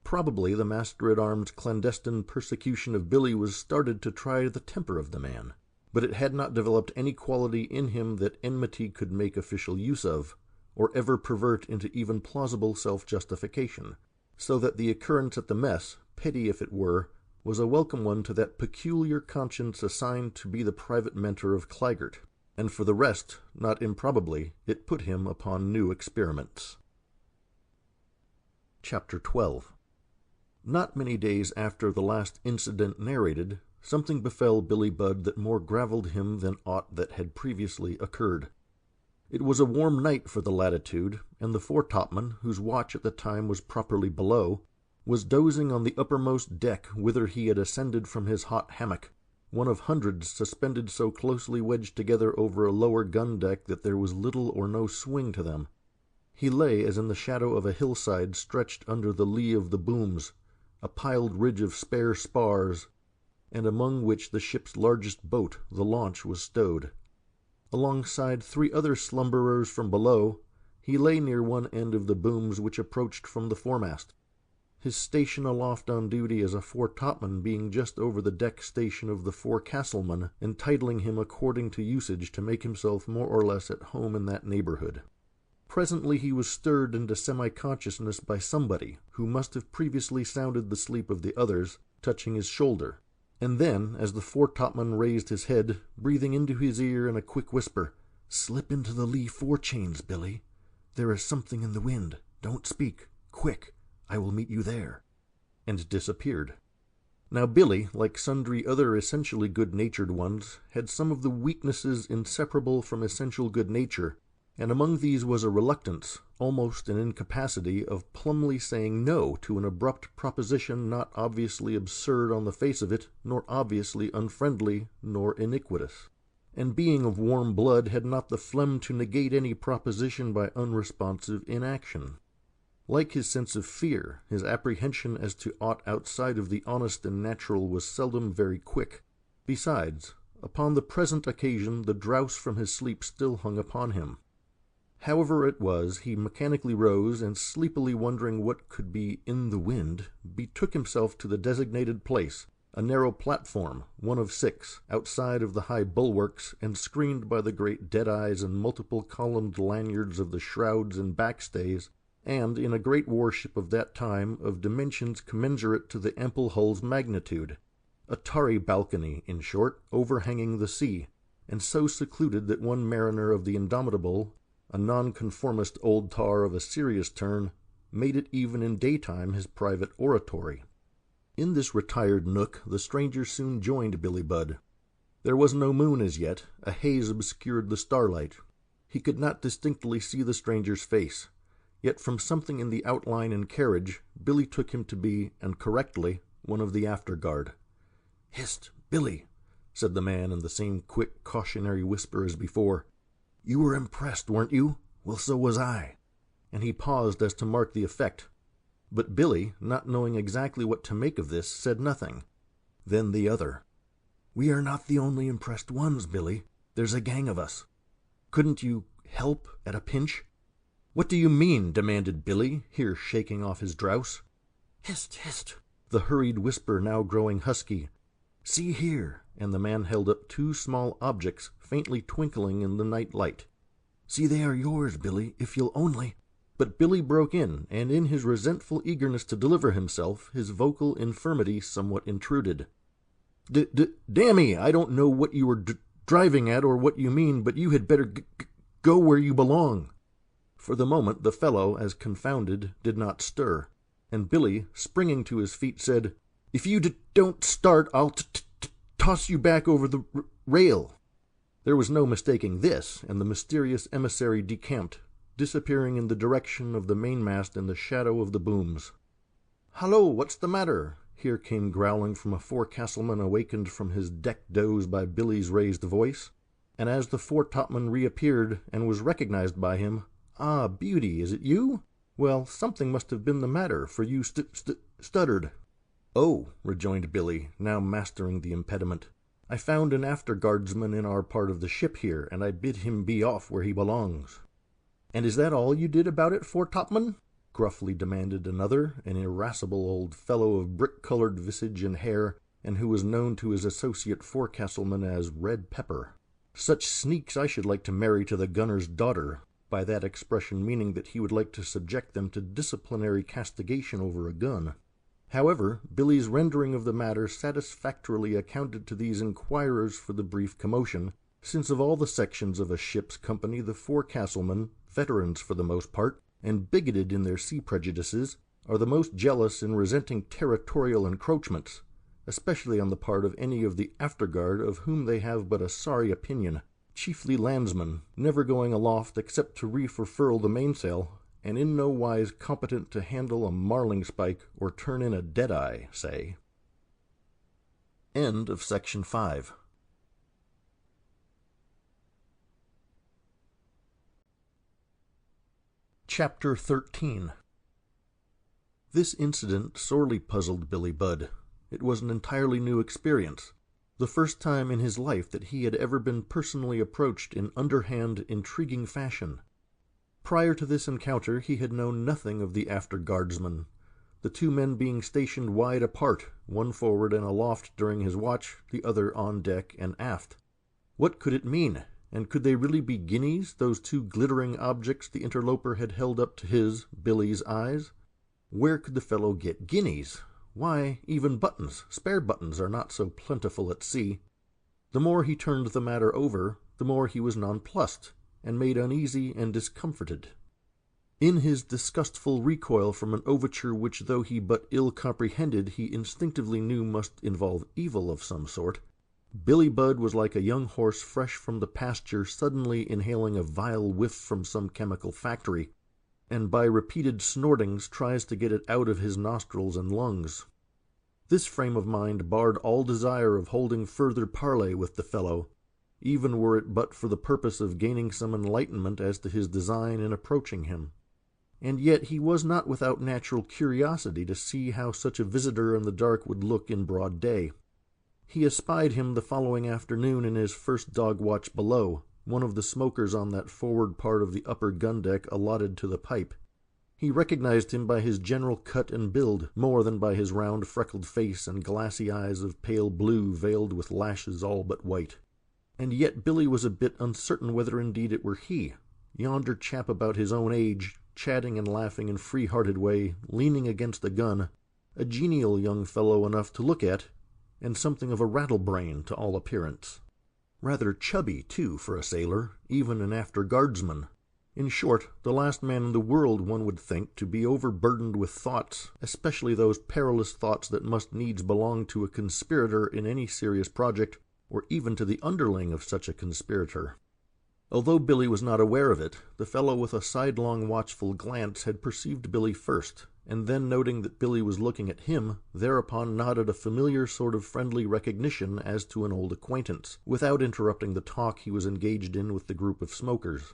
Probably the master-at-arms' clandestine persecution of Billy was started to try the temper of the man, but it had not developed any quality in him that enmity could make official use of, or ever pervert into even plausible self-justification, so that the occurrence at the mess, petty if it were, was a welcome one to that peculiar conscience assigned to be the private mentor of Claggart, and for the rest, not improbably, it put him upon new experiments. Chapter 12. Not many days after the last incident narrated, something befell Billy Budd that more gravelled him than aught that had previously occurred. It was a warm night for the latitude, and the foretopman, whose watch at the time was properly below, was dozing on the uppermost deck whither he had ascended from his hot hammock, one of hundreds suspended so closely wedged together over a lower gun-deck that there was little or no swing to them. He lay as in the shadow of a hillside stretched under the lee of the booms, a piled ridge of spare spars, and among which the ship's largest boat, the launch, was stowed. Alongside 3 other slumberers from below, he lay near one end of the booms which approached from the foremast, his station aloft on duty as a foretopman being just over the deck station of the forecastleman, entitling him according to usage to make himself more or less at home in that neighborhood. Presently he was stirred into semi-consciousness by somebody, who must have previously sounded the sleep of the others, touching his shoulder, and then, as the foretopman raised his head, breathing into his ear in a quick whisper, "Slip into the lee forechains, Billy. There is something in the wind. Don't speak. Quick. I will meet you there," and disappeared. Now Billy, like sundry other essentially good-natured ones, had some of the weaknesses inseparable from essential good nature, and among these was a reluctance, almost an incapacity, of plumly saying no to an abrupt proposition not obviously absurd on the face of it, nor obviously unfriendly, nor iniquitous, and being of warm blood had not the phlegm to negate any proposition by unresponsive inaction. Like his sense of fear, his apprehension as to aught outside of the honest and natural was seldom very quick. Besides, upon the present occasion the drouse from his sleep still hung upon him. However it was, he mechanically rose, and sleepily wondering what could be in the wind, betook himself to the designated place, a narrow platform, one of 6, outside of the high bulwarks, and screened by the great dead-eyes and multiple columned lanyards of the shrouds and backstays, and, in a great warship of that time, of dimensions commensurate to the ample hull's magnitude, a tarry balcony, in short, overhanging the sea, and so secluded that one mariner of the Indomitable, a nonconformist old tar of a serious turn, made it even in daytime his private oratory. In this retired nook the stranger soon joined Billy Budd. There was no moon as yet, a haze obscured the starlight. He could not distinctly see the stranger's face, yet from something in the outline and carriage, Billy took him to be, and correctly, one of the after-guard. "Hist, Billy," said the man in the same quick, cautionary whisper as before. "You were impressed, weren't you? Well, so was I." And he paused as to mark the effect. But Billy, not knowing exactly what to make of this, said nothing. Then the other. "We are not the only impressed ones, Billy. There's a gang of us. Couldn't you help at a pinch?" "What do you mean?" demanded Billy, here shaking off his drouse. "Hist, hist," the hurried whisper now growing husky. "See here," and the man held up 2 small objects faintly twinkling in the night light. "See, they are yours, Billy, if you'll only—" But Billy broke in, and in his resentful eagerness to deliver himself, his vocal infirmity somewhat intruded. "Dammy, I don't know what you were driving at or what you mean, but you had better go where you belong." For the moment the fellow, as confounded, did not stir, and Billy, springing to his feet, said, "If you don't start, I'll toss you back over the rail." There was no mistaking this, and the mysterious emissary decamped, disappearing in the direction of the mainmast in the shadow of the booms. "Hallo, what's the matter?" here came growling from a forecastleman awakened from his deck doze by Billy's raised voice, and as the foretopman reappeared and was recognized by him, "Ah, Beauty, is it you? Well, something must have been the matter, for you stuttered." "Oh," rejoined Billy, now mastering the impediment, "I found an after-guardsman in our part of the ship here, and I bid him be off where he belongs." "And is that all you did about it, foretopman?" gruffly demanded another, an irascible old fellow of brick-colored visage and hair, and who was known to his associate forecastleman as Red Pepper. "Such sneaks I should like to marry to the gunner's daughter," by that expression meaning that he would like to subject them to disciplinary castigation over a gun. However, Billy's rendering of the matter satisfactorily accounted to these inquirers for the brief commotion, since of all the sections of a ship's company the forecastlemen, veterans for the most part, and bigoted in their sea prejudices, are the most jealous in resenting territorial encroachments, especially on the part of any of the afterguard of whom they have but a sorry opinion, chiefly landsmen, never going aloft except to reef or furl the mainsail, and in no wise competent to handle a marling-spike or turn in a dead-eye, say. End of section 5. Chapter 13. This incident sorely puzzled Billy Budd. It was an entirely new experience, the first time in his life that he had ever been personally approached in underhand, intriguing fashion. Prior to this encounter he had known nothing of the after-guardsman, the two men being stationed wide apart, one forward and aloft during his watch, the other on deck and aft. What could it mean? And could they really be guineas, those two glittering objects the interloper had held up to his, Billy's, eyes? Where could the fellow get guineas? Why, even buttons, spare buttons, are not so plentiful at sea. The more he turned the matter over, the more he was nonplussed, and made uneasy and discomforted. In his disgustful recoil from an overture which, though he but ill comprehended, he instinctively knew must involve evil of some sort, Billy Budd was like a young horse fresh from the pasture suddenly inhaling a vile whiff from some chemical factory, and by repeated snortings tries to get it out of his nostrils and lungs. This frame of mind barred all desire of holding further parley with the fellow, even were it but for the purpose of gaining some enlightenment as to his design in approaching him. And yet he was not without natural curiosity to see how such a visitor in the dark would look in broad day. He espied him the following afternoon in his first dog watch below, one of the smokers on that forward part of the upper gun-deck allotted to the pipe. He recognized him by his general cut and build, more than by his round freckled face and glassy eyes of pale blue veiled with lashes all but white. And yet Billy was a bit uncertain whether indeed it were he, yonder chap about his own age, chatting and laughing in free-hearted way, leaning against the gun, a genial young fellow enough to look at, and something of a rattle-brain to all appearance. Rather chubby, too, for a sailor, even an after-guardsman. In short, the last man in the world, one would think, to be overburdened with thoughts, especially those perilous thoughts that must needs belong to a conspirator in any serious project, or even to the underling of such a conspirator. Although Billy was not aware of it, the fellow with a sidelong watchful glance had perceived Billy first, and then noting that Billy was looking at him, thereupon nodded a familiar sort of friendly recognition as to an old acquaintance, without interrupting the talk he was engaged in with the group of smokers.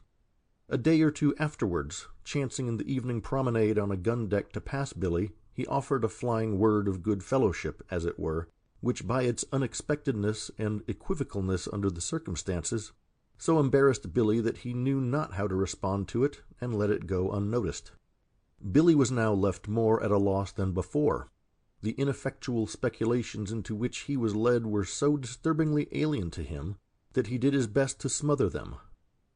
A day or two afterwards, chancing in the evening promenade on a gun-deck to pass Billy, he offered a flying word of good fellowship, as it were, which by its unexpectedness and equivocalness under the circumstances so embarrassed Billy that he knew not how to respond to it, and let it go unnoticed. Billy was now left more at a loss than before. The ineffectual speculations into which he was led were so disturbingly alien to him that he did his best to smother them.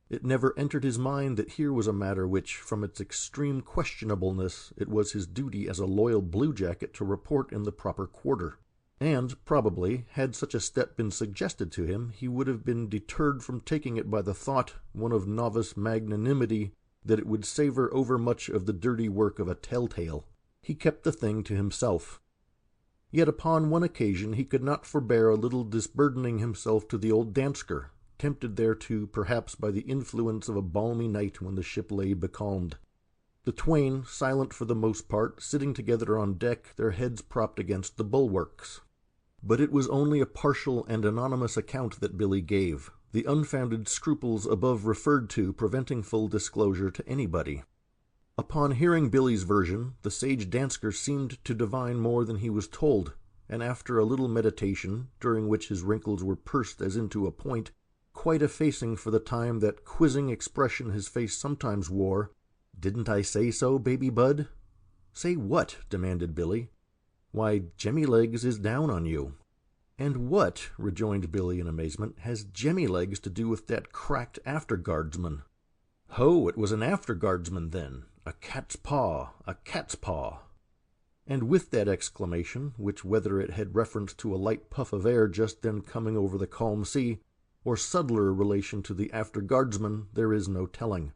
It never entered his mind that here was a matter which, from its extreme questionableness, it was his duty as a loyal bluejacket to report in the proper quarter. And, probably, had such a step been suggested to him, he would have been deterred from taking it by the thought, one of novice magnanimity, that it would savor overmuch of the dirty work of a telltale. He kept the thing to himself. Yet upon one occasion he could not forbear a little disburdening himself to the old Dansker, tempted thereto perhaps by the influence of a balmy night when the ship lay becalmed. the twain, silent for the most part, sitting together on deck, their heads propped against the bulwarks. But it was only a partial and anonymous account that Billy gave, the unfounded scruples above referred to preventing full disclosure to anybody. Upon hearing Billy's version, the sage Dansker seemed to divine more than he was told, and after a little meditation, during which his wrinkles were pursed as into a point, quite effacing for the time that quizzing expression his face sometimes wore, "Didn't I say so, baby bud?" "Say what?" demanded Billy. "Why, Jemmy-legs is down on you." "And what," rejoined Billy in amazement, "has Jemmy-legs to do with that cracked after-guardsman?" "Ho, it was an after-guardsman, then. A cat's paw, a cat's paw." And with that exclamation, which whether it had reference to a light puff of air just then coming over the calm sea, or subtler relation to the after-guardsman, there is no telling.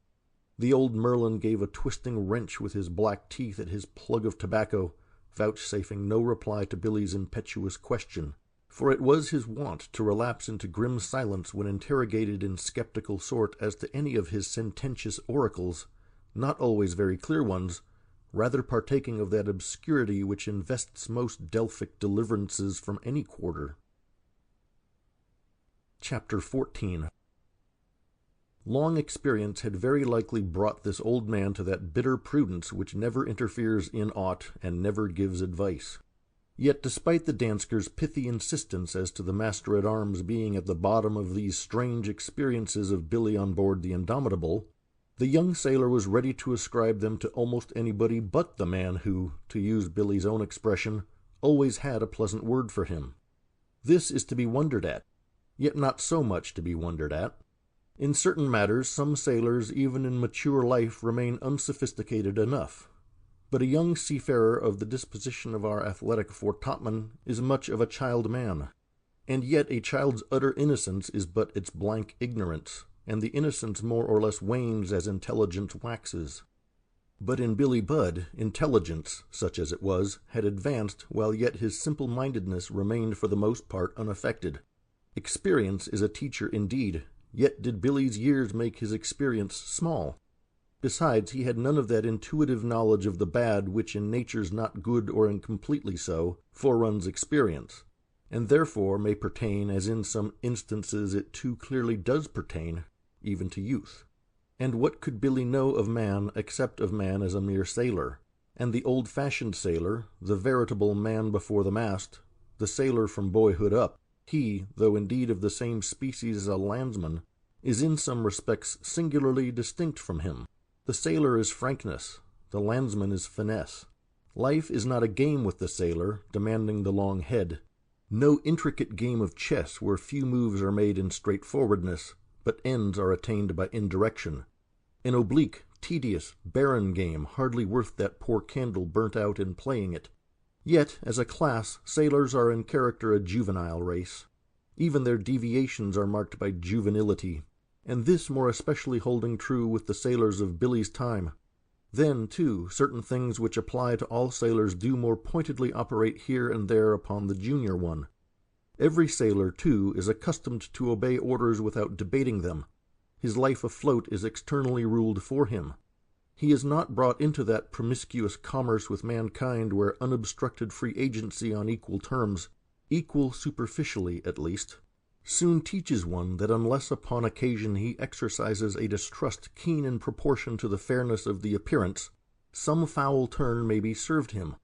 The old Merlin gave a twisting wrench with his black teeth at his plug of tobacco, vouchsafing no reply to Billy's impetuous question, for it was his wont to relapse into grim silence when interrogated in skeptical sort as to any of his sententious oracles, not always very clear ones, rather partaking of that obscurity which invests most Delphic deliverances from any quarter. Chapter 14. Long experience had very likely brought this old man to that bitter prudence which never interferes in aught and never gives advice. Yet despite the Danskers' pithy insistence as to the master-at-arms being at the bottom of these strange experiences of Billy on board the Indomitable, the young sailor was ready to ascribe them to almost anybody but the man who, to use Billy's own expression, always had a pleasant word for him. This is to be wondered at, yet not so much to be wondered at. In certain matters some sailors even in mature life remain unsophisticated enough, but a young seafarer of the disposition of our athletic foretopman is much of a child-man, and yet a child's utter innocence is but its blank ignorance, and the innocence more or less wanes as intelligence waxes. But in Billy Budd, intelligence, such as it was, had advanced, while yet his simple-mindedness remained for the most part unaffected. Experience is a teacher indeed, yet did Billy's years make his experience small. Besides, he had none of that intuitive knowledge of the bad which in natures not good or incompletely so foreruns experience, and therefore may pertain, as in some instances it too clearly does pertain, even to youth. And what could Billy know of man except of man as a mere sailor? And the old-fashioned sailor, the veritable man before the mast, the sailor from boyhood up, he, though indeed of the same species as a landsman, is in some respects singularly distinct from him. The sailor is frankness, the landsman is finesse. Life is not a game with the sailor, demanding the long head. No intricate game of chess where few moves are made in straightforwardness, but ends are attained by indirection. An oblique, tedious, barren game hardly worth that poor candle burnt out in playing it. Yet, as a class, sailors are in character a juvenile race. Even their deviations are marked by juvenility, and this more especially holding true with the sailors of Billy's time. Then, too, certain things which apply to all sailors do more pointedly operate here and there upon the junior one. Every sailor, too, is accustomed to obey orders without debating them. His life afloat is externally ruled for him. He is not brought into that promiscuous commerce with mankind where unobstructed free agency on equal terms, equal superficially at least, soon teaches one that unless upon occasion he exercises a distrust keen in proportion to the fairness of the appearance, some foul turn may be served him.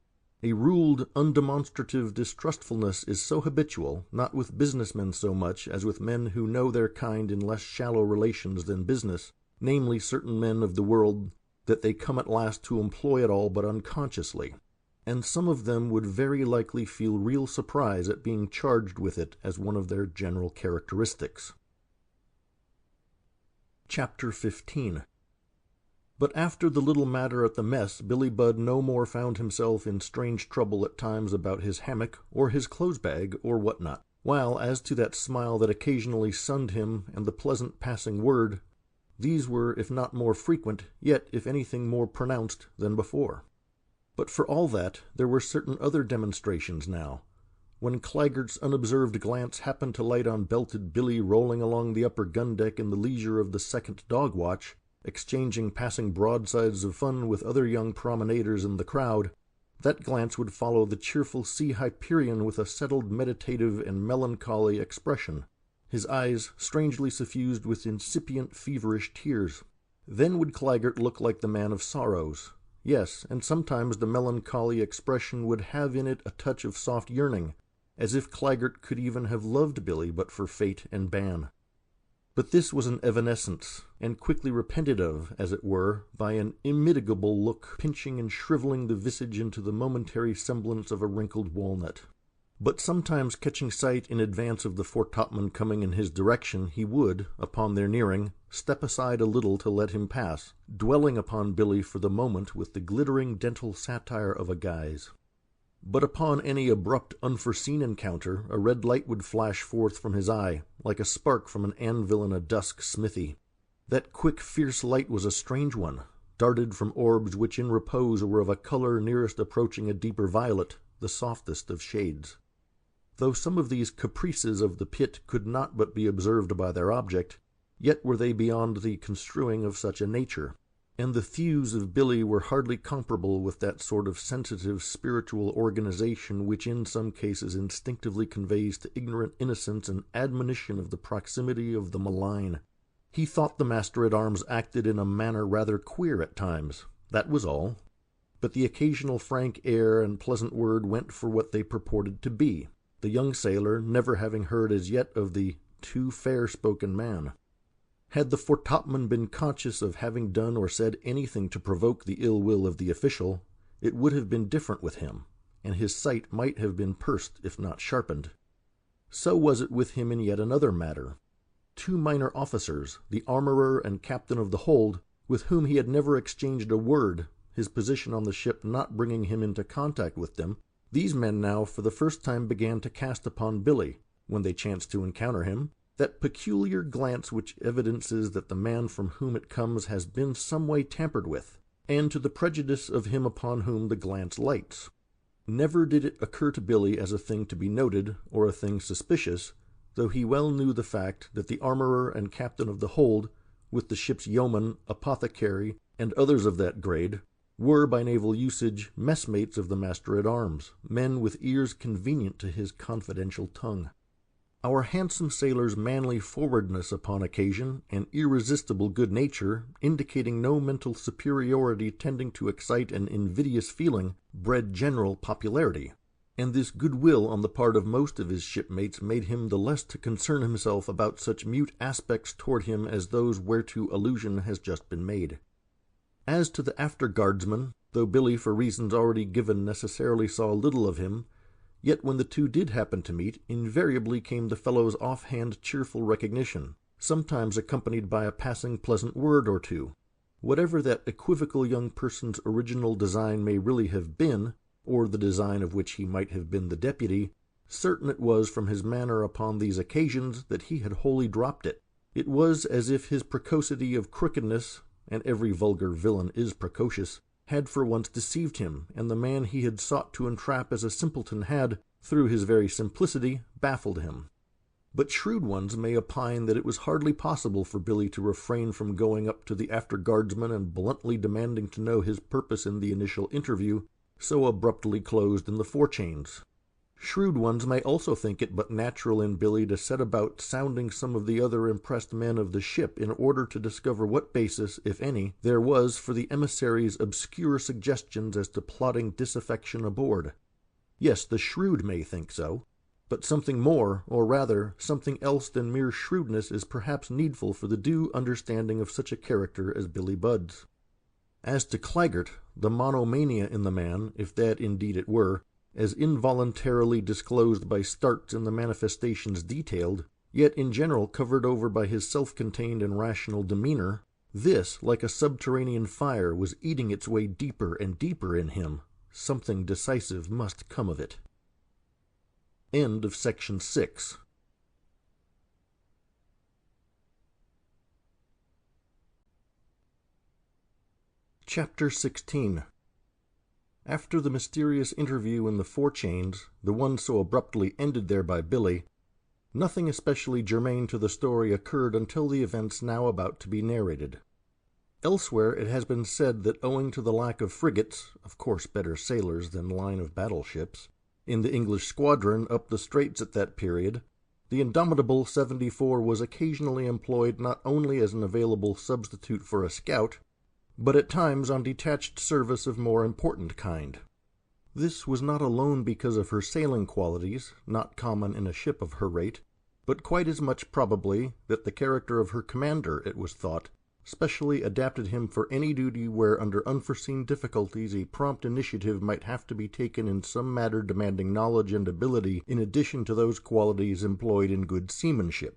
A ruled, undemonstrative distrustfulness is so habitual, not with businessmen so much as with men who know their kind in less shallow relations than business, namely certain men of the world, that they come at last to employ it all but unconsciously, and some of them would very likely feel real surprise at being charged with it as one of their general characteristics. Chapter 15. But after the little matter at the mess, Billy Budd no more found himself in strange trouble at times about his hammock, or his clothes-bag, or what not, while as to that smile that occasionally sunned him, and the pleasant passing word, these were, if not more frequent, yet, if anything, more pronounced than before. But for all that, there were certain other demonstrations now. When Claggart's unobserved glance happened to light on belted Billy rolling along the upper gun-deck in the leisure of the second dog-watch, exchanging passing broadsides of fun with other young promenaders in the crowd, that glance would follow the cheerful sea Hyperion with a settled meditative and melancholy expression, his eyes strangely suffused with incipient feverish tears. Then would Claggart look like the man of sorrows. Yes, and sometimes the melancholy expression would have in it a touch of soft yearning, as if Claggart could even have loved Billy but for fate and ban. But this was an evanescence, and quickly repented of, as it were, by an immitigable look pinching and shrivelling the visage into the momentary semblance of a wrinkled walnut. But sometimes catching sight in advance of the foretopman coming in his direction, he would, upon their nearing, step aside a little to let him pass, dwelling upon Billy for the moment with the glittering dental satire of a guise. But upon any abrupt, unforeseen encounter, a red light would flash forth from his eye, like a spark from an anvil in a dusk smithy. That quick, fierce light was a strange one, darted from orbs which in repose were of a color nearest approaching a deeper violet, the softest of shades. Though some of these caprices of the pit could not but be observed by their object, yet were they beyond the construing of such a nature, and the thews of Billy were hardly comparable with that sort of sensitive spiritual organization which in some cases instinctively conveys to ignorant innocence an admonition of the proximity of the malign. He thought the master-at-arms acted in a manner rather queer at times, that was all, but the occasional frank air and pleasant word went for what they purported to be, the young sailor never having heard as yet of the too fair-spoken man. Had the foretopman been conscious of having done or said anything to provoke the ill will of the official, it would have been different with him, and his sight might have been pursed if not sharpened. So was it with him in yet another matter. Two minor officers, the armourer and captain of the hold, with whom he had never exchanged a word, his position on the ship not bringing him into contact with them, these men now for the first time began to cast upon Billy, when they chanced to encounter him, that peculiar glance which evidences that the man from whom it comes has been some way tampered with, and to the prejudice of him upon whom the glance lights. Never did it occur to Billy as a thing to be noted, or a thing suspicious, though he well knew the fact that the armourer and captain of the hold, with the ship's yeoman, apothecary, and others of that grade, were, by naval usage, messmates of the master-at-arms, men with ears convenient to his confidential tongue. Our handsome sailor's manly forwardness upon occasion, and irresistible good nature, indicating no mental superiority tending to excite an invidious feeling, bred general popularity, and this goodwill on the part of most of his shipmates made him the less to concern himself about such mute aspects toward him as those whereto allusion has just been made. As to the after-guardsman, though Billy for reasons already given necessarily saw little of him, yet when the two did happen to meet, invariably came the fellow's off-hand cheerful recognition, sometimes accompanied by a passing pleasant word or two. Whatever that equivocal young person's original design may really have been, or the design of which he might have been the deputy, certain it was from his manner upon these occasions that he had wholly dropped it. It was as if his precocity of crookedness, and every vulgar villain is precocious, had for once deceived him, and the man he had sought to entrap as a simpleton had, through his very simplicity, baffled him. But shrewd ones may opine that it was hardly possible for Billy to refrain from going up to the after-guardsman and bluntly demanding to know his purpose in the initial interview, so abruptly closed in the forechains. Shrewd ones may also think it but natural in Billy to set about sounding some of the other impressed men of the ship in order to discover what basis, if any, there was for the emissary's obscure suggestions as to plotting disaffection aboard. Yes, the shrewd may think so, but something more, or rather, something else than mere shrewdness is perhaps needful for the due understanding of such a character as Billy Budd's. As to Claggart, the monomania in the man, if that indeed it were, as involuntarily disclosed by starts in the manifestations detailed, yet in general covered over by his self-contained and rational demeanor, this, like a subterranean fire, was eating its way deeper and deeper in him. Something decisive must come of it. End of section 6. Chapter 16. After the mysterious interview in the forechains, the one so abruptly ended there by Billy, nothing especially germane to the story occurred until the events now about to be narrated. Elsewhere it has been said that owing to the lack of frigates, of course better sailers than line-of-battle ships, in the English squadron up the Straits at that period, the indomitable 74 was occasionally employed not only as an available substitute for a scout, but at times on detached service of more important kind. This was not alone because of her sailing qualities, not common in a ship of her rate, but quite as much probably that the character of her commander, it was thought, specially adapted him for any duty where under unforeseen difficulties a prompt initiative might have to be taken in some matter demanding knowledge and ability in addition to those qualities employed in good seamanship.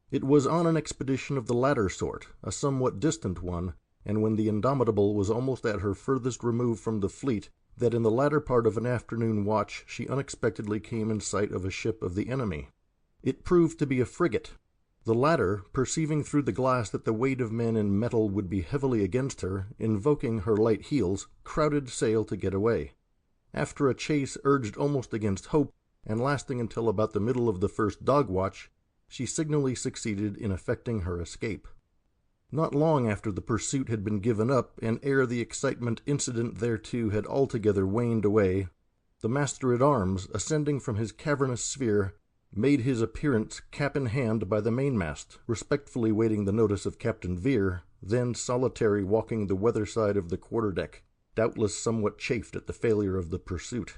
It was on an expedition of the latter sort, a somewhat distant one, and when the Indomitable was almost at her furthest remove from the fleet, that in the latter part of an afternoon watch she unexpectedly came in sight of a ship of the enemy. It proved to be a frigate. The latter, perceiving through the glass that the weight of men and metal would be heavily against her, invoking her light heels, crowded sail to get away. After a chase urged almost against hope, and lasting until about the middle of the first dog-watch, she signally succeeded in effecting her escape. Not long after the pursuit had been given up, and ere the excitement incident thereto had altogether waned away, the master-at-arms, ascending from his cavernous sphere, made his appearance cap in hand by the mainmast, respectfully waiting the notice of Captain Vere, then solitary walking the weather side of the quarter-deck, doubtless somewhat chafed at the failure of the pursuit.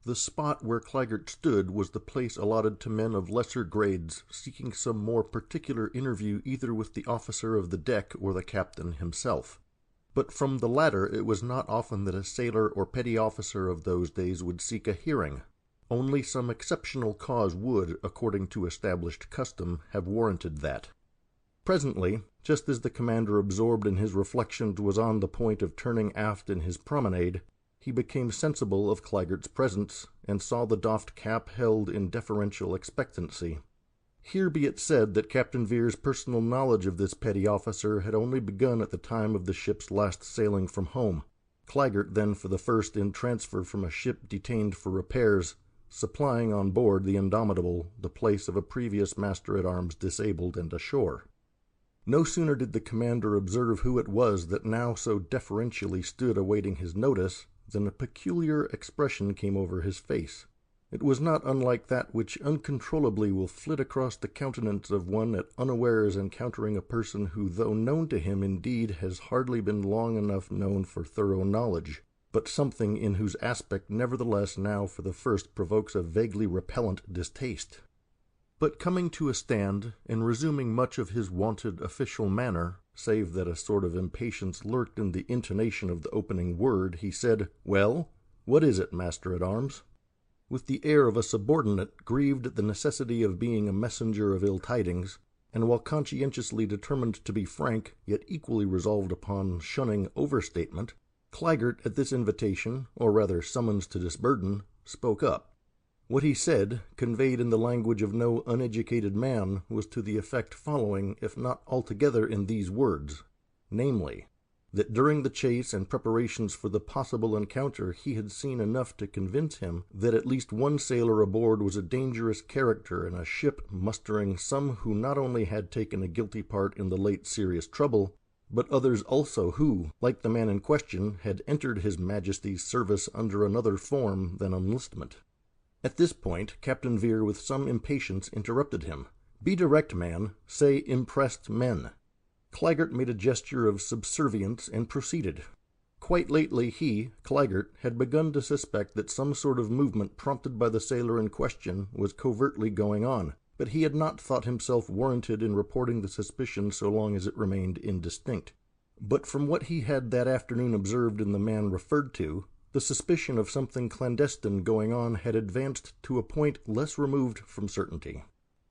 The spot where Claggart stood was the place allotted to men of lesser grades seeking some more particular interview either with the officer of the deck or the captain himself. But from the latter it was not often that a sailor or petty officer of those days would seek a hearing. Only some exceptional cause would, according to established custom, have warranted that. Presently, just as the commander absorbed in his reflections was on the point of turning aft in his promenade, he became sensible of Claggart's presence, and saw the doffed cap held in deferential expectancy. Here be it said that Captain Vere's personal knowledge of this petty officer had only begun at the time of the ship's last sailing from home, Claggart then for the first in transfer from a ship detained for repairs, supplying on board the Indomitable the place of a previous master-at-arms disabled and ashore. No sooner did the commander observe who it was that now so deferentially stood awaiting his notice, than a peculiar expression came over his face. It was not unlike that which uncontrollably will flit across the countenance of one at unawares encountering a person who, though known to him indeed, has hardly been long enough known for thorough knowledge, but something in whose aspect nevertheless now for the first provokes a vaguely repellent distaste. But coming to a stand, and resuming much of his wonted official manner, save that a sort of impatience lurked in the intonation of the opening word, he said, "Well, what is it, master-at-arms?" With the air of a subordinate grieved at the necessity of being a messenger of ill tidings, and while conscientiously determined to be frank, yet equally resolved upon shunning overstatement, Claggart, at this invitation, or rather summons to disburden, spoke up. What he said, conveyed in the language of no uneducated man, was to the effect following, if not altogether in these words, namely, that during the chase and preparations for the possible encounter he had seen enough to convince him that at least one sailor aboard was a dangerous character in a ship mustering some who not only had taken a guilty part in the late serious trouble, but others also who, like the man in question, had entered his Majesty's service under another form than enlistment. At this point Captain Vere with some impatience interrupted him. "Be direct, man. Say impressed men." Claggart made a gesture of subservience and proceeded. Quite lately he, Claggart, had begun to suspect that some sort of movement prompted by the sailor in question was covertly going on, but he had not thought himself warranted in reporting the suspicion so long as it remained indistinct. But from what he had that afternoon observed in the man referred to, the suspicion of something clandestine going on had advanced to a point less removed from certainty.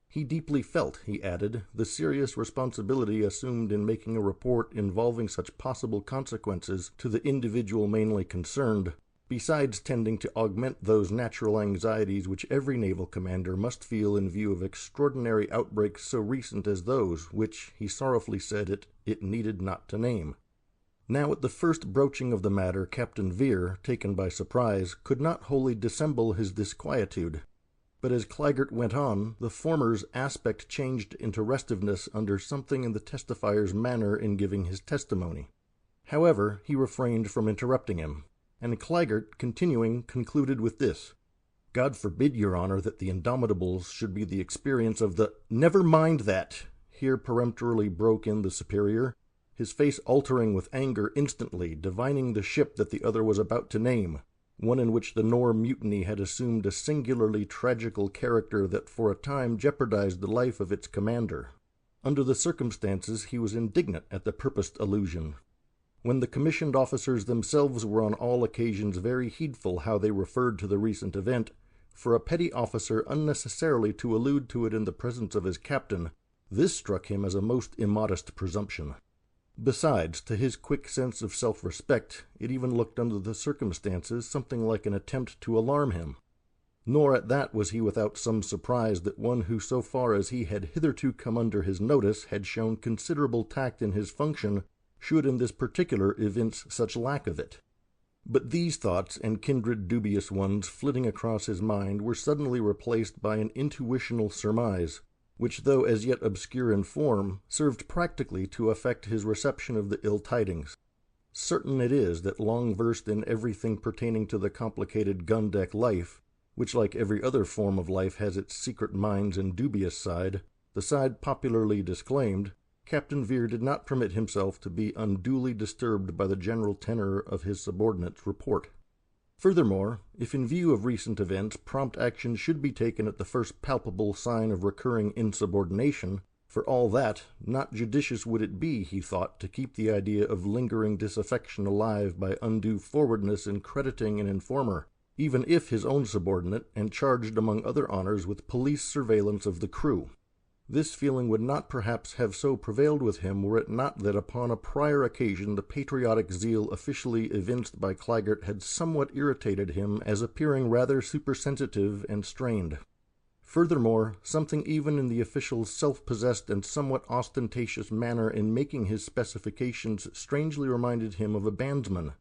He deeply felt, he added, the serious responsibility assumed in making a report involving such possible consequences to the individual mainly concerned, besides tending to augment those natural anxieties which every naval commander must feel in view of extraordinary outbreaks so recent as those which, he sorrowfully said it needed not to name. Now at the first broaching of the matter, Captain Vere, taken by surprise, could not wholly dissemble his disquietude. But as Claggart went on, the former's aspect changed into restiveness under something in the testifier's manner in giving his testimony. However, he refrained from interrupting him, and Claggart, continuing, concluded with this: "God forbid, Your Honor, that the Indomitables should be the experience of the—" "Never mind that," here peremptorily broke in the superior, his face altering with anger instantly, divining the ship that the other was about to name, one in which the Nore mutiny had assumed a singularly tragical character that for a time jeopardized the life of its commander. Under the circumstances he was indignant at the purposed allusion. When the commissioned officers themselves were on all occasions very heedful how they referred to the recent event, for a petty officer unnecessarily to allude to it in the presence of his captain, this struck him as a most immodest presumption. Besides, to his quick sense of self-respect, it even looked under the circumstances something like an attempt to alarm him. Nor at that was he without some surprise that one who so far as he had hitherto come under his notice had shown considerable tact in his function should in this particular evince such lack of it. But these thoughts and kindred dubious ones flitting across his mind were suddenly replaced by an intuitional surmise, which, though as yet obscure in form, served practically to affect his reception of the ill tidings. Certain it is that, long versed in everything pertaining to the complicated gun-deck life, which like every other form of life has its secret mines and dubious side, the side popularly disclaimed, Captain Vere did not permit himself to be unduly disturbed by the general tenor of his subordinate's report. Furthermore, if in view of recent events prompt action should be taken at the first palpable sign of recurring insubordination, for all that, not judicious would it be, he thought, to keep the idea of lingering disaffection alive by undue forwardness in crediting an informer, even if his own subordinate, and charged among other honors with police surveillance of the crew. This feeling would not perhaps have so prevailed with him were it not that upon a prior occasion the patriotic zeal officially evinced by Claggart had somewhat irritated him as appearing rather supersensitive and strained. Furthermore, something even in the official's self-possessed and somewhat ostentatious manner in making his specifications strangely reminded him of a bandsman,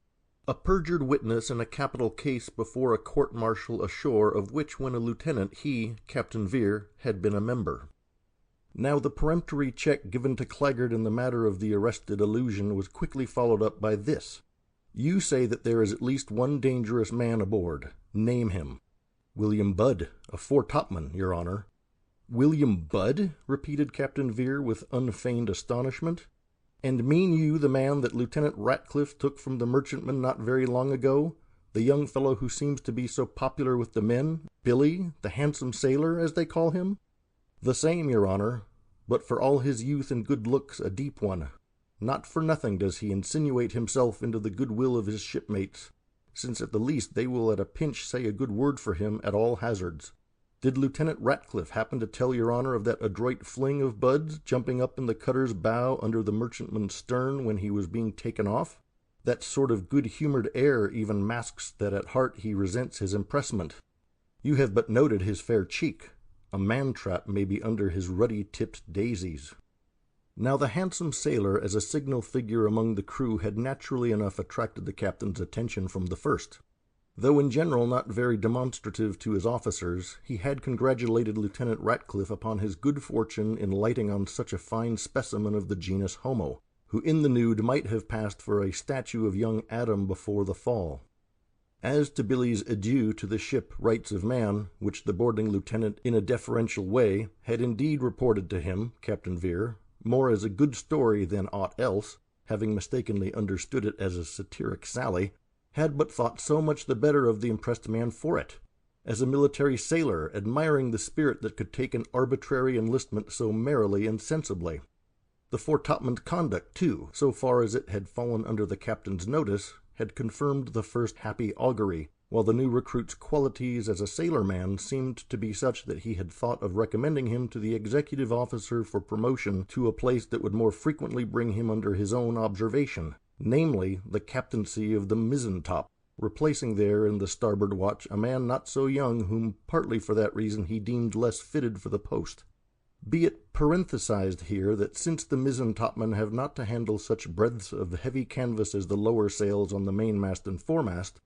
a perjured witness in a capital case before a court-martial ashore of which when a lieutenant he, Captain Vere, had been a member. Now the peremptory check given to Claggart in the matter of the arrested allusion was quickly followed up by this: "You say that there is at least one dangerous man aboard. Name him." "William Budd, a foretopman, Your Honor." "William Budd?" repeated Captain Vere with unfeigned astonishment. "And mean you the man that Lieutenant Ratcliffe took from the merchantman not very long ago, the young fellow who seems to be so popular with the men, Billy, the handsome sailor, as they call him?" "The same, Your Honor, but for all his youth and good looks a deep one. Not for nothing does he insinuate himself into the goodwill of his shipmates, since at the least they will at a pinch say a good word for him at all hazards. Did Lieutenant Ratcliffe happen to tell Your Honor of that adroit fling of Bud's, jumping up in the cutter's bow under the merchantman's stern when he was being taken off? That sort of good-humored air even masks that at heart he resents his impressment. You have but noted his fair cheek. A man-trap may be under his ruddy-tipped daisies." Now the handsome sailor as a signal figure among the crew had naturally enough attracted the captain's attention from the first. Though in general not very demonstrative to his officers, he had congratulated Lieutenant Ratcliffe upon his good fortune in lighting on such a fine specimen of the genus Homo, who in the nude might have passed for a statue of young Adam before the fall. As to Billy's adieu to the ship Rights of Man, which the boarding lieutenant in a deferential way had indeed reported to him, Captain Vere, more as a good story than aught else, having mistakenly understood it as a satiric sally, had but thought so much the better of the impressed man for it, as a military sailor admiring the spirit that could take an arbitrary enlistment so merrily and sensibly. The foretopman's conduct, too, so far as it had fallen under the captain's notice, had confirmed the first happy augury, while the new recruit's qualities as a sailor-man seemed to be such that he had thought of recommending him to the executive officer for promotion to a place that would more frequently bring him under his own observation, namely, the captaincy of the mizzen-top, replacing there in the starboard watch a man not so young whom partly for that reason he deemed less fitted for the post. Be it parenthesized here that since the mizzen-topmen have not to handle such breadths of heavy canvas as the lower sails on the mainmast and foremast,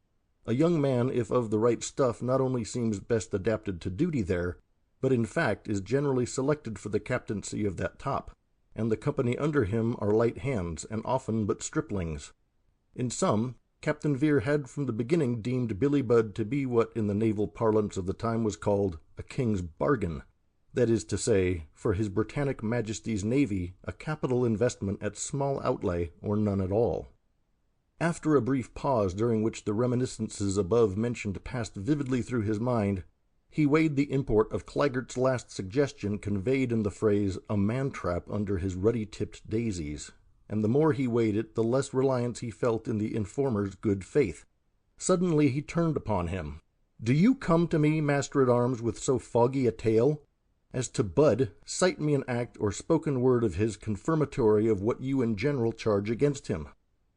A young man, if of the right stuff, not only seems best adapted to duty there, but in fact is generally selected for the captaincy of that top, and the company under him are light hands, and often but striplings. In sum, Captain Vere had from the beginning deemed Billy Budd to be what in the naval parlance of the time was called a king's bargain, that is to say, for His Britannic Majesty's Navy, a capital investment at small outlay or none at all. After a brief pause during which the reminiscences above mentioned passed vividly through his mind, he weighed the import of Claggart's last suggestion conveyed in the phrase "a man-trap under his ruddy-tipped daisies," and the more he weighed it, the less reliance he felt in the informer's good faith. Suddenly he turned upon him. "Do you come to me, master-at-arms, with so foggy a tale? As to Budd, cite me an act or spoken word of his confirmatory of what you in general charge against him.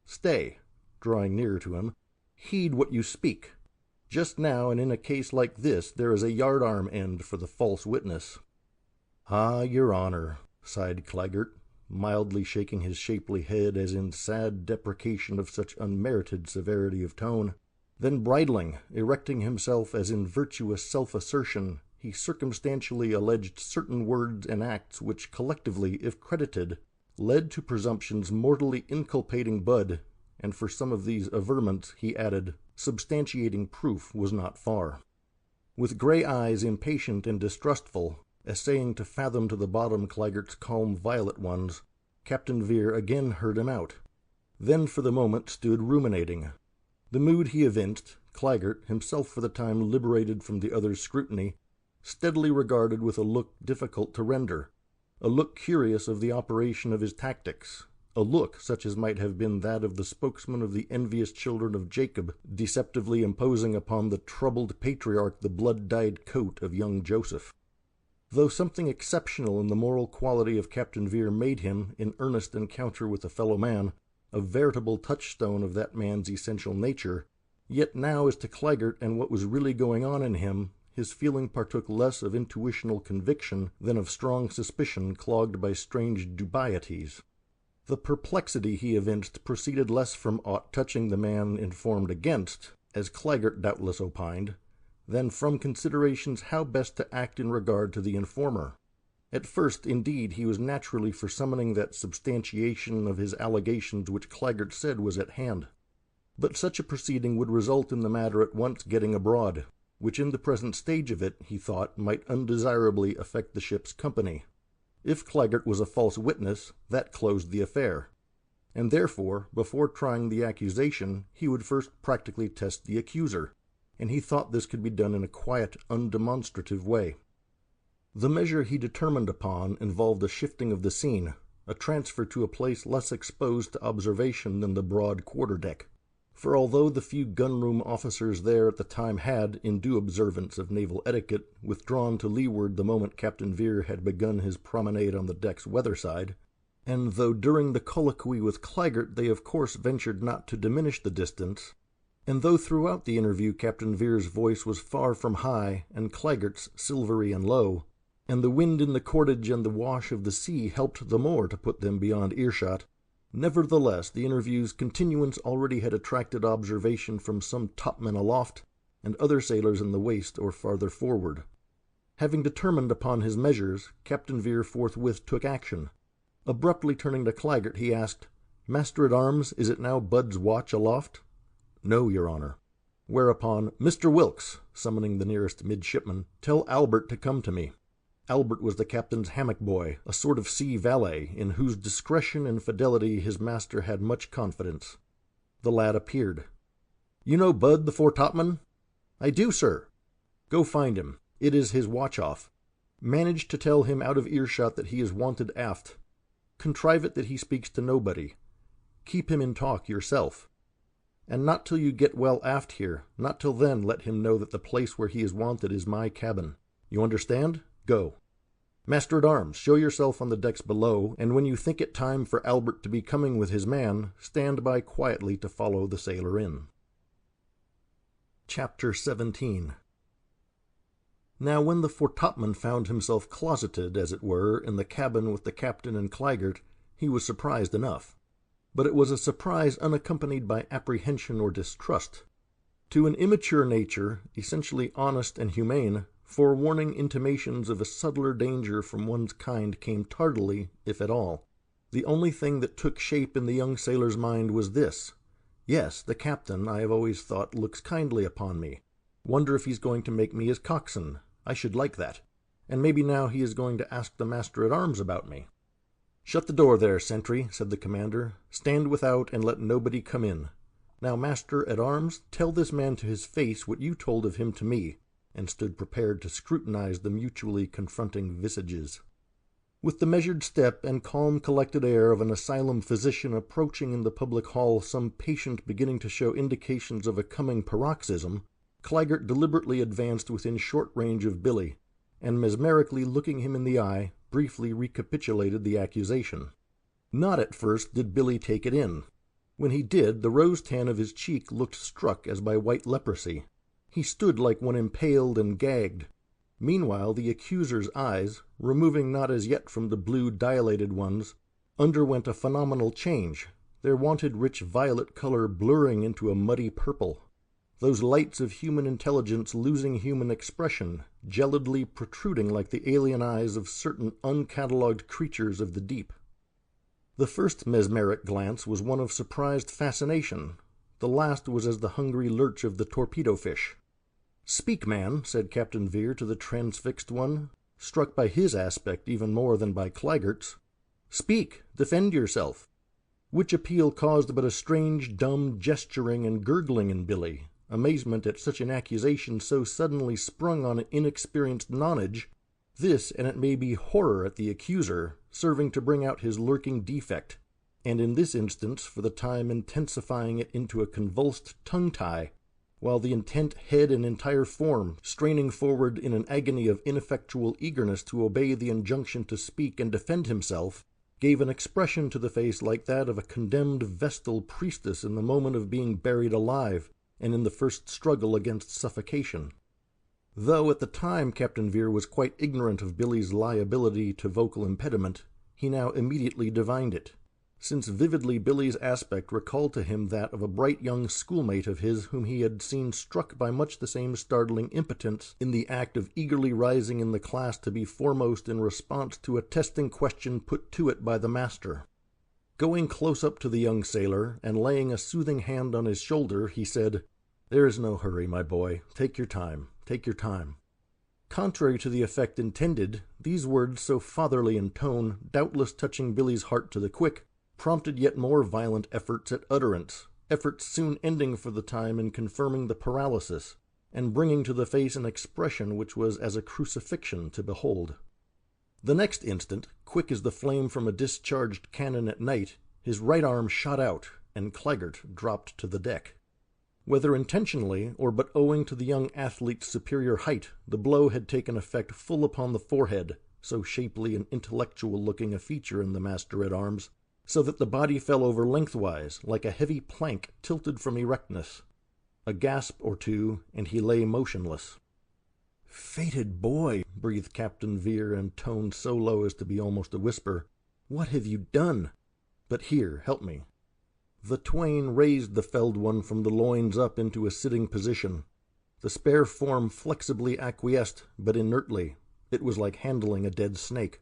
Stay," drawing nearer to him, "heed what you speak. Just now, and in a case like this, there is a yardarm end for the false witness." "Ah, your honor," sighed Claggart, mildly shaking his shapely head as in sad deprecation of such unmerited severity of tone. Then bridling, erecting himself as in virtuous self-assertion, he circumstantially alleged certain words and acts which collectively, if credited, led to presumptions mortally inculpating Budd, and for some of these averments, he added, substantiating proof was not far. With grey eyes impatient and distrustful, essaying to fathom to the bottom Claggart's calm violet ones, Captain Vere again heard him out, then for the moment stood ruminating. The mood he evinced, Claggart, himself for the time liberated from the other's scrutiny, steadily regarded with a look difficult to render, a look curious of the operation of his tactics, a look such as might have been that of the spokesman of the envious children of Jacob, deceptively imposing upon the troubled patriarch the blood-dyed coat of young Joseph. Though something exceptional in the moral quality of Captain Vere made him, in earnest encounter with a fellow man, a veritable touchstone of that man's essential nature, yet now as to Claggart and what was really going on in him, his feeling partook less of intuitional conviction than of strong suspicion clogged by strange dubieties. The perplexity he evinced proceeded less from aught touching the man informed against, as Claggart doubtless opined, than from considerations how best to act in regard to the informer. At first, indeed, he was naturally for summoning that substantiation of his allegations which Claggart said was at hand. But such a proceeding would result in the matter at once getting abroad, which in the present stage of it, he thought, might undesirably affect the ship's company. If Claggart was a false witness, that closed the affair. And therefore, before trying the accusation, he would first practically test the accuser, and he thought this could be done in a quiet, undemonstrative way. The measure he determined upon involved a shifting of the scene, a transfer to a place less exposed to observation than the broad quarter-deck. For although the few gun-room officers there at the time had, in due observance of naval etiquette, withdrawn to leeward the moment Captain Vere had begun his promenade on the deck's weather side, and though during the colloquy with Claggart they of course ventured not to diminish the distance, and though throughout the interview Captain Vere's voice was far from high and Claggart's silvery and low, and the wind in the cordage and the wash of the sea helped the more to put them beyond earshot, nevertheless the interview's continuance already had attracted observation from some topmen aloft and other sailors in the waist or farther forward. Having determined upon his measures, Captain Vere forthwith took action. Abruptly turning to Claggart, he asked, "Master-at-arms, is it now Budd's watch aloft?" "No, your honor." Whereupon, "Mr. Wilkes," summoning the nearest midshipman, "tell Albert to come to me." Albert was the captain's hammock-boy, a sort of sea valet, in whose discretion and fidelity his master had much confidence. The lad appeared. "You know Budd, the foretopman?" "I do, sir." "Go find him. It is his watch-off. Manage to tell him out of earshot that he is wanted aft. Contrive it that he speaks to nobody. Keep him in talk yourself. And not till you get well aft here, not till then let him know that the place where he is wanted is my cabin. You understand? Go. Master-at-arms, show yourself on the decks below, and when you think it time for Albert to be coming with his man, stand by quietly to follow the sailor in." Chapter 17. Now when the foretopman found himself closeted, as it were, in the cabin with the captain and Claggart, he was surprised enough. But it was a surprise unaccompanied by apprehension or distrust. To an immature nature, essentially honest and humane, forewarning intimations of a subtler danger from one's kind came tardily, if at all. The only thing that took shape in the young sailor's mind was this: yes, the captain, I have always thought, looks kindly upon me. Wonder if he's going to make me his coxswain. I should like that. And maybe now he is going to ask the master-at-arms about me. "Shut the door there, sentry," said the commander. "Stand without and let nobody come in. Now, master-at-arms, tell this man to his face what you told of him to me," and stood prepared to scrutinize the mutually confronting visages. With the measured step and calm collected air of an asylum physician approaching in the public hall some patient beginning to show indications of a coming paroxysm, Claggart deliberately advanced within short range of Billy, and mesmerically looking him in the eye, briefly recapitulated the accusation. Not at first did Billy take it in. When he did, the rose-tan of his cheek looked struck as by white leprosy. He stood like one impaled and gagged. Meanwhile the accuser's eyes, removing not as yet from the blue dilated ones, underwent a phenomenal change, their wonted rich violet color blurring into a muddy purple. Those lights of human intelligence losing human expression, gelidly protruding like the alien eyes of certain uncatalogued creatures of the deep. The first mesmeric glance was one of surprised fascination. The last was as the hungry lurch of the torpedo fish. "Speak, man," said Captain Vere to the transfixed one, struck by his aspect even more than by Claggart's. "Speak! Defend yourself!" Which appeal caused but a strange, dumb gesturing and gurgling in Billy, amazement at such an accusation so suddenly sprung on inexperienced nonage, this, and it may be horror at the accuser, serving to bring out his lurking defect, and in this instance for the time intensifying it into a convulsed tongue-tie, while the intent head and entire form, straining forward in an agony of ineffectual eagerness to obey the injunction to speak and defend himself, gave an expression to the face like that of a condemned vestal priestess in the moment of being buried alive, and in the first struggle against suffocation. Though at the time Captain Vere was quite ignorant of Billy's liability to vocal impediment, he now immediately divined it, since vividly Billy's aspect recalled to him that of a bright young schoolmate of his whom he had seen struck by much the same startling impotence in the act of eagerly rising in the class to be foremost in response to a testing question put to it by the master. Going close up to the young sailor, and laying a soothing hand on his shoulder, he said, "There is no hurry, my boy. Take your time. Take your time." Contrary to the effect intended, these words, so fatherly in tone, doubtless touching Billy's heart to the quick, prompted yet more violent efforts at utterance, efforts soon ending for the time in confirming the paralysis, and bringing to the face an expression which was as a crucifixion to behold. The next instant, quick as the flame from a discharged cannon at night, his right arm shot out, and Claggart dropped to the deck. Whether intentionally, or but owing to the young athlete's superior height, the blow had taken effect full upon the forehead, so shapely and intellectual-looking a feature in the master-at-arms, so that the body fell over lengthwise, like a heavy plank tilted from erectness. A gasp or two, and he lay motionless. "Fated boy," breathed Captain Vere in tone so low as to be almost a whisper, "what have you done? But here, help me." The twain raised the felled one from the loins up into a sitting position. The spare form flexibly acquiesced, but inertly. It was like handling a dead snake.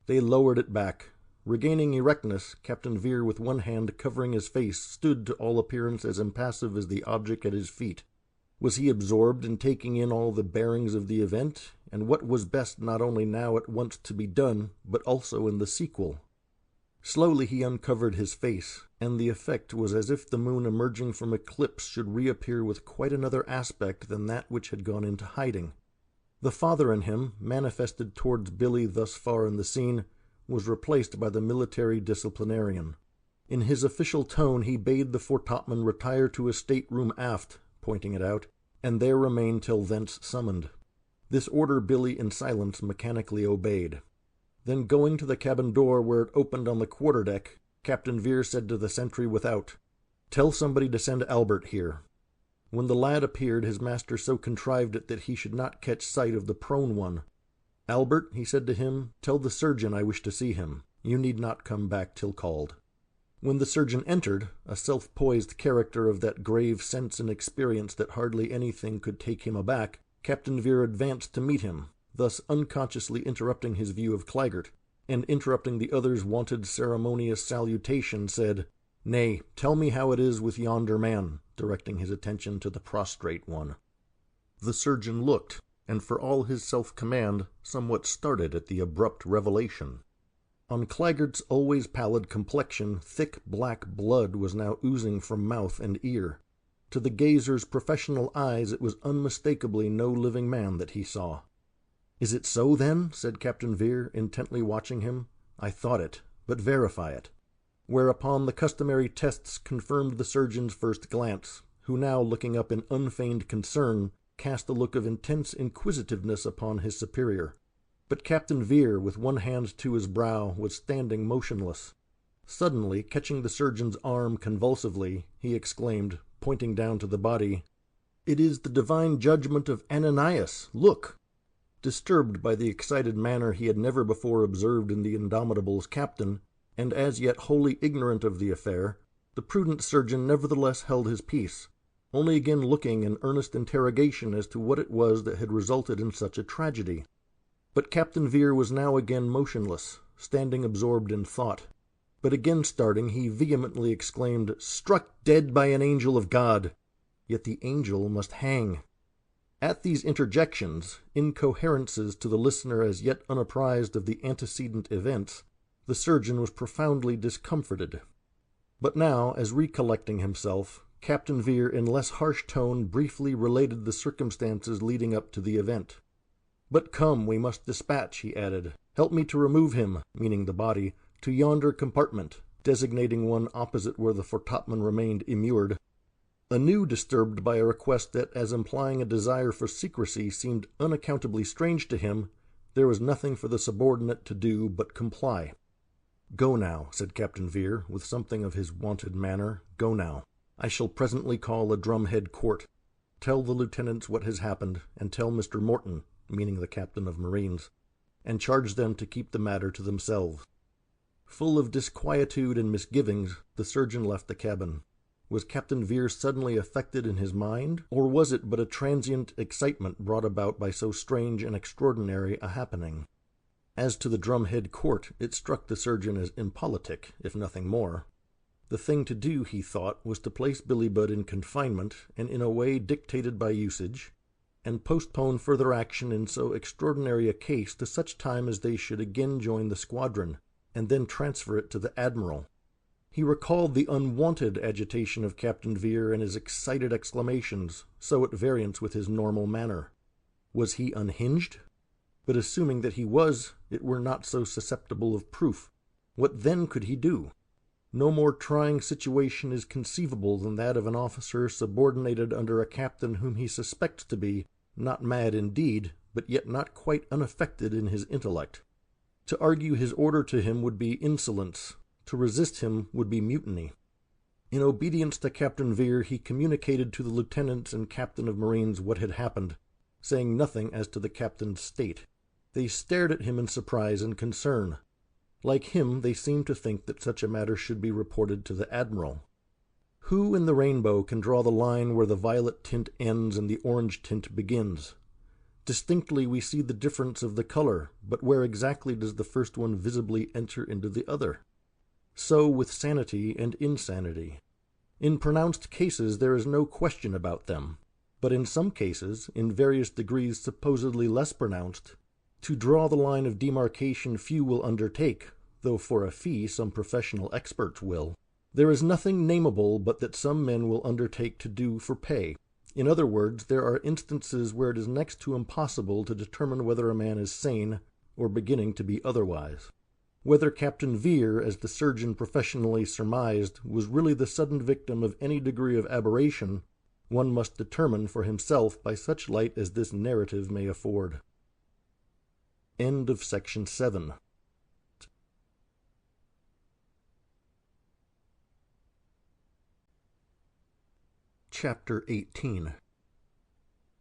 They lowered it back. Regaining erectness, Captain Vere, with one hand covering his face, stood to all appearance as impassive as the object at his feet. Was he absorbed in taking in all the bearings of the event, and what was best not only now at once to be done, but also in the sequel? Slowly he uncovered his face, and the effect was as if the moon emerging from eclipse should reappear with quite another aspect than that which had gone into hiding. The father in him, manifested towards Billy thus far in the scene, was replaced by the military disciplinarian. In his official tone he bade the foretopman retire to his stateroom aft, pointing it out, and there remain till thence summoned. This order Billy in silence mechanically obeyed. Then going to the cabin door where it opened on the quarter-deck, Captain Vere said to the sentry without, "Tell somebody to send Albert here." When the lad appeared, his master so contrived it that he should not catch sight of the prone one. "Albert," he said to him, "tell the surgeon I wish to see him. You need not come back till called." When the surgeon entered, a self-poised character of that grave sense and experience that hardly anything could take him aback, Captain Vere advanced to meet him, thus unconsciously interrupting his view of Claggart, and interrupting the other's wonted ceremonious salutation, said, "Nay, tell me how it is with yonder man," directing his attention to the prostrate one. The surgeon looked, and for all his self-command, somewhat started at the abrupt revelation. On Claggart's always pallid complexion, thick black blood was now oozing from mouth and ear. To the gazer's professional eyes it was unmistakably no living man that he saw. "Is it so, then?" said Captain Vere, intently watching him. "I thought it, but verify it." Whereupon the customary tests confirmed the surgeon's first glance, who now, looking up in unfeigned concern, cast a look of intense inquisitiveness upon his superior. But Captain Vere, with one hand to his brow, was standing motionless. Suddenly, catching the surgeon's arm convulsively, he exclaimed, pointing down to the body, "It is the divine judgment of Ananias! Look!" Disturbed by the excited manner he had never before observed in the Indomitable's captain, and as yet wholly ignorant of the affair, the prudent surgeon nevertheless held his peace, only again looking in earnest interrogation as to what it was that had resulted in such a tragedy. But Captain Vere was now again motionless, standing absorbed in thought. But again starting, he vehemently exclaimed, "Struck dead by an angel of God! Yet the angel must hang." At these interjections, incoherences to the listener as yet unapprised of the antecedent events, the surgeon was profoundly discomforted. But now, as recollecting himself, Captain Vere in less harsh tone briefly related the circumstances leading up to the event. "But come, we must dispatch," he added. "Help me to remove him," meaning the body, "to yonder compartment," designating one opposite where the foretopman remained immured. Anew disturbed by a request that, as implying a desire for secrecy, seemed unaccountably strange to him, there was nothing for the subordinate to do but comply. "Go now," said Captain Vere, with something of his wonted manner. "Go now. I shall presently call a drumhead court. Tell the lieutenants what has happened, and tell Mr. Morton," meaning the captain of marines, "and charge them to keep the matter to themselves." Full of disquietude and misgivings, the surgeon left the cabin. Was Captain Vere suddenly affected in his mind, or was it but a transient excitement brought about by so strange and extraordinary a happening? As to the drumhead court, it struck the surgeon as impolitic, if nothing more. The thing to do, he thought, was to place Billy-Budd in confinement, and in a way dictated by usage, and postpone further action in so extraordinary a case to such time as they should again join the squadron, and then transfer it to the admiral. He recalled the unwonted agitation of Captain Vere and his excited exclamations, so at variance with his normal manner. Was he unhinged? But assuming that he was, it were not so susceptible of proof. What then could he do? No more trying situation is conceivable than that of an officer subordinated under a captain whom he suspects to be, not mad indeed, but yet not quite unaffected in his intellect. To argue his order to him would be insolence. To resist him would be mutiny. In obedience to Captain Vere, he communicated to the lieutenant and captain of marines what had happened, saying nothing as to the captain's state. They stared at him in surprise and concern. Like him, they seemed to think that such a matter should be reported to the admiral. Who in the rainbow can draw the line where the violet tint ends and the orange tint begins? Distinctly we see the difference of the color, but where exactly does the first one visibly enter into the other? So with sanity and insanity. In pronounced cases there is no question about them, but in some cases, in various degrees supposedly less pronounced, to draw the line of demarcation few will undertake, though for a fee some professional experts will. There is nothing nameable but that some men will undertake to do for pay. In other words, there are instances where it is next to impossible to determine whether a man is sane or beginning to be otherwise. Whether Captain Vere, as the surgeon professionally surmised, was really the sudden victim of any degree of aberration, one must determine for himself by such light as this narrative may afford. End of section 7. Chapter 18.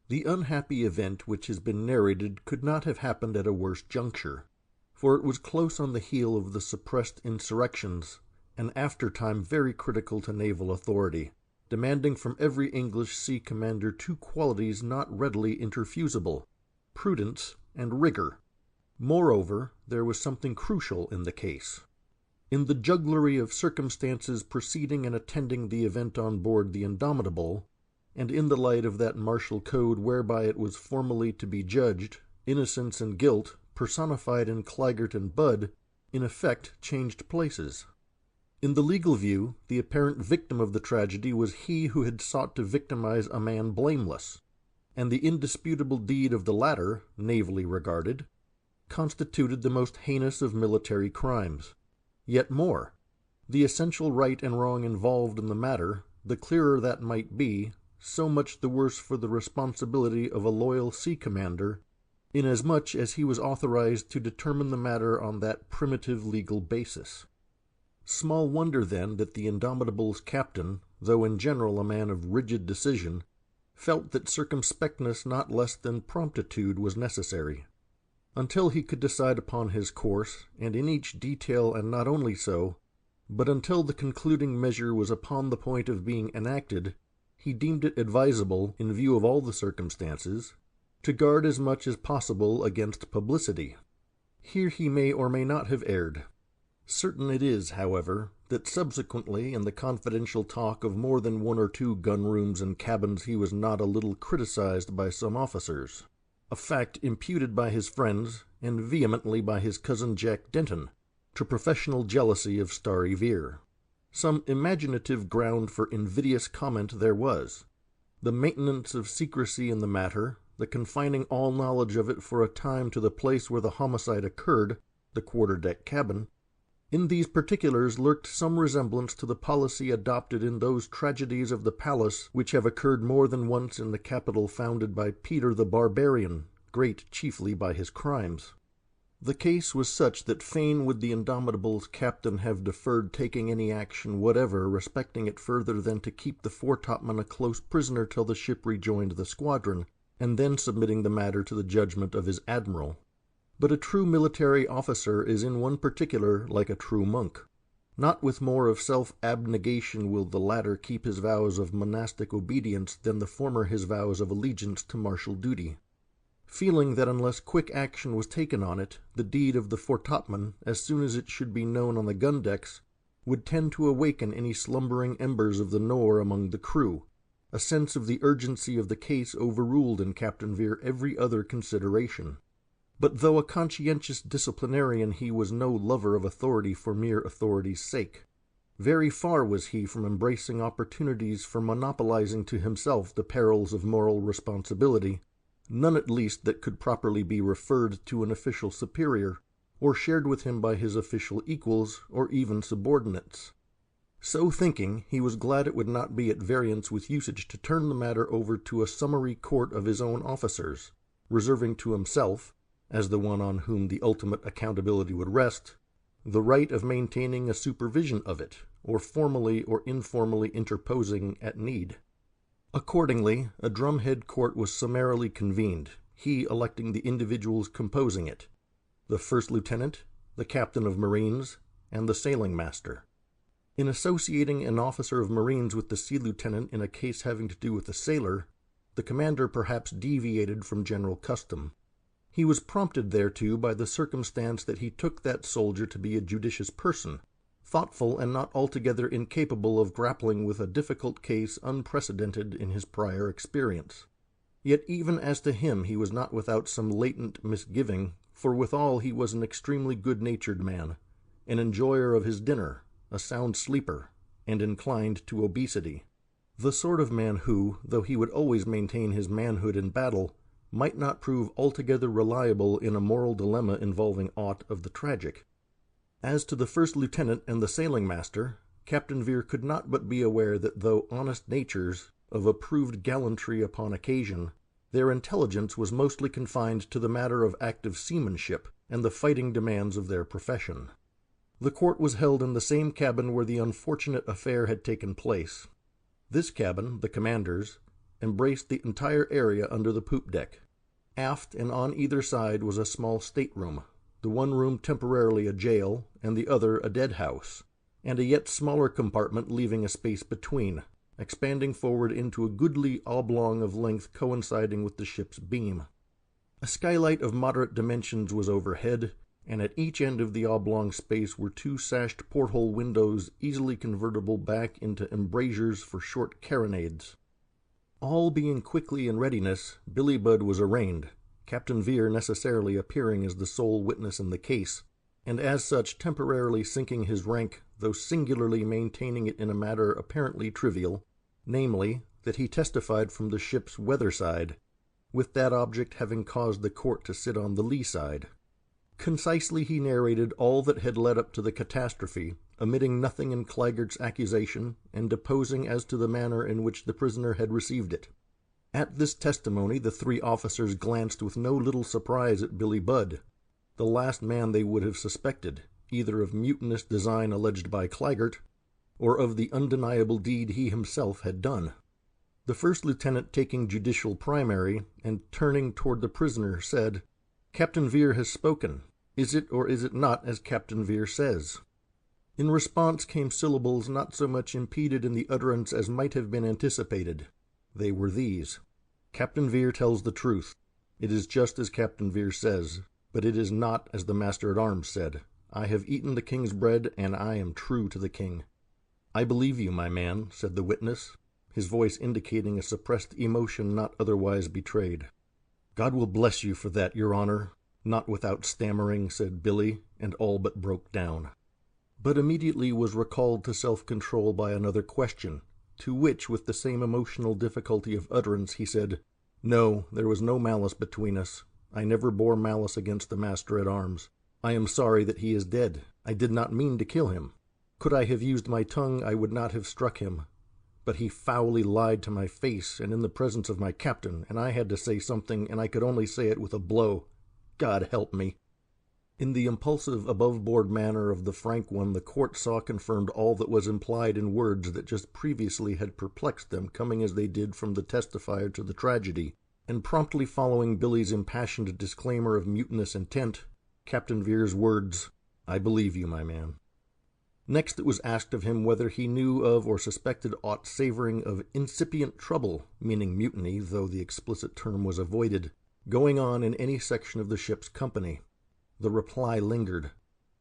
The unhappy event which has been narrated could not have happened at a worse juncture, for it was close on the heel of the suppressed insurrections, an after-time very critical to naval authority, demanding from every English sea commander two qualities not readily interfusible: prudence and rigor. Moreover, there was something crucial in the case. In the jugglery of circumstances preceding and attending the event on board the Indomitable, and in the light of that martial code whereby it was formally to be judged, innocence and guilt, personified in Claggart and Budd, in effect changed places. In the legal view, the apparent victim of the tragedy was he who had sought to victimize a man blameless, and the indisputable deed of the latter, navally regarded, constituted the most heinous of military crimes. Yet more, the essential right and wrong involved in the matter, the clearer that might be, so much the worse for the responsibility of a loyal sea commander, inasmuch as he was authorized to determine the matter on that primitive legal basis. Small wonder, then, that the Indomitable's captain, though in general a man of rigid decision, felt that circumspectness not less than promptitude was necessary. Until he could decide upon his course, and in each detail, and not only so, but until the concluding measure was upon the point of being enacted, he deemed it advisable, in view of all the circumstances, to guard as much as possible against publicity. Here he may or may not have erred. Certain it is, however, that subsequently in the confidential talk of more than one or two gun-rooms and cabins he was not a little criticized by some officers, a fact imputed by his friends, and vehemently by his cousin Jack Denton, to professional jealousy of starry Vere. Some imaginative ground for invidious comment there was. The maintenance of secrecy in the matter, the confining all knowledge of it for a time to the place where the homicide occurred, the quarter-deck cabin, in these particulars lurked some resemblance to the policy adopted in those tragedies of the palace which have occurred more than once in the capital founded by Peter the Barbarian, great chiefly by his crimes. The case was such that fain would the Indomitable's captain have deferred taking any action whatever respecting it further than to keep the foretopman a close prisoner till the ship rejoined the squadron, and then submitting the matter to the judgment of his admiral. But a true military officer is in one particular like a true monk. Not with more of self-abnegation will the latter keep his vows of monastic obedience than the former his vows of allegiance to martial duty. Feeling that unless quick action was taken on it, the deed of the foretopman, as soon as it should be known on the gun-decks, would tend to awaken any slumbering embers of the Nore among the crew, a sense of the urgency of the case overruled in Captain Vere every other consideration. But though a conscientious disciplinarian, he was no lover of authority for mere authority's sake. Very far was he from embracing opportunities for monopolizing to himself the perils of moral responsibility, none at least that could properly be referred to an official superior, or shared with him by his official equals, or even subordinates. So thinking, he was glad it would not be at variance with usage to turn the matter over to a summary court of his own officers, reserving to himself, as the one on whom the ultimate accountability would rest, the right of maintaining a supervision of it, or formally or informally interposing at need. Accordingly, a drumhead court was summarily convened, he electing the individuals composing it, the first lieutenant, the captain of marines, and the sailing master. In associating an officer of marines with the sea lieutenant in a case having to do with a sailor, the commander perhaps deviated from general custom. He was prompted thereto by the circumstance that he took that soldier to be a judicious person, thoughtful and not altogether incapable of grappling with a difficult case unprecedented in his prior experience. Yet even as to him he was not without some latent misgiving, for withal he was an extremely good-natured man, an enjoyer of his dinner, a sound sleeper, and inclined to obesity. The sort of man who, though he would always maintain his manhood in battle, might not prove altogether reliable in a moral dilemma involving aught of the tragic. As to the first lieutenant and the sailing master, Captain Vere could not but be aware that though honest natures, of approved gallantry upon occasion, their intelligence was mostly confined to the matter of active seamanship and the fighting demands of their profession. The court was held in the same cabin where the unfortunate affair had taken place. This cabin, the commander's, embraced the entire area under the poop deck. Aft and on either side was a small stateroom, the one room temporarily a jail, and the other a dead house. and a yet smaller compartment leaving a space between, expanding forward into a goodly oblong of length coinciding with the ship's beam. A skylight of moderate dimensions was overhead, and at each end of the oblong space were two sashed porthole windows easily convertible back into embrasures for short carronades. All being quickly in readiness, Billy Budd was arraigned, Captain Vere necessarily appearing as the sole witness in the case, and as such temporarily sinking his rank, though singularly maintaining it in a matter apparently trivial, namely, that he testified from the ship's weather side, with that object having caused the court to sit on the lee side. Concisely he narrated all that had led up to the catastrophe, omitting nothing in Claggart's accusation, and deposing as to the manner in which the prisoner had received it. At this testimony the three officers glanced with no little surprise at Billy Budd, the last man they would have suspected, either of mutinous design alleged by Claggart, or of the undeniable deed he himself had done. The first lieutenant, taking judicial primary, and turning toward the prisoner, said, "Captain Vere has spoken. Is it or is it not as Captain Vere says?" In response came syllables not so much impeded in the utterance as might have been anticipated. They were these: "Captain Vere tells the truth. It is just as Captain Vere says, but it is not as the master-at-arms said. I have eaten the king's bread, and I am true to the king." "I believe you, my man," said the witness, his voice indicating a suppressed emotion not otherwise betrayed. "God will bless you for that, your honor." "Not without stammering," said Billy, and all but broke down. But immediately was recalled to self-control by another question, to which, with the same emotional difficulty of utterance, he said, "No, there was no malice between us. I never bore malice against the master-at-arms. I am sorry that he is dead. I did not mean to kill him. Could I have used my tongue, I would not have struck him. But he foully lied to my face and in the presence of my captain, and I had to say something, and I could only say it with a blow. God help me." In the impulsive, above-board manner of the frank one, the court saw confirmed all that was implied in words that just previously had perplexed them, coming as they did from the testifier to the tragedy, and promptly following Billy's impassioned disclaimer of mutinous intent, Captain Vere's words, "I believe you, my man." Next it was asked of him whether he knew of or suspected aught savoring of incipient trouble, meaning mutiny, though the explicit term was avoided, going on in any section of the ship's company. The reply lingered.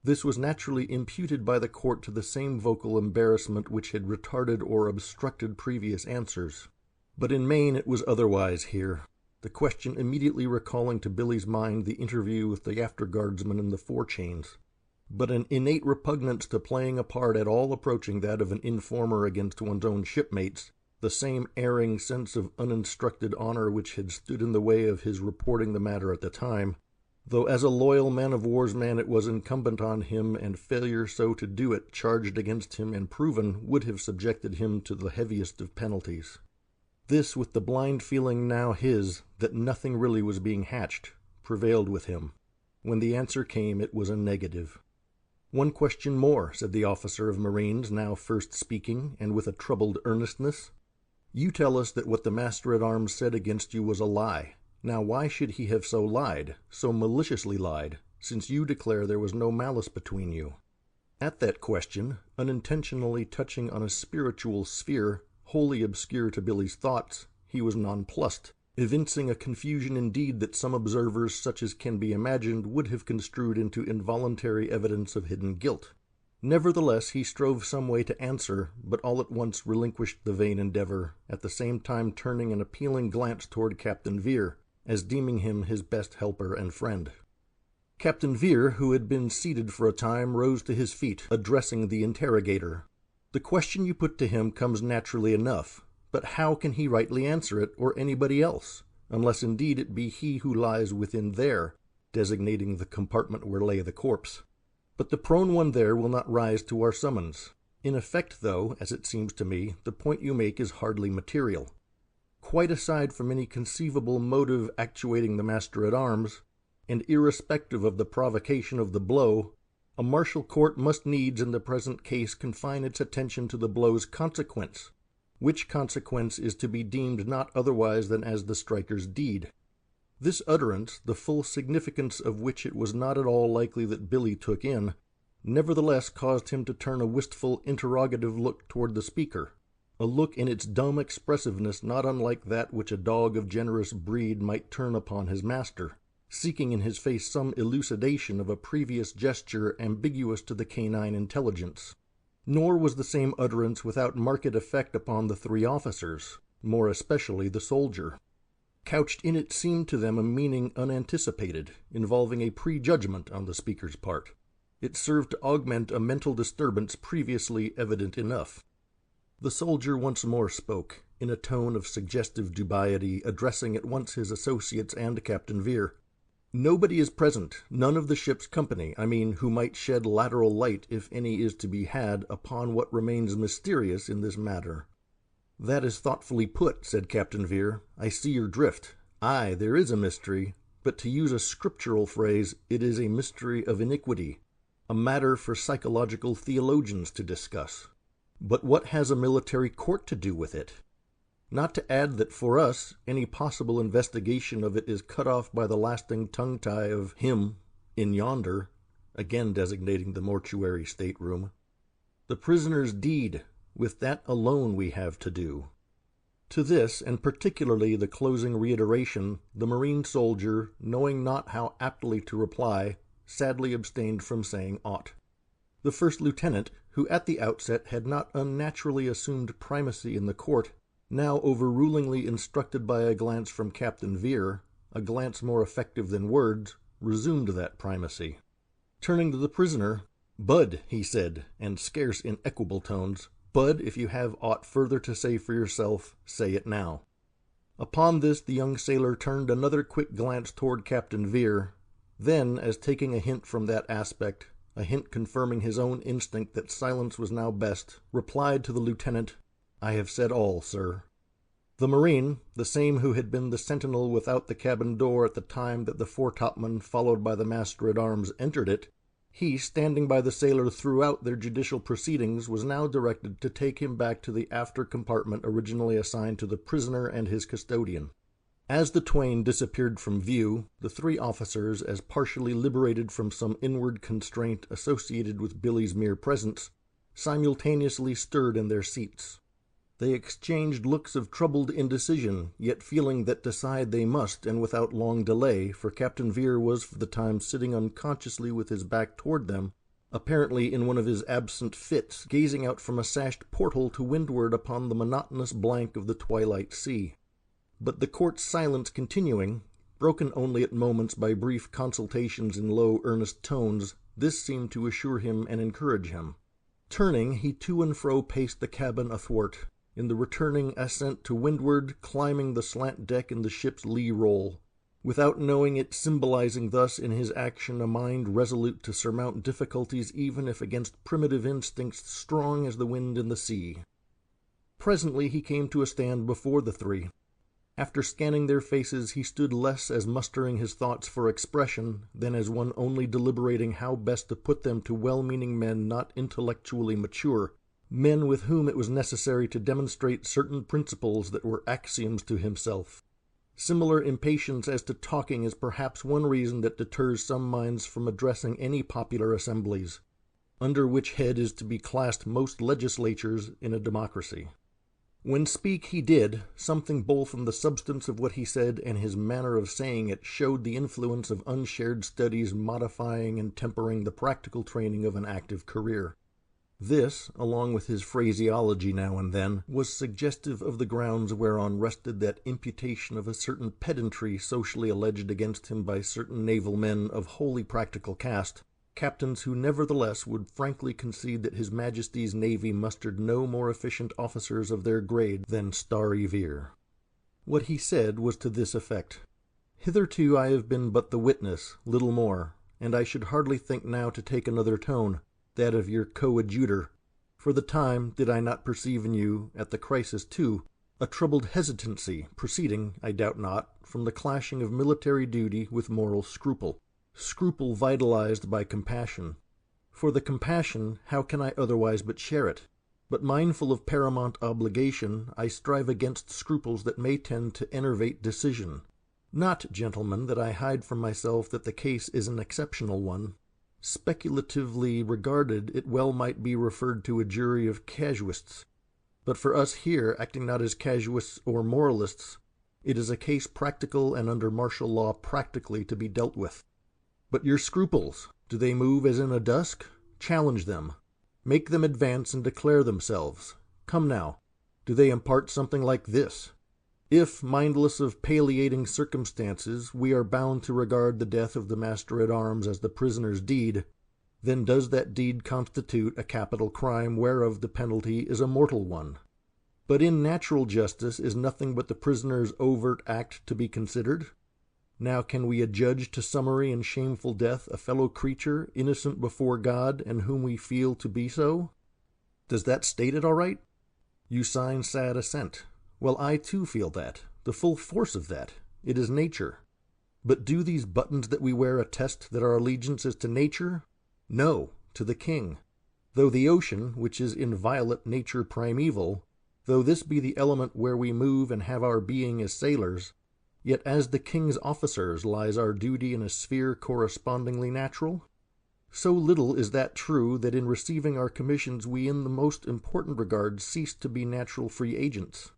This was naturally imputed by the court to the same vocal embarrassment which had retarded or obstructed previous answers. But in main it was otherwise here, the question immediately recalling to Billy's mind the interview with the after-guardsman in the forechains. But an innate repugnance to playing a part at all approaching that of an informer against one's own shipmates, the same erring sense of uninstructed honor which had stood in the way of his reporting the matter at the time, though as a loyal man-of-war's man it was incumbent on him, and failure so to do it, charged against him and proven, would have subjected him to the heaviest of penalties. This, with the blind feeling now his, that nothing really was being hatched, prevailed with him. When the answer came, it was a negative. "One question more," said the officer of marines, now first speaking, and with a troubled earnestness. "You tell us that what the master-at-arms said against you was a lie. Now why should he have so lied, so maliciously lied, since you declare there was no malice between you?" At that question, unintentionally touching on a spiritual sphere, wholly obscure to Billy's thoughts, he was nonplussed, evincing a confusion indeed that some observers, such as can be imagined, would have construed into involuntary evidence of hidden guilt. Nevertheless, he strove some way to answer, but all at once relinquished the vain endeavor, at the same time turning an appealing glance toward Captain Vere, as deeming him his best helper and friend. Captain Vere, who had been seated for a time, rose to his feet, addressing the interrogator. "The question you put to him comes naturally enough, but how can he rightly answer it, or anybody else, unless indeed it be he who lies within there," designating the compartment where lay the corpse. "But the prone one there will not rise to our summons. In effect, though, as it seems to me, the point you make is hardly material. Quite aside from any conceivable motive actuating the master-at-arms, and irrespective of the provocation of the blow, a martial court must needs in the present case confine its attention to the blow's consequence, which consequence is to be deemed not otherwise than as the striker's deed." This utterance, the full significance of which it was not at all likely that Billy took in, nevertheless caused him to turn a wistful, interrogative look toward the speaker, a look in its dumb expressiveness not unlike that which a dog of generous breed might turn upon his master, seeking in his face some elucidation of a previous gesture ambiguous to the canine intelligence. Nor was the same utterance without marked effect upon the three officers, more especially the soldier. Couched in it seemed to them a meaning unanticipated, involving a prejudgment on the speaker's part. It served to augment a mental disturbance previously evident enough. The soldier once more spoke, in a tone of suggestive dubiety, addressing at once his associates and Captain Vere. "Nobody is present, none of the ship's company, who might shed lateral light, if any is to be had, upon what remains mysterious in this matter." "That is thoughtfully put," said Captain Vere. "I see your drift. Aye, there is a mystery, but to use a scriptural phrase, it is a mystery of iniquity, a matter for psychological theologians to discuss. But what has a military court to do with it? Not to add that for us, any possible investigation of it is cut off by the lasting tongue-tie of him in yonder," again designating the mortuary stateroom. "The prisoner's deed, with that alone we have to do." To this, and particularly the closing reiteration, the marine soldier, knowing not how aptly to reply, sadly abstained from saying aught. The first lieutenant, who at the outset had not unnaturally assumed primacy in the court, now overrulingly instructed by a glance from Captain Vere, a glance more effective than words, resumed that primacy. Turning to the prisoner, "Bud," he said, and scarce in equable tones, "Bud, if you have aught further to say for yourself, say it now." Upon this the young sailor turned another quick glance toward Captain Vere, then, as taking a hint from that aspect, a hint confirming his own instinct that silence was now best, replied to the lieutenant, "I have said all, sir." The marine, the same who had been the sentinel without the cabin door at the time that the foretopman, followed by the master-at-arms, entered it, he, standing by the sailor throughout their judicial proceedings, was now directed to take him back to the after compartment originally assigned to the prisoner and his custodian. As the twain disappeared from view, the three officers, as partially liberated from some inward constraint associated with Billy's mere presence, simultaneously stirred in their seats. They exchanged looks of troubled indecision, yet feeling that decide they must, and without long delay, for Captain Vere was for the time sitting unconsciously with his back toward them, apparently in one of his absent fits, gazing out from a sashed porthole to windward upon the monotonous blank of the twilight sea. But the court's silence continuing, broken only at moments by brief consultations in low, earnest tones, this seemed to assure him and encourage him. Turning, he to and fro paced the cabin athwart, in the returning ascent to windward, climbing the slant deck in the ship's lee roll, without knowing it, symbolizing thus in his action a mind resolute to surmount difficulties even if against primitive instincts strong as the wind in the sea. Presently he came to a stand before the three. After scanning their faces, he stood less as mustering his thoughts for expression than as one only deliberating how best to put them to well-meaning men not intellectually mature, men with whom it was necessary to demonstrate certain principles that were axioms to himself. Similar impatience as to talking is perhaps one reason that deters some minds from addressing any popular assemblies, under which head is to be classed most legislatures in a democracy. When speak he did, something both in the substance of what he said and his manner of saying it showed the influence of unshared studies modifying and tempering the practical training of an active career. This, along with his phraseology now and then, was suggestive of the grounds whereon rested that imputation of a certain pedantry socially alleged against him by certain naval men of wholly practical cast, captains who nevertheless would frankly concede that His Majesty's Navy mustered no more efficient officers of their grade than Starry Vere. What he said was to this effect: "Hitherto I have been but the witness, little more, and I should hardly think now to take another tone, that of your coadjutor. For the time, did I not perceive in you, at the crisis too, a troubled hesitancy, proceeding, I doubt not, from the clashing of military duty with moral scruple vitalized by compassion. For the compassion, how can I otherwise but share it? But mindful of paramount obligation, I strive against scruples that may tend to enervate decision. Not, gentlemen, that I hide from myself that the case is an exceptional one. Speculatively regarded, it well might be referred to a jury of casuists. But for us here, acting not as casuists or moralists, it is a case practical and under martial law practically to be dealt with. But your scruples, do they move as in a dusk? Challenge them. Make them advance and declare themselves. Come now, do they impart something like this? If, mindless of palliating circumstances, we are bound to regard the death of the master-at-arms as the prisoner's deed, then does that deed constitute a capital crime whereof the penalty is a mortal one? But in natural justice is nothing but the prisoner's overt act to be considered? Now can we adjudge to summary and shameful death a fellow creature, innocent before God, and whom we feel to be so? Does that state it all right? You sign sad assent. Well, I too feel that, the full force of that. It is nature. But do these buttons that we wear attest that our allegiance is to nature? No, to the king. Though the ocean, which is inviolate nature primeval, though this be the element where we move and have our being as sailors, yet as the king's officers lies our duty in a sphere correspondingly natural. So little is that true that in receiving our commissions we in the most important regards cease to be natural free agents.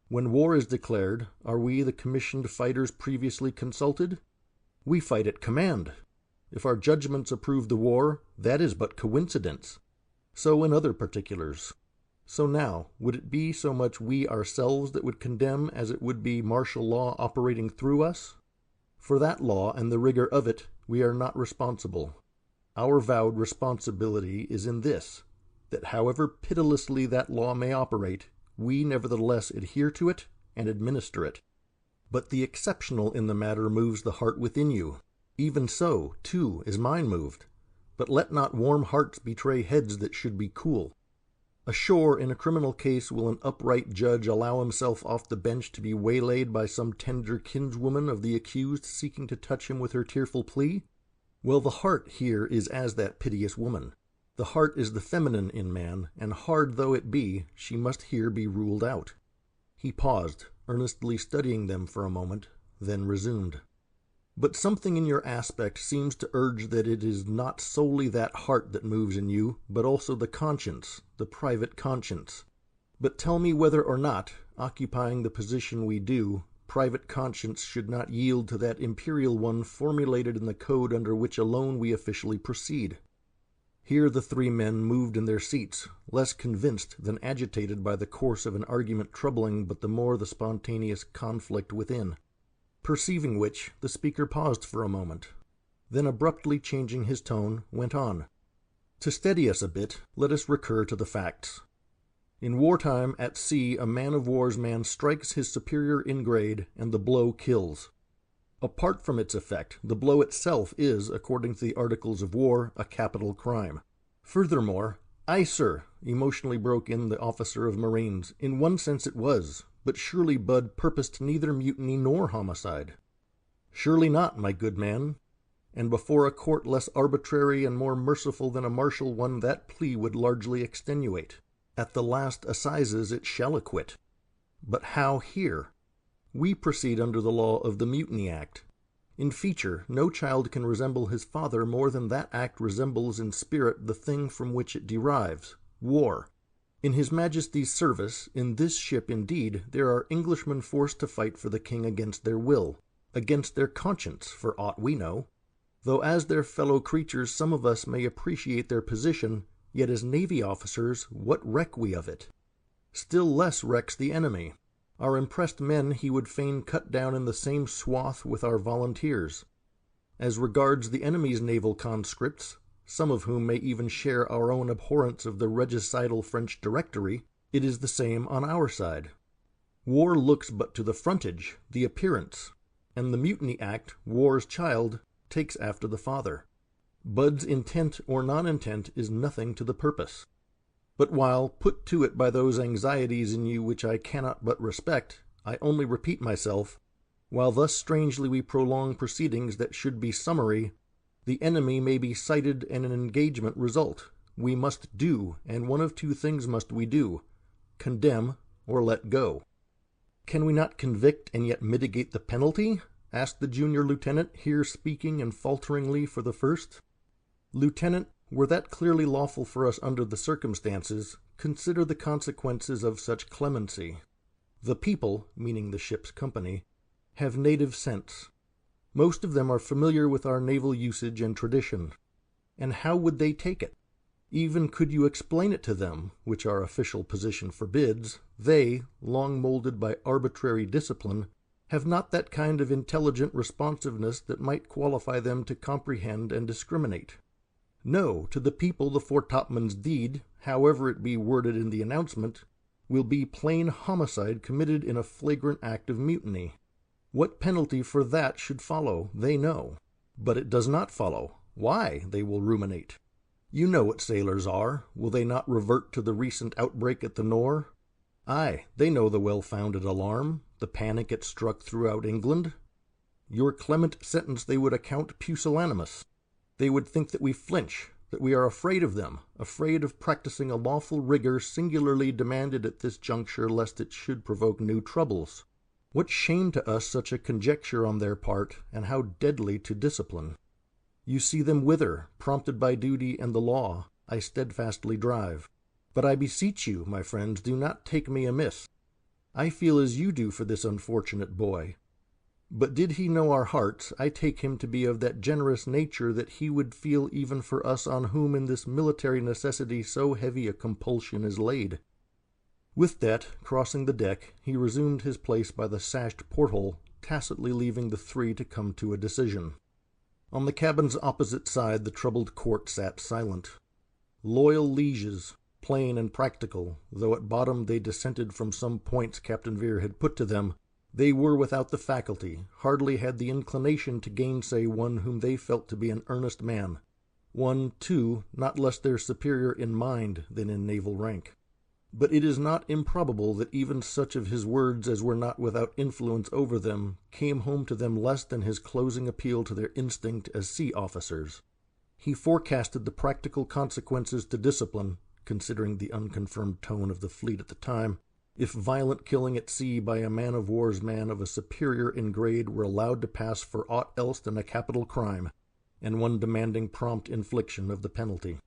When war is declared, are we the commissioned fighters previously consulted? We fight at command. If our judgments approve the war, that is but coincidence. So in other particulars. So now, would it be so much we ourselves that would condemn as it would be martial law operating through us? For that law and the rigor of it we are not responsible. Our vowed responsibility is in this, that however pitilessly that law may operate, we nevertheless adhere to it and administer it. But the exceptional in the matter moves the heart within you. Even so, too, is mine moved. But let not warm hearts betray heads that should be cool. Ashore, in a criminal case, will an upright judge allow himself off the bench to be waylaid by some tender kinswoman of the accused seeking to touch him with her tearful plea? Well, the heart here is as that piteous woman. The heart is the feminine in man, and hard though it be, she must here be ruled out. He paused, earnestly studying them for a moment, then resumed. But something in your aspect seems to urge that it is not solely that heart that moves in you, but also the conscience, the private conscience. But tell me whether or not, occupying the position we do, private conscience should not yield to that imperial one formulated in the code under which alone we officially proceed. Here the three men moved in their seats, less convinced than agitated by the course of an argument troubling but the more the spontaneous conflict within. Perceiving which, the speaker paused for a moment, then abruptly changing his tone, went on. To steady us a bit, let us recur to the facts. In wartime, at sea, a man-of-war's man strikes his superior in grade, and the blow kills. Apart from its effect, the blow itself is, according to the Articles of War, a capital crime. Furthermore, "Aye, sir," emotionally broke in the officer of Marines, "in one sense it was, but surely Bud purposed neither mutiny nor homicide." "Surely not, my good man. And before a court less arbitrary and more merciful than a martial one that plea would largely extenuate. At the last assizes it shall acquit. But how here? We proceed under the law of the Mutiny Act. In feature, no child can resemble his father more than that act resembles in spirit the thing from which it derives, war. In His Majesty's service, in this ship indeed, there are Englishmen forced to fight for the king against their will, against their conscience, for aught we know. Though as their fellow creatures some of us may appreciate their position, yet as navy officers what reck we of it? Still less recks the enemy. Our impressed men he would fain cut down in the same swath with our volunteers. As regards the enemy's naval conscripts, some of whom may even share our own abhorrence of the regicidal French Directory, it is the same on our side. War looks but to the frontage, the appearance, and the Mutiny Act, war's child, takes after the father. Bud's intent or non-intent is nothing to the purpose. But while, put to it by those anxieties in you which I cannot but respect, I only repeat myself, while thus strangely we prolong proceedings that should be summary, the enemy may be sighted and an engagement result. We must do, and one of two things must we do: condemn or let go. Can we not convict and yet mitigate the penalty? Asked the junior lieutenant, here speaking and falteringly for the first. Lieutenant, were that clearly lawful for us under the circumstances, consider the consequences of such clemency. The people, meaning the ship's company, have native sense. Most of them are familiar with our naval usage and tradition. And how would they take it? Even could you explain it to them, which our official position forbids, they, long molded by arbitrary discipline, have not that kind of intelligent responsiveness that might qualify them to comprehend and discriminate. No, to the people the foretopman's deed, however it be worded in the announcement, will be plain homicide committed in a flagrant act of mutiny. What penalty for that should follow, they know. But it does not follow. Why, they will ruminate. You know what sailors are. Will they not revert to the recent outbreak at the Nore? Aye, they know the well-founded alarm, the panic it struck throughout England. Your clement sentence they would account pusillanimous. They would think that we flinch, that we are afraid of them, afraid of practicing a lawful rigor singularly demanded at this juncture lest it should provoke new troubles. What shame to us such a conjecture on their part, and how deadly to discipline! You see them whither, prompted by duty and the law, I steadfastly drive. But I beseech you, my friends, do not take me amiss. I feel as you do for this unfortunate boy. But did he know our hearts, I take him to be of that generous nature that he would feel even for us on whom in this military necessity so heavy a compulsion is laid. With that, crossing the deck, he resumed his place by the sashed porthole, tacitly leaving the three to come to a decision. On the cabin's opposite side the troubled court sat silent. Loyal lieges, plain and practical, though at bottom they dissented from some points Captain Vere had put to them, they were without the faculty, hardly had the inclination to gainsay one whom they felt to be an earnest man, one, too, not less their superior in mind than in naval rank. But it is not improbable that even such of his words as were not without influence over them came home to them less than his closing appeal to their instinct as sea officers. He forecasted the practical consequences to discipline, considering the unconfirmed tone of the fleet at the time, if violent killing at sea by a man-of-war's man of a superior in grade were allowed to pass for aught else than a capital crime, and one demanding prompt infliction of the penalty.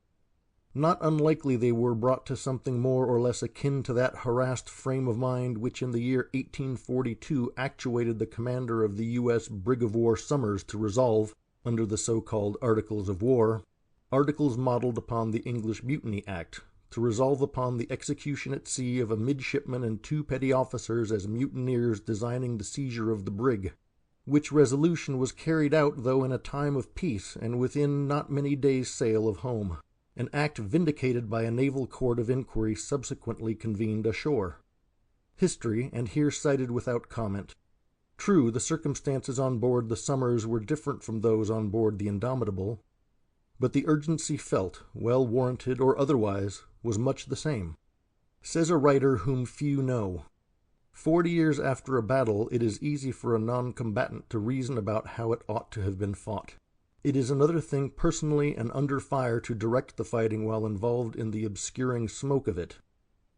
Not unlikely they were brought to something more or less akin to that harassed frame of mind which in the year 1842 actuated the commander of the U.S. brig-of-war Somers to resolve, under the so-called Articles of War, articles modeled upon the English Mutiny Act, to resolve upon the execution at sea of a midshipman and 2 petty officers as mutineers designing the seizure of the brig, which resolution was carried out though in a time of peace and within not many days' sail of home, an act vindicated by a naval court of inquiry subsequently convened ashore. History, and here cited without comment. True, the circumstances on board the Somers were different from those on board the Indomitable, but the urgency felt, well warranted or otherwise, was much the same. Says a writer whom few know, 40 years after a battle it is easy for a non-combatant to reason about how it ought to have been fought. It is another thing personally and under fire to direct the fighting while involved in the obscuring smoke of it.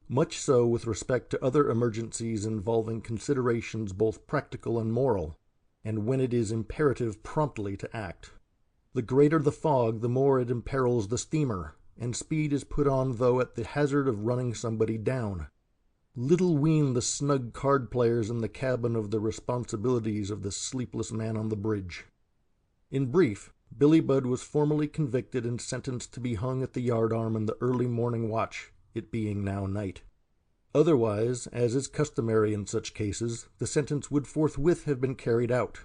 Much so with respect to other emergencies involving considerations both practical and moral, and when it is imperative promptly to act. The greater the fog, the more it imperils the steamer, and speed is put on though at the hazard of running somebody down. Little ween the snug card-players in the cabin of the responsibilities of the sleepless man on the bridge. In brief, Billy Budd was formally convicted and sentenced to be hung at the yardarm in the early morning watch, it being now night. Otherwise, as is customary in such cases, the sentence would forthwith have been carried out.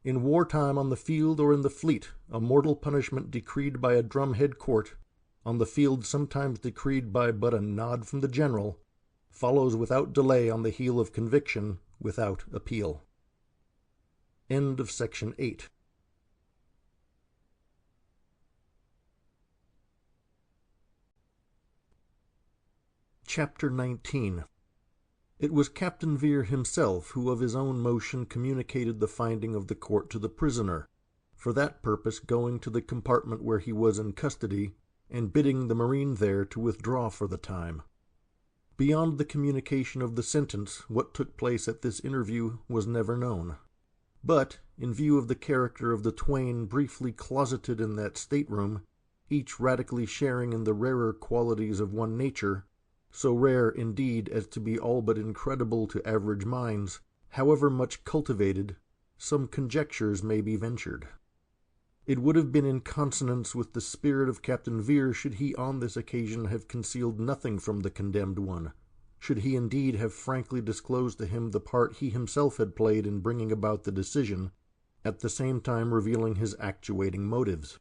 In wartime on the field or in the fleet, a mortal punishment decreed by a drumhead court, on the field sometimes decreed by but a nod from the general, follows without delay on the heel of conviction, without appeal. End of section 8. Chapter 19. It was Captain Vere himself who of his own motion communicated the finding of the court to the prisoner, for that purpose going to the compartment where he was in custody, and bidding the marine there to withdraw for the time. Beyond the communication of the sentence, what took place at this interview was never known. But, in view of the character of the twain briefly closeted in that stateroom, each radically sharing in the rarer qualities of one nature, so rare, indeed, as to be all but incredible to average minds, however much cultivated, some conjectures may be ventured. It would have been in consonance with the spirit of Captain Vere should he on this occasion have concealed nothing from the condemned one, should he indeed have frankly disclosed to him the part he himself had played in bringing about the decision, at the same time revealing his actuating motives.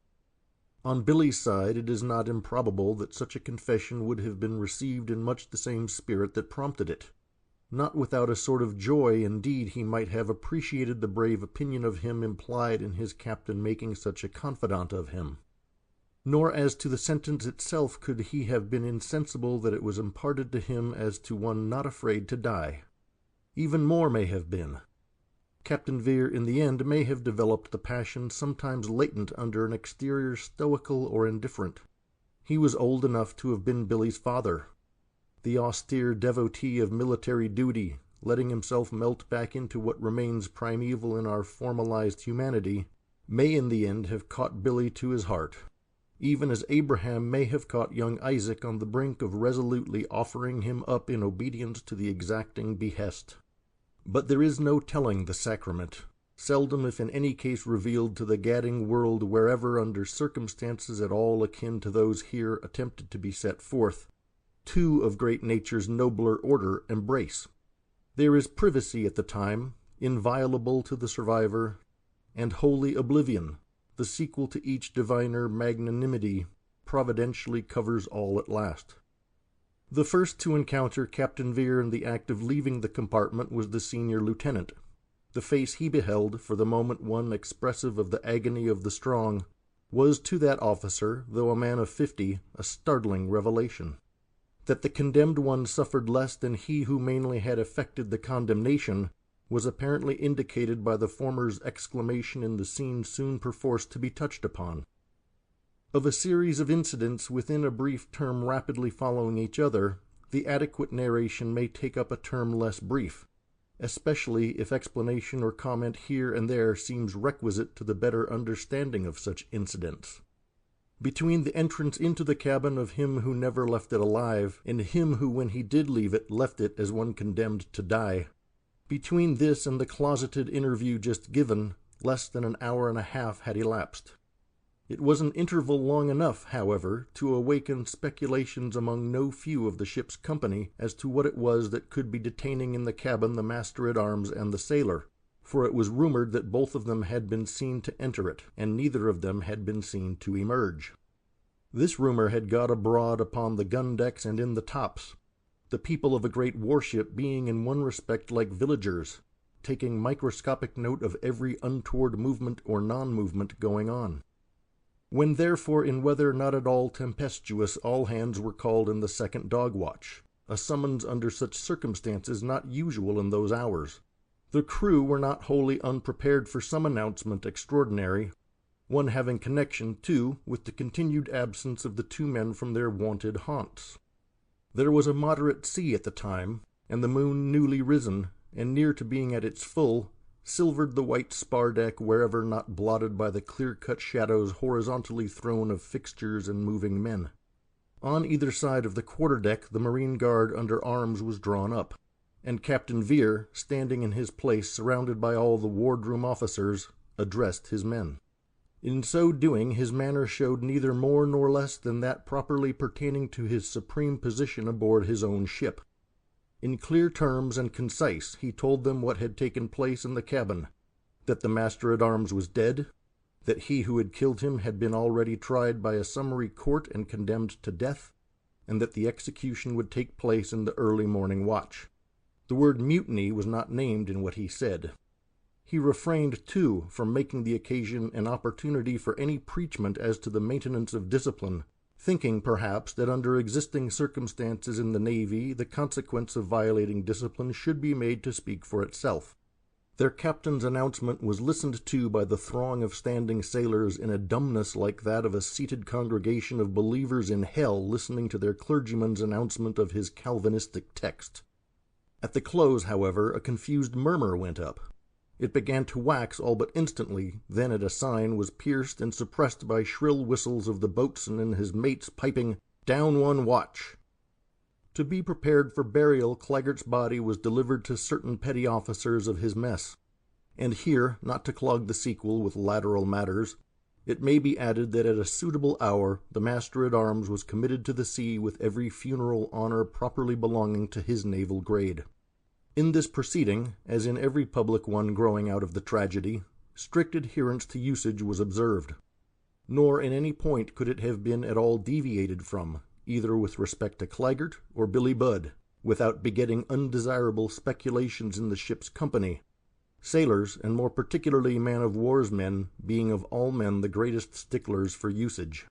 On Billy's side, it is not improbable that such a confession would have been received in much the same spirit that prompted it. Not without a sort of joy, indeed, he might have appreciated the brave opinion of him implied in his captain making such a confidant of him. Nor as to the sentence itself could he have been insensible that it was imparted to him as to one not afraid to die. Even more may have been. Captain Vere in the end may have developed the passion sometimes latent under an exterior stoical or indifferent. He was old enough to have been Billy's father, the austere devotee of military duty, letting himself melt back into what remains primeval in our formalized humanity, may in the end have caught Billy to his heart, even as Abraham may have caught young Isaac on the brink of resolutely offering him up in obedience to the exacting behest. But there is no telling the sacrament, seldom if in any case revealed to the gadding world wherever under circumstances at all akin to those here attempted to be set forth, two of great nature's nobler order embrace. There is privacy at the time, inviolable to the survivor, and holy oblivion, the sequel to each diviner magnanimity, providentially covers all at last. The first to encounter Captain Vere in the act of leaving the compartment was the senior lieutenant. The face he beheld, for the moment one expressive of the agony of the strong, was to that officer, though a man of 50, a startling revelation. That the condemned one suffered less than he who mainly had effected the condemnation was apparently indicated by the former's exclamation in the scene soon perforce to be touched upon. Of a series of incidents within a brief term rapidly following each other, the adequate narration may take up a term less brief, especially if explanation or comment here and there seems requisite to the better understanding of such incidents. Between the entrance into the cabin of him who never left it alive, and him who when he did leave it left it as one condemned to die, between this and the closeted interview just given, less than an hour and a half had elapsed. It was an interval long enough, however, to awaken speculations among no few of the ship's company as to what it was that could be detaining in the cabin the master-at-arms and the sailor, for it was rumored that both of them had been seen to enter it, and neither of them had been seen to emerge. This rumor had got abroad upon the gun-decks and in the tops, the people of a great warship being in one respect like villagers, taking microscopic note of every untoward movement or non-movement going on. When therefore in weather not at all tempestuous all hands were called in the second dog-watch, a summons under such circumstances not usual in those hours, the crew were not wholly unprepared for some announcement extraordinary, one having connection, too, with the continued absence of the two men from their wonted haunts. There was a moderate sea at the time, and the moon newly risen, and near to being at its full, silvered the white spar-deck wherever not blotted by the clear-cut shadows horizontally thrown of fixtures and moving men. On either side of the quarter-deck the marine guard under arms was drawn up, and Captain Vere, standing in his place surrounded by all the wardroom officers, addressed his men. In so doing his manner showed neither more nor less than that properly pertaining to his supreme position aboard his own ship. In clear terms and concise he told them what had taken place in the cabin, that the master-at-arms was dead, that he who had killed him had been already tried by a summary court and condemned to death, and that the execution would take place in the early morning watch. The word mutiny was not named in what he said. He refrained, too, from making the occasion an opportunity for any preachment as to the maintenance of discipline, thinking, perhaps, that under existing circumstances in the Navy the consequence of violating discipline should be made to speak for itself. Their captain's announcement was listened to by the throng of standing sailors in a dumbness like that of a seated congregation of believers in hell listening to their clergyman's announcement of his Calvinistic text. At the close, however, a confused murmur went up. It began to wax all but instantly, then at a sign was pierced and suppressed by shrill whistles of the boatswain and his mates piping, "Down one watch." To be prepared for burial, Cleggart's body was delivered to certain petty officers of his mess. And here, not to clog the sequel with lateral matters, it may be added that at a suitable hour the master-at-arms was committed to the sea with every funeral honour properly belonging to his naval grade. In this proceeding, as in every public one growing out of the tragedy, strict adherence to usage was observed. Nor in any point could it have been at all deviated from, either with respect to Claggart or Billy Budd, without begetting undesirable speculations in the ship's company, sailors, and more particularly man-of-war's men, being of all men the greatest sticklers for usage.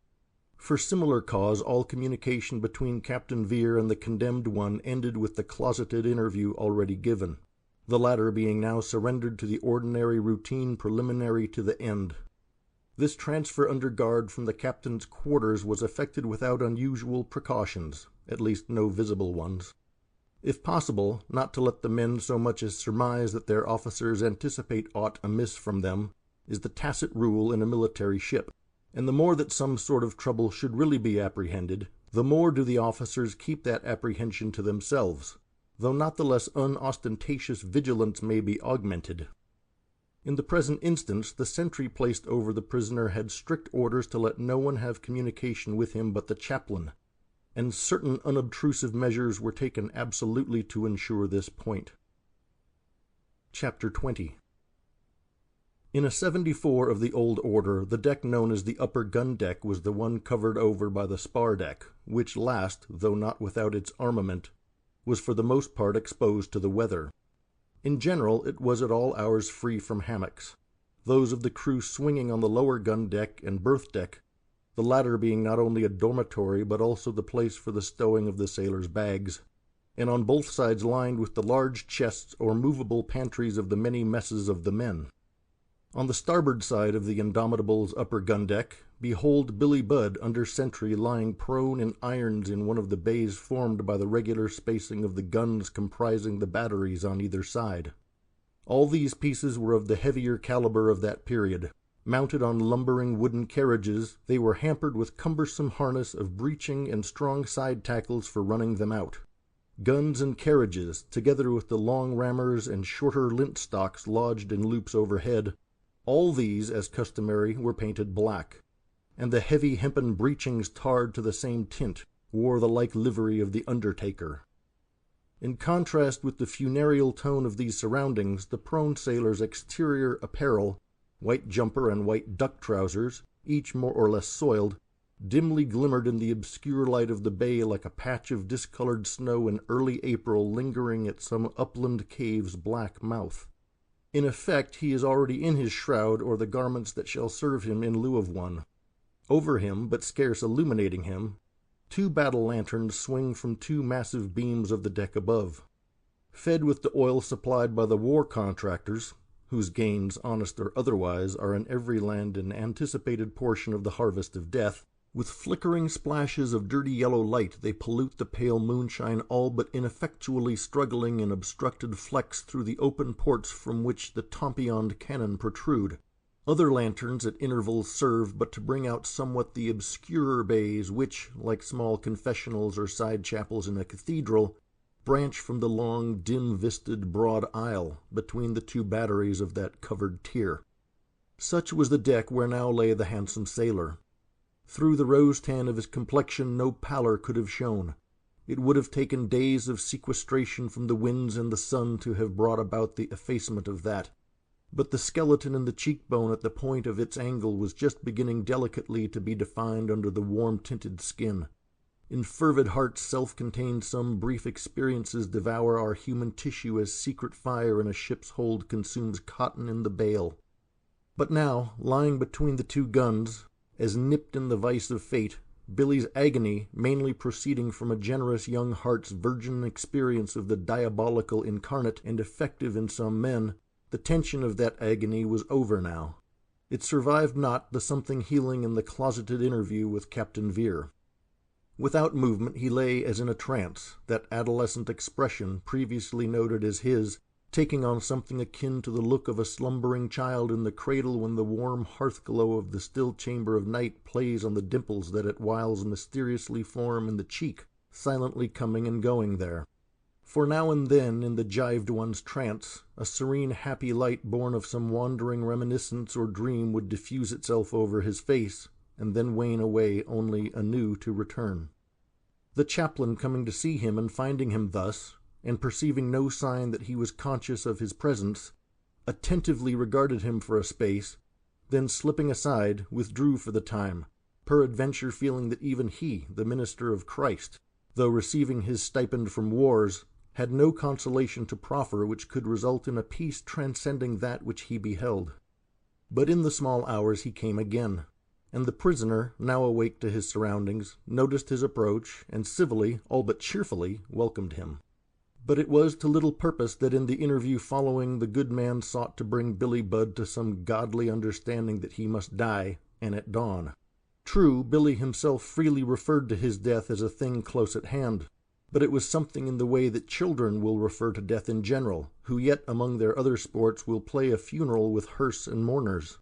For similar cause all communication between Captain Vere and the condemned one ended with the closeted interview already given, the latter being now surrendered to the ordinary routine preliminary to the end. This transfer under guard from the captain's quarters was effected without unusual precautions, at least no visible ones. If possible, not to let the men so much as surmise that their officers anticipate aught amiss from them, is the tacit rule in a military ship. And the more that some sort of trouble should really be apprehended, the more do the officers keep that apprehension to themselves, though not the less unostentatious vigilance may be augmented. In the present instance, the sentry placed over the prisoner had strict orders to let no one have communication with him but the chaplain, and certain unobtrusive measures were taken absolutely to ensure this point. Chapter 20. In a 74 of the old order, the deck known as the upper gun deck was the one covered over by the spar deck, which last, though not without its armament, was for the most part exposed to the weather. In general, it was at all hours free from hammocks, those of the crew swinging on the lower gun deck and berth deck, the latter being not only a dormitory but also the place for the stowing of the sailors' bags, and on both sides lined with the large chests or movable pantries of the many messes of the men. On the starboard side of the Indomitable's upper gun deck, behold Billy Budd under sentry lying prone in irons in one of the bays formed by the regular spacing of the guns comprising the batteries on either side. All these pieces were of the heavier caliber of that period. Mounted on lumbering wooden carriages, they were hampered with cumbersome harness of breeching and strong side tackles for running them out. Guns and carriages, together with the long rammers and shorter lint stocks lodged in loops overhead, all these, as customary, were painted black, and the heavy hempen breechings tarred to the same tint, wore the like livery of the undertaker. In contrast with the funereal tone of these surroundings, the prone sailor's exterior apparel, white jumper and white duck trousers, each more or less soiled, dimly glimmered in the obscure light of the bay like a patch of discolored snow in early April lingering at some upland cave's black mouth. In effect, he is already in his shroud or the garments that shall serve him in lieu of one. Over him, but scarce illuminating him, 2 battle lanterns swing from 2 massive beams of the deck above. Fed with the oil supplied by the war contractors, whose gains, honest or otherwise, are in every land an anticipated portion of the harvest of death, with flickering splashes of dirty yellow light they pollute the pale moonshine, all but ineffectually struggling in obstructed flecks through the open ports from which the tompioned cannon protrude. Other lanterns at intervals serve but to bring out somewhat the obscurer bays which, like small confessionals or side chapels in a cathedral, branch from the long, dim-visted broad aisle between the 2 batteries of that covered tier. Such was the deck where now lay the handsome sailor. Through the rose-tan of his complexion no pallor could have shone. It would have taken days of sequestration from the winds and the sun to have brought about the effacement of that. But the skeleton in the cheekbone at the point of its angle was just beginning delicately to be defined under the warm-tinted skin. In fervid hearts self-contained some brief experiences devour our human tissue as secret fire in a ship's hold consumes cotton in the bale. But now, lying between the 2 guns, as nipped in the vice of fate, Billy's agony, mainly proceeding from a generous young heart's virgin experience of the diabolical incarnate and effective in some men, the tension of that agony was over now. It survived not the something healing in the closeted interview with Captain Vere. Without movement he lay as in a trance, that adolescent expression, previously noted as his, taking on something akin to the look of a slumbering child in the cradle when the warm hearth-glow of the still chamber of night plays on the dimples that at whiles mysteriously form in the cheek, silently coming and going there. For now and then, in the gyved one's trance, a serene happy light born of some wandering reminiscence or dream would diffuse itself over his face, and then wane away only anew to return. The chaplain coming to see him and finding him thus, and perceiving no sign that he was conscious of his presence, attentively regarded him for a space, then slipping aside, withdrew for the time, peradventure feeling that even he, the minister of Christ, though receiving his stipend from wars, had no consolation to proffer which could result in a peace transcending that which he beheld. But in the small hours he came again, and the prisoner, now awake to his surroundings, noticed his approach, and civilly, all but cheerfully, welcomed him. But it was to little purpose that in the interview following the good man sought to bring Billy Budd to some godly understanding that he must die, and at dawn. True, Billy himself freely referred to his death as a thing close at hand, but it was something in the way that children will refer to death in general, who yet among their other sports will play a funeral with hearse and mourners.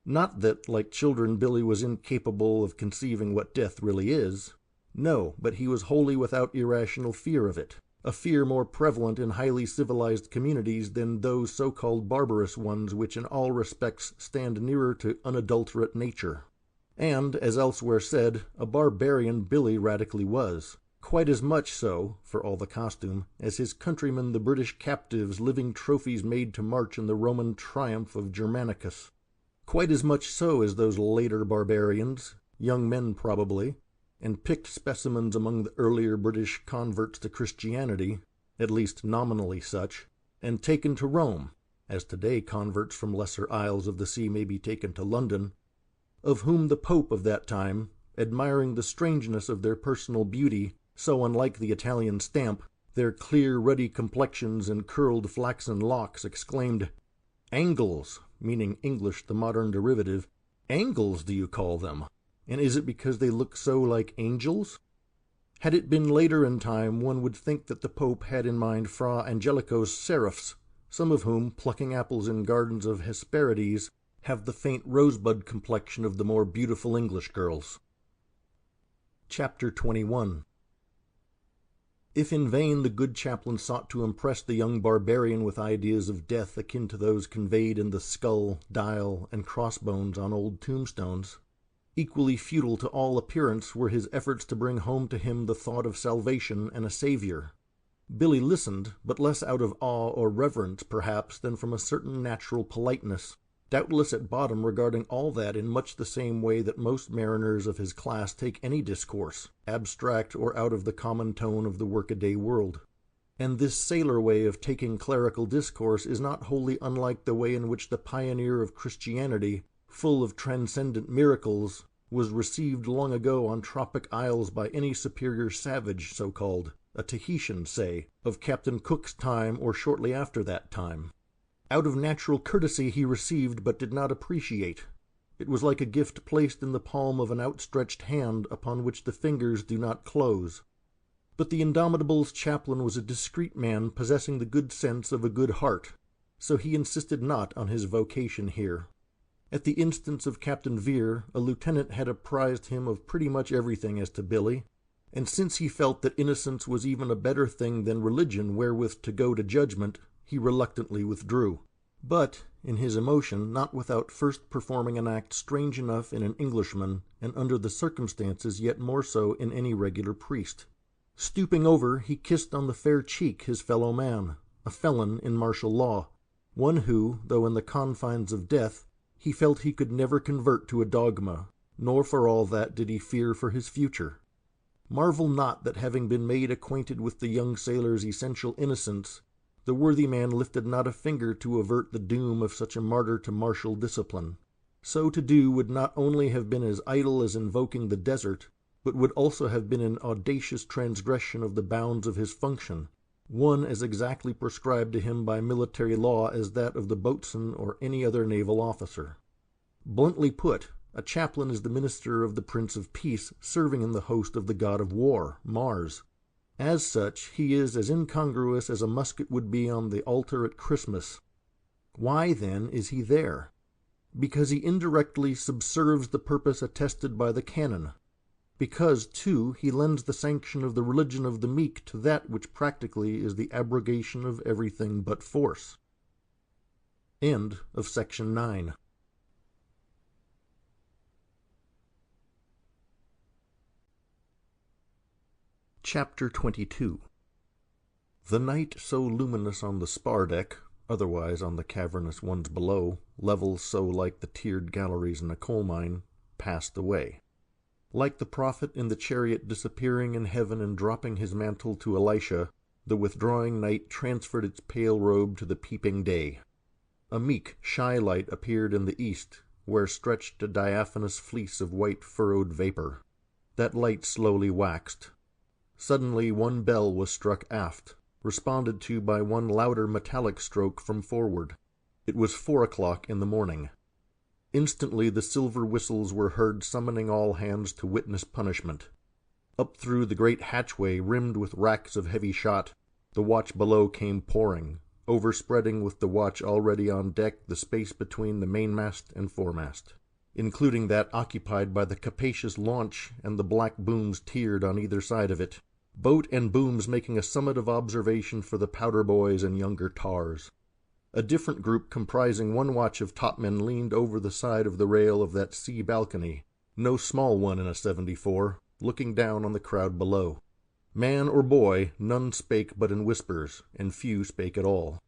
Not that, like children, Billy was incapable of conceiving what death really is. No, but he was wholly without irrational fear of it, a fear more prevalent in highly civilized communities than those so-called barbarous ones which in all respects stand nearer to unadulterate nature. And, as elsewhere said, a barbarian Billy radically was, quite as much so, for all the costume, as his countrymen the British captives, living trophies made to march in the Roman triumph of Germanicus. Quite as much so as those later barbarians, young men probably, and picked specimens among the earlier British converts to Christianity, at least nominally such, and taken to Rome, as today converts from lesser isles of the sea may be taken to London, of whom the Pope of that time, admiring the strangeness of their personal beauty, so unlike the Italian stamp, their clear, ruddy complexions and curled flaxen locks, exclaimed, "Angles," meaning English the modern derivative, "Angles, do you call them? And is it because they look so like angels?" Had it been later in time, one would think that the Pope had in mind Fra Angelico's seraphs, some of whom, plucking apples in gardens of Hesperides, have the faint rosebud complexion of the more beautiful English girls. Chapter 21. If in vain the good chaplain sought to impress the young barbarian with ideas of death akin to those conveyed in the skull, dial, and crossbones on old tombstones, equally futile to all appearance were his efforts to bring home to him the thought of salvation and a Saviour. Billy listened, but less out of awe or reverence, perhaps, than from a certain natural politeness, doubtless at bottom regarding all that in much the same way that most mariners of his class take any discourse, abstract or out of the common tone of the workaday world. And this sailor way of taking clerical discourse is not wholly unlike the way in which the pioneer of Christianity, full of transcendent miracles, was received long ago on tropic isles by any superior savage, so-called, a Tahitian, say, of Captain Cook's time or shortly after that time. Out of natural courtesy he received but did not appreciate. It was like a gift placed in the palm of an outstretched hand upon which the fingers do not close. But the Indomitable's chaplain was a discreet man possessing the good sense of a good heart, so he insisted not on his vocation here. At the instance of Captain Vere, a lieutenant had apprised him of pretty much everything as to Billy, and since he felt that innocence was even a better thing than religion wherewith to go to judgment, he reluctantly withdrew. But, in his emotion, not without first performing an act strange enough in an Englishman, and under the circumstances yet more so in any regular priest. Stooping over, he kissed on the fair cheek his fellow man, a felon in martial law, one who, though in the confines of death, he felt he could never convert to a dogma, nor for all that did he fear for his future. Marvel not that having been made acquainted with the young sailor's essential innocence, the worthy man lifted not a finger to avert the doom of such a martyr to martial discipline. So to do would not only have been as idle as invoking the desert, but would also have been an audacious transgression of the bounds of his function, one as exactly prescribed to him by military law as that of the boatswain or any other naval officer. Bluntly put, a chaplain is the minister of the Prince of Peace, serving in the host of the god of war, Mars, As such, he is as incongruous as a musket would be on the altar at Christmas. Why, then, is he there? Because he indirectly subserves the purpose attested by the canon. Because, too, he lends the sanction of the religion of the meek to that which practically is the abrogation of everything but force. End of section 9. Chapter 22. The night so luminous on the spar deck, otherwise on the cavernous ones below, levels so like the tiered galleries in a coal mine, passed away. Like the prophet in the chariot disappearing in heaven and dropping his mantle to Elisha, the withdrawing night transferred its pale robe to the peeping day. A meek, shy light appeared in the east, where stretched a diaphanous fleece of white furrowed vapor. That light slowly waxed. Suddenly one bell was struck aft, responded to by one louder metallic stroke from forward. It was 4 o'clock in the morning. Instantly the silver whistles were heard summoning all hands to witness punishment. Up through the great hatchway rimmed with racks of heavy shot, the watch below came pouring, overspreading with the watch already on deck the space between the mainmast and foremast, including that occupied by the capacious launch and the black booms tiered on either side of it, boat and booms making a summit of observation for the powder boys and younger tars. A different group comprising one watch of topmen leaned over the side of the rail of that sea balcony, no small one in a 74, looking down on the crowd below. Man or boy, none spake but in whispers, and few spake at all.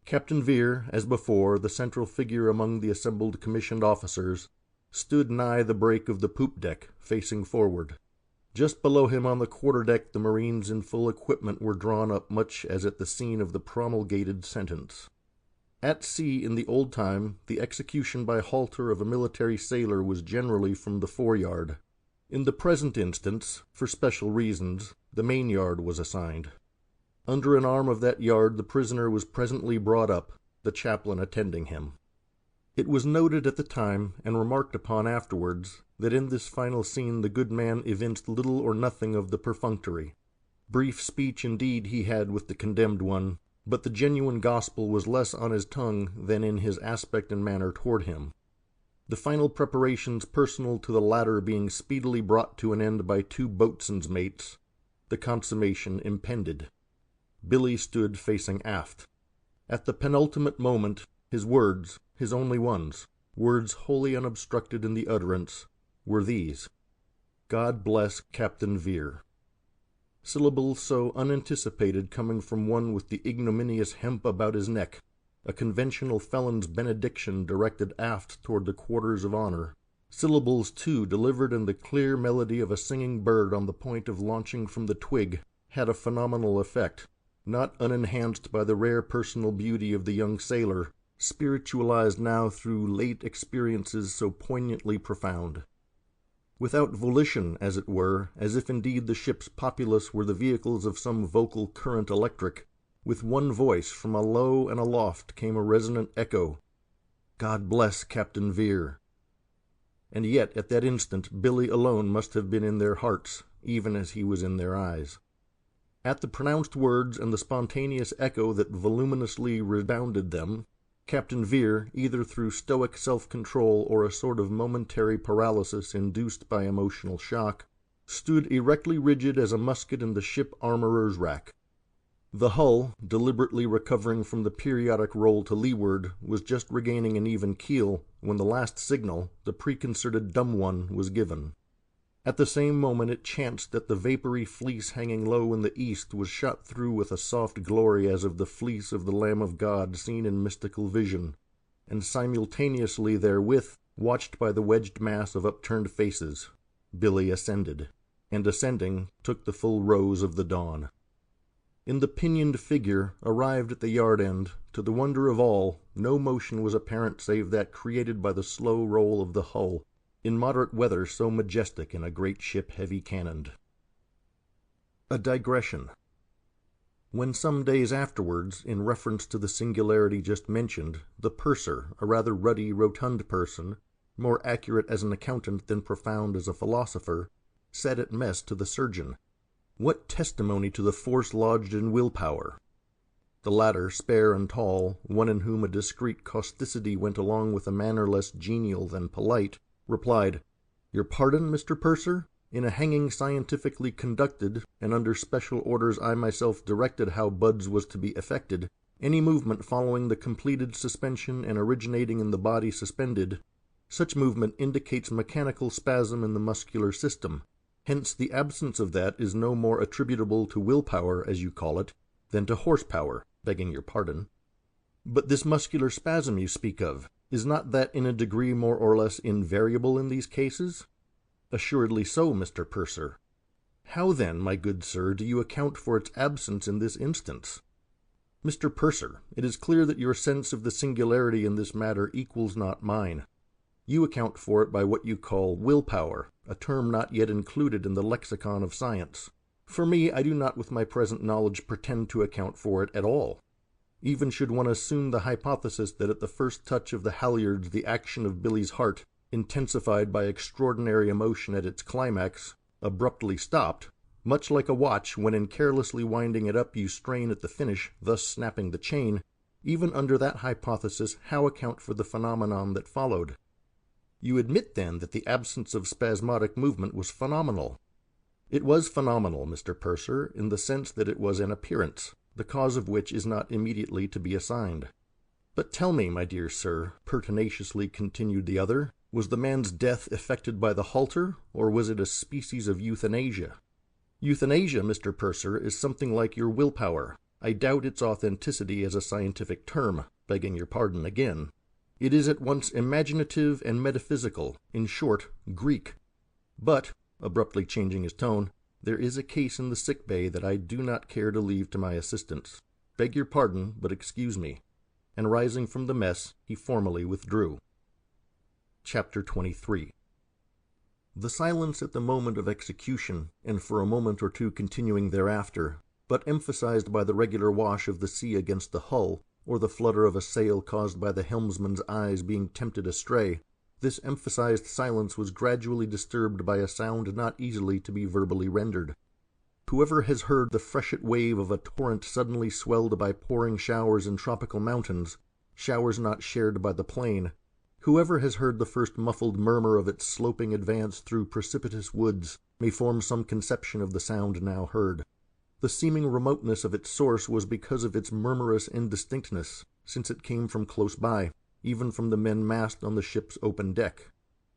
Captain Vere, as before, the central figure among the assembled commissioned officers, stood nigh the break of the poop deck, facing forward. Just below him on the quarter-deck the marines in full equipment were drawn up much as at the scene of the promulgated sentence. At sea in the old time, the execution by halter of a military sailor was generally from the foreyard. In the present instance, for special reasons, the mainyard was assigned. Under an arm of that yard the prisoner was presently brought up, the chaplain attending him. It was noted at the time, and remarked upon afterwards, that in this final scene the good man evinced little or nothing of the perfunctory. Brief speech indeed he had with the condemned one, but the genuine gospel was less on his tongue than in his aspect and manner toward him. The final preparations personal to the latter being speedily brought to an end by 2 boatswain's mates, the consummation impended. Billy stood facing aft. At the penultimate moment, his words, his only ones, words wholly unobstructed in the utterance, were these: "God bless Captain Vere." Syllables so unanticipated coming from one with the ignominious hemp about his neck, a conventional felon's benediction directed aft toward the quarters of honor. Syllables, too, delivered in the clear melody of a singing bird on the point of launching from the twig, had a phenomenal effect, not unenhanced by the rare personal beauty of the young sailor, spiritualized now through late experiences so poignantly profound. Without volition, as it were, as if indeed the ship's populace were the vehicles of some vocal current electric, with one voice from alow and aloft came a resonant echo: "God bless Captain Vere." And yet at that instant Billy alone must have been in their hearts, even as he was in their eyes. At the pronounced words and the spontaneous echo that voluminously rebounded them, Captain Vere, either through stoic self-control or a sort of momentary paralysis induced by emotional shock, stood erectly rigid as a musket in the ship armorer's rack. The hull, deliberately recovering from the periodic roll to leeward, was just regaining an even keel when the last signal, the preconcerted dumb one, was given. At the same moment it chanced that the vapory fleece hanging low in the east was shot through with a soft glory as of the fleece of the Lamb of God seen in mystical vision, and simultaneously therewith, watched by the wedged mass of upturned faces, Billy ascended, and ascending took the full rose of the dawn. In the pinioned figure, arrived at the yard end, to the wonder of all, no motion was apparent save that created by the slow roll of the hull, in moderate weather so majestic in a great ship heavy cannoned. A digression. When some days afterwards, in reference to the singularity just mentioned, the purser, a rather ruddy, rotund person, more accurate as an accountant than profound as a philosopher, said at mess to the surgeon, What testimony to the force lodged in willpower? The latter, spare and tall, one in whom a discreet causticity went along with a manner less genial than polite, replied, "Your pardon, Mr. Purser? In a hanging scientifically conducted, and under special orders I myself directed how buds was to be effected, any movement following the completed suspension and originating in the body suspended, such movement indicates mechanical spasm in the muscular system. Hence the absence of that is no more attributable to willpower, as you call it, than to horsepower, begging your pardon. But this muscular spasm you speak of, is not that in a degree more or less invariable in these cases? Assuredly so, Mr. Purser. How then, my good sir, do you account for its absence in this instance? Mr. Purser, it is clear that your sense of the singularity in this matter equals not mine. You account for it by what you call willpower, a term not yet included in the lexicon of science. For me, I do not with my present knowledge pretend to account for it at all. Even should one assume the hypothesis that at the first touch of the halyards the action of Billy's heart, intensified by extraordinary emotion at its climax, abruptly stopped, much like a watch when in carelessly winding it up you strain at the finish, thus snapping the chain, even under that hypothesis how account for the phenomenon that followed? You admit, then, that the absence of spasmodic movement was phenomenal. It was phenomenal, Mr. Purser, in the sense that it was an appearance, the cause of which is not immediately to be assigned. But tell me, my dear sir, pertinaciously continued the other, was the man's death effected by the halter, or was it a species of euthanasia? Euthanasia, Mr. Purser, is something like your willpower. I doubt its authenticity as a scientific term, begging your pardon again. It is at once imaginative and metaphysical, in short, Greek. But, abruptly changing his tone, there is a case in the sick bay that I do not care to leave to my assistants. Beg your pardon, but excuse me. And rising from the mess, he formally withdrew. Chapter 23. The silence at the moment of execution, and for a moment or two continuing thereafter, but emphasized by the regular wash of the sea against the hull, or the flutter of a sail caused by the helmsman's eyes being tempted astray, this emphasized silence was gradually disturbed by a sound not easily to be verbally rendered. Whoever has heard the freshet wave of a torrent suddenly swelled by pouring showers in tropical mountains, showers not shared by the plain, whoever has heard the first muffled murmur of its sloping advance through precipitous woods, may form some conception of the sound now heard. The seeming remoteness of its source was because of its murmurous indistinctness, since it came from close by, even from the men massed on the ship's open deck.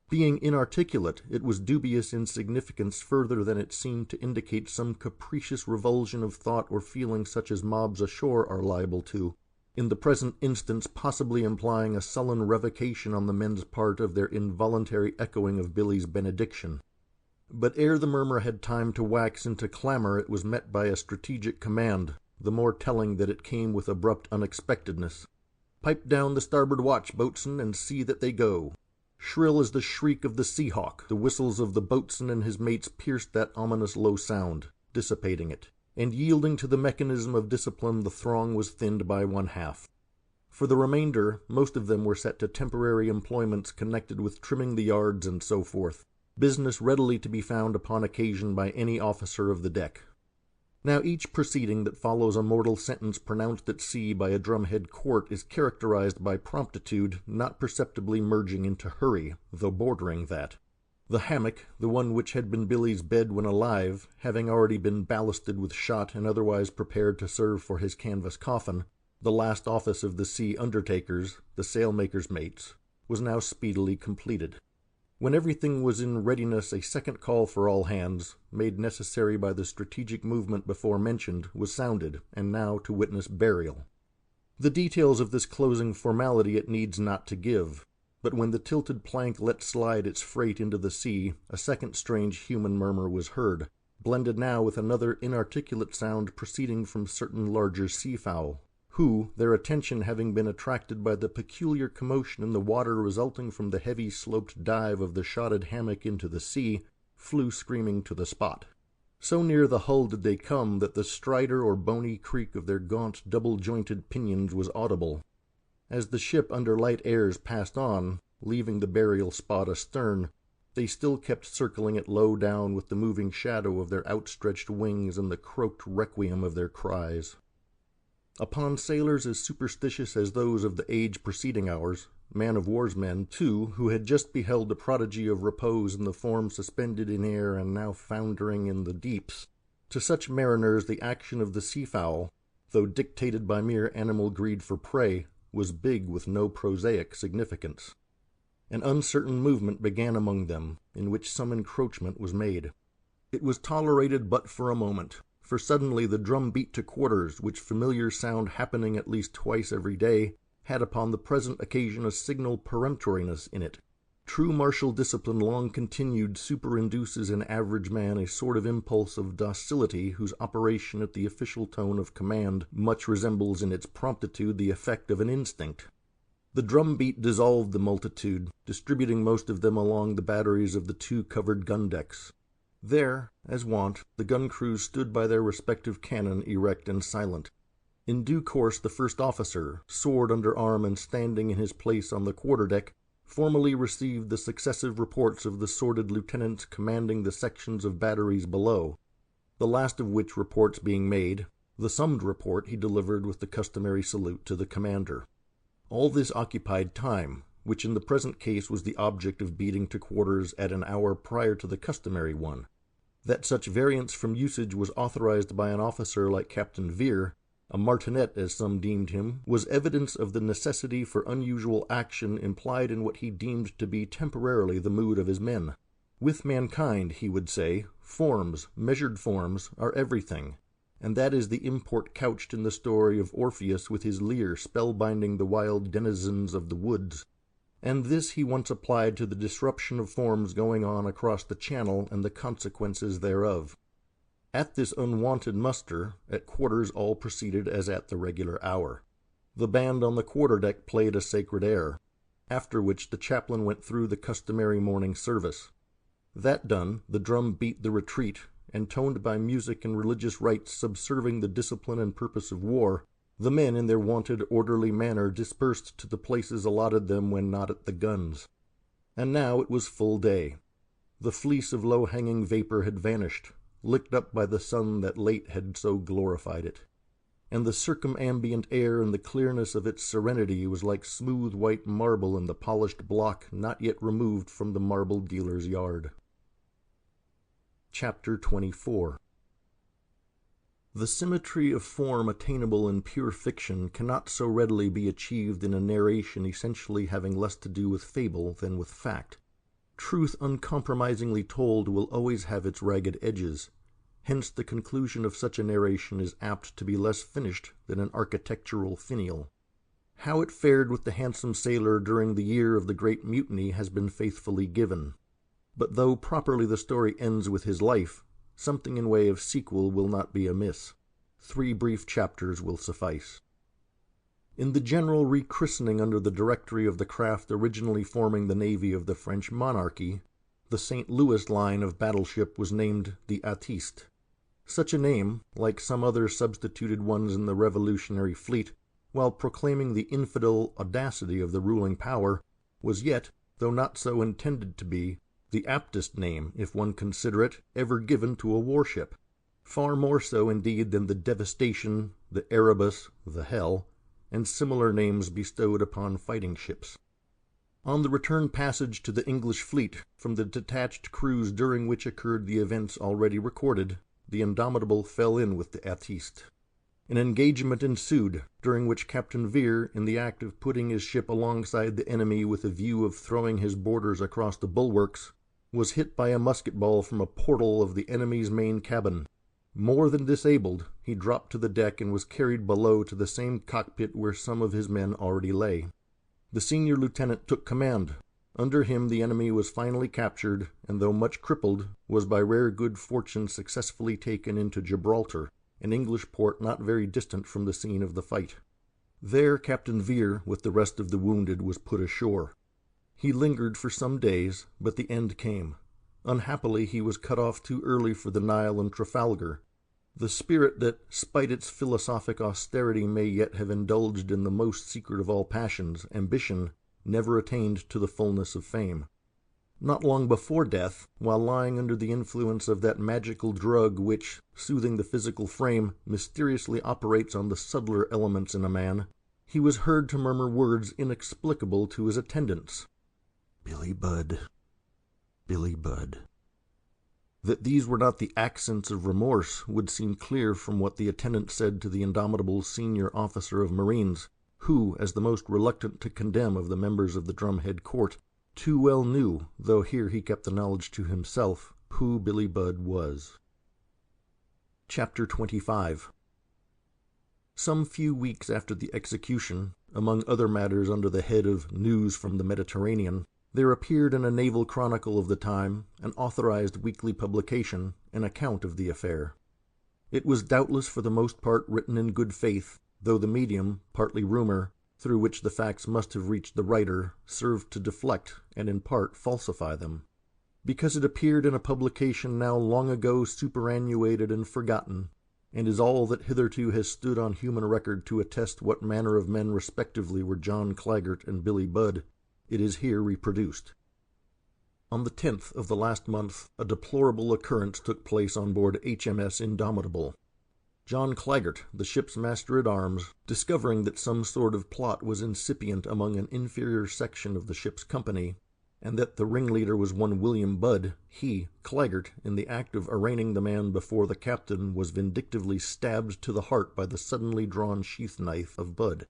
Being inarticulate, it was dubious in significance further than it seemed to indicate some capricious revulsion of thought or feeling such as mobs ashore are liable to, in the present instance possibly implying a sullen revocation on the men's part of their involuntary echoing of Billy's benediction. But ere the murmur had time to wax into clamor, it was met by a strategic command, the more telling that it came with abrupt unexpectedness. "Pipe down the starboard watch, boatswain, and see that they go." Shrill as the shriek of the sea-hawk, the whistles of the boatswain and his mates pierced that ominous low sound, dissipating it, and yielding to the mechanism of discipline the throng was thinned by one half. For the remainder, most of them were set to temporary employments connected with trimming the yards and so forth, business readily to be found upon occasion by any officer of the deck. Now each proceeding that follows a mortal sentence pronounced at sea by a drumhead court is characterized by promptitude not perceptibly merging into hurry, though bordering that. The hammock, the one which had been Billy's bed when alive, having already been ballasted with shot and otherwise prepared to serve for his canvas coffin, the last office of the sea undertakers, the sailmakers' mates, was now speedily completed. When everything was in readiness, a second call for all hands, made necessary by the strategic movement before mentioned, was sounded, and now to witness burial. The details of this closing formality it needs not to give, but when the tilted plank let slide its freight into the sea, a second strange human murmur was heard, blended now with another inarticulate sound proceeding from certain larger seafowl, who, their attention having been attracted by the peculiar commotion in the water resulting from the heavy sloped dive of the shotted hammock into the sea, flew screaming to the spot. So near the hull did they come that the strider or bony creak of their gaunt double-jointed pinions was audible. As the ship under light airs passed on, leaving the burial spot astern, They still kept circling it low down with the moving shadow of their outstretched wings and the croaked requiem of their cries. Upon sailors as superstitious as those of the age preceding ours, man-of-war's men, too, who had just beheld the prodigy of repose in the form suspended in air and now foundering in the deeps, to such mariners the action of the sea-fowl, though dictated by mere animal greed for prey, was big with no prosaic significance. An uncertain movement began among them, in which some encroachment was made. It was tolerated but for a moment, for suddenly the drum beat to quarters, which familiar sound happening at least twice every day, had upon the present occasion a signal peremptoriness in it. True martial discipline long continued superinduces in average man a sort of impulse of docility whose operation at the official tone of command much resembles in its promptitude the effect of an instinct. The drum beat dissolved the multitude, distributing most of them along the batteries of the two covered gun decks. There, as wont, the gun crews stood by their respective cannon erect and silent. In due course the first officer, sword under arm and standing in his place on the quarter-deck, formally received the successive reports of the sworded lieutenants commanding the sections of batteries below, the last of which reports being made, the summed report he delivered with the customary salute to the commander. All this occupied time, which in the present case was the object of beating to quarters at an hour prior to the customary one. That such variance from usage was authorized by an officer like Captain Vere, a martinet as some deemed him, was evidence of the necessity for unusual action implied in what he deemed to be temporarily the mood of his men. With mankind, he would say, forms, measured forms, are everything, and that is the import couched in the story of Orpheus with his lyre spellbinding the wild denizens of the woods. And this he once applied to the disruption of forms going on across the channel and the consequences thereof. At this unwonted muster, at quarters all proceeded as at the regular hour. The band on the quarter-deck played a sacred air, after which the chaplain went through the customary morning service. That done, the drum beat the retreat, and toned by music and religious rites subserving the discipline and purpose of war, the men in their wonted orderly manner dispersed to the places allotted them when not at the guns. And now it was full day. The fleece of low-hanging vapor had vanished, licked up by the sun that late had so glorified it, and the circumambient air in the clearness of its serenity was like smooth white marble in the polished block not yet removed from the marble dealer's yard. Chapter 24. The symmetry of form attainable in pure fiction cannot so readily be achieved in a narration essentially having less to do with fable than with fact. Truth uncompromisingly told will always have its ragged edges. Hence the conclusion of such a narration is apt to be less finished than an architectural finial. How it fared with the handsome sailor during the year of the great mutiny has been faithfully given. But though properly the story ends with his life, something in way of sequel will not be amiss. 3 brief chapters will suffice. In the general rechristening under the directory of the craft originally forming the navy of the French monarchy, the St. Louis line of battleship was named the Atiste. Such a name, like some other substituted ones in the Revolutionary fleet, while proclaiming the infidel audacity of the ruling power, was yet, though not so intended to be, the aptest name, if one consider it, ever given to a warship. Far more so indeed than the Devastation, the Erebus, the Hell, and similar names bestowed upon fighting ships. On the return passage to the English fleet, from the detached cruise during which occurred the events already recorded, the Indomitable fell in with the Atiste. An engagement ensued, during which Captain Vere, in the act of putting his ship alongside the enemy with a view of throwing his boarders across the bulwarks, was hit by a musket ball from a portal of the enemy's main cabin. More than disabled, he dropped to the deck and was carried below to the same cockpit where some of his men already lay. The senior lieutenant took command. Under him the enemy was finally captured, and though much crippled, was by rare good fortune successfully taken into Gibraltar, an English port not very distant from the scene of the fight. There Captain Vere, with the rest of the wounded, was put ashore. He lingered for some days, but the end came. Unhappily he was cut off too early for the Nile and Trafalgar. The spirit that, spite its philosophic austerity, may yet have indulged in the most secret of all passions, ambition, never attained to the fullness of fame. Not long before death, while lying under the influence of that magical drug which, soothing the physical frame, mysteriously operates on the subtler elements in a man, he was heard to murmur words inexplicable to his attendants. "Billy Budd, Billy Budd." That these were not the accents of remorse would seem clear from what the attendant said to the indomitable senior officer of marines, who, as the most reluctant to condemn of the members of the drumhead court, too well knew, though here he kept the knowledge to himself, who Billy Budd was. Chapter 25. Some few weeks after the execution, among other matters under the head of News from the Mediterranean, there appeared in a naval chronicle of the time, an authorized weekly publication, an account of the affair. It was doubtless for the most part written in good faith, though the medium, partly rumor, through which the facts must have reached the writer, served to deflect and in part falsify them. Because it appeared in a publication now long ago superannuated and forgotten, and is all that hitherto has stood on human record to attest what manner of men respectively were John Claggart and Billy Budd, it is here reproduced. On the 10th of the last month a deplorable occurrence took place on board HMS Indomitable. John Claggart, the ship's master-at-arms, discovering that some sort of plot was incipient among an inferior section of the ship's company, and that the ringleader was one William Budd, he, Claggart, in the act of arraigning the man before the captain, was vindictively stabbed to the heart by the suddenly drawn sheath-knife of Budd.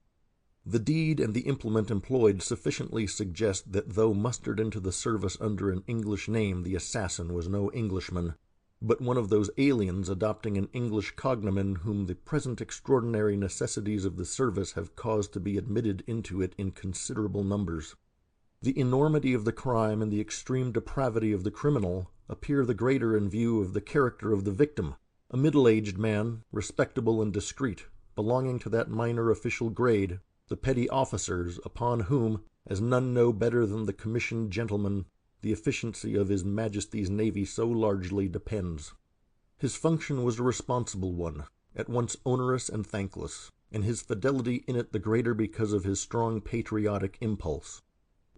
The deed and the implement employed sufficiently suggest that though mustered into the service under an English name, the assassin was no Englishman, but one of those aliens adopting an English cognomen whom the present extraordinary necessities of the service have caused to be admitted into it in considerable numbers. The enormity of the crime and the extreme depravity of the criminal appear the greater in view of the character of the victim, a middle-aged man, respectable and discreet, belonging to that minor official grade, the petty officers, upon whom, as none know better than the commissioned gentlemen, the efficiency of His Majesty's Navy so largely depends. His function was a responsible one, at once onerous and thankless, and his fidelity in it the greater because of his strong patriotic impulse.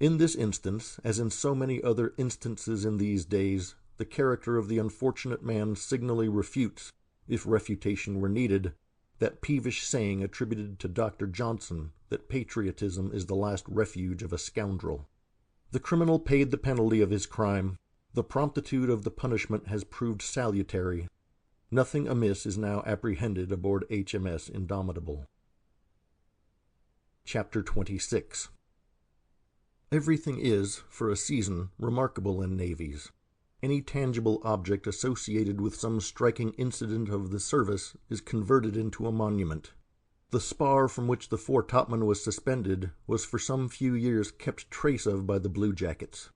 In this instance, as in so many other instances in these days, the character of the unfortunate man signally refutes, if refutation were needed, that peevish saying attributed to Dr. Johnson, that patriotism is the last refuge of a scoundrel. The criminal paid the penalty of his crime. The promptitude of the punishment has proved salutary. Nothing amiss is now apprehended aboard HMS Indomitable. Chapter 26. Everything is, for a season, remarkable in navies. Any tangible object associated with some striking incident of the service is converted into a monument. The spar from which the foretopman was suspended was for some few years kept trace of by the bluejackets.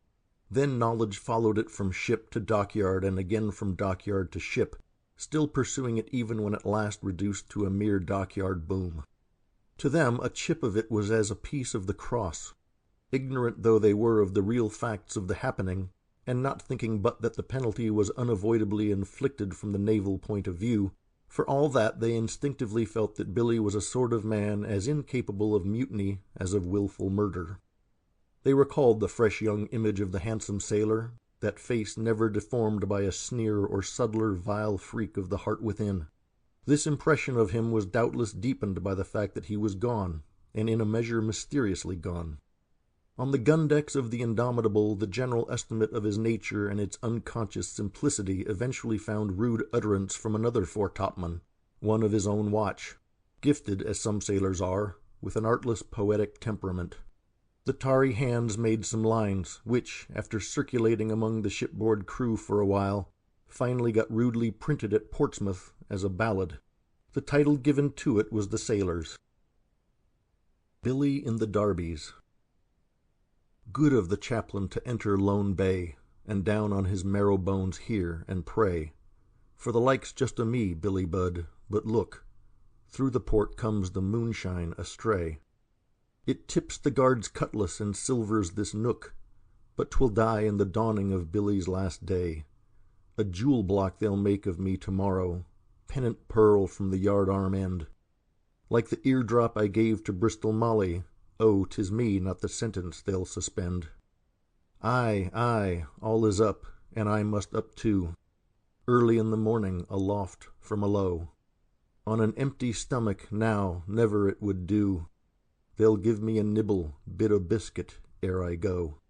Then knowledge followed it from ship to dockyard and again from dockyard to ship, still pursuing it even when at last reduced to a mere dockyard boom. To them a chip of it was as a piece of the cross. Ignorant though they were of the real facts of the happening, and not thinking but that the penalty was unavoidably inflicted from the naval point of view, for all that they instinctively felt that Billy was a sort of man as incapable of mutiny as of wilful murder. They recalled the fresh young image of the handsome sailor, that face never deformed by a sneer or subtler vile freak of the heart within. This impression of him was doubtless deepened by the fact that he was gone, and in a measure mysteriously gone. On the gun-decks of the Indomitable the general estimate of his nature and its unconscious simplicity eventually found rude utterance from another foretopman, one of his own watch, gifted, as some sailors are, with an artless poetic temperament. The tarry hands made some lines, which, after circulating among the shipboard crew for a while, finally got rudely printed at Portsmouth as a ballad. The title given to it was the sailor's. Billy in the Darbies. Good of the chaplain to enter Lone Bay, and down on his marrow bones hear and pray. For the like's just o' me, Billy Budd, but look, through the port comes the moonshine astray. It tips the guard's cutlass and silvers this nook, but 'twill die in the dawning of Billy's last day. A jewel block they'll make of me tomorrow, pennant pearl from the yard-arm end. Like the eardrop I gave to Bristol Molly, oh, 'tis me, not the sentence, they'll suspend. Aye, aye, all is up, and I must up too, early in the morning, aloft from alow. On an empty stomach now never it would do. They'll give me a nibble, bit o' biscuit, ere I go.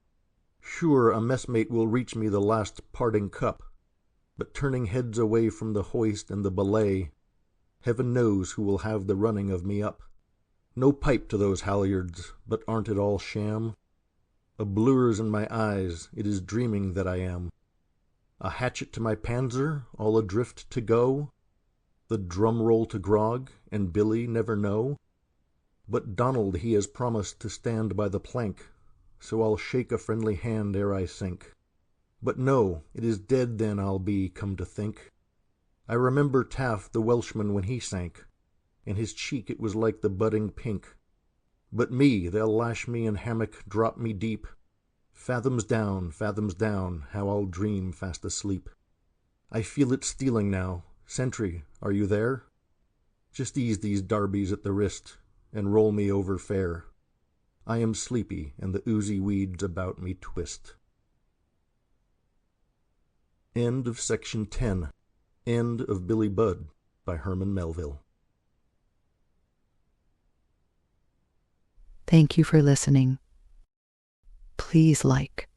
Sure a messmate will reach me the last parting cup, but turning heads away from the hoist and the belay, heaven knows who will have the running of me up. No pipe to those halyards, but aren't it all sham? A blure's in my eyes, it is dreaming that I am. A hatchet to my panzer, all adrift to go? The drum roll to grog, and Billy never know? But Donald he has promised to stand by the plank, so I'll shake a friendly hand ere I sink. But no, it is dead then I'll be, come to think. I remember Taft the Welshman when he sank, and his cheek it was like the budding pink. But me, they'll lash me in hammock, drop me deep. Fathoms down, how I'll dream fast asleep. I feel it stealing now. Sentry, are you there? Just ease these darbies at the wrist, and roll me over fair. I am sleepy, and the oozy weeds about me twist. End of Section 10. End of Billy Budd by Herman Melville. Thank you for listening. Please like,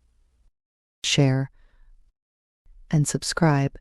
share, and subscribe.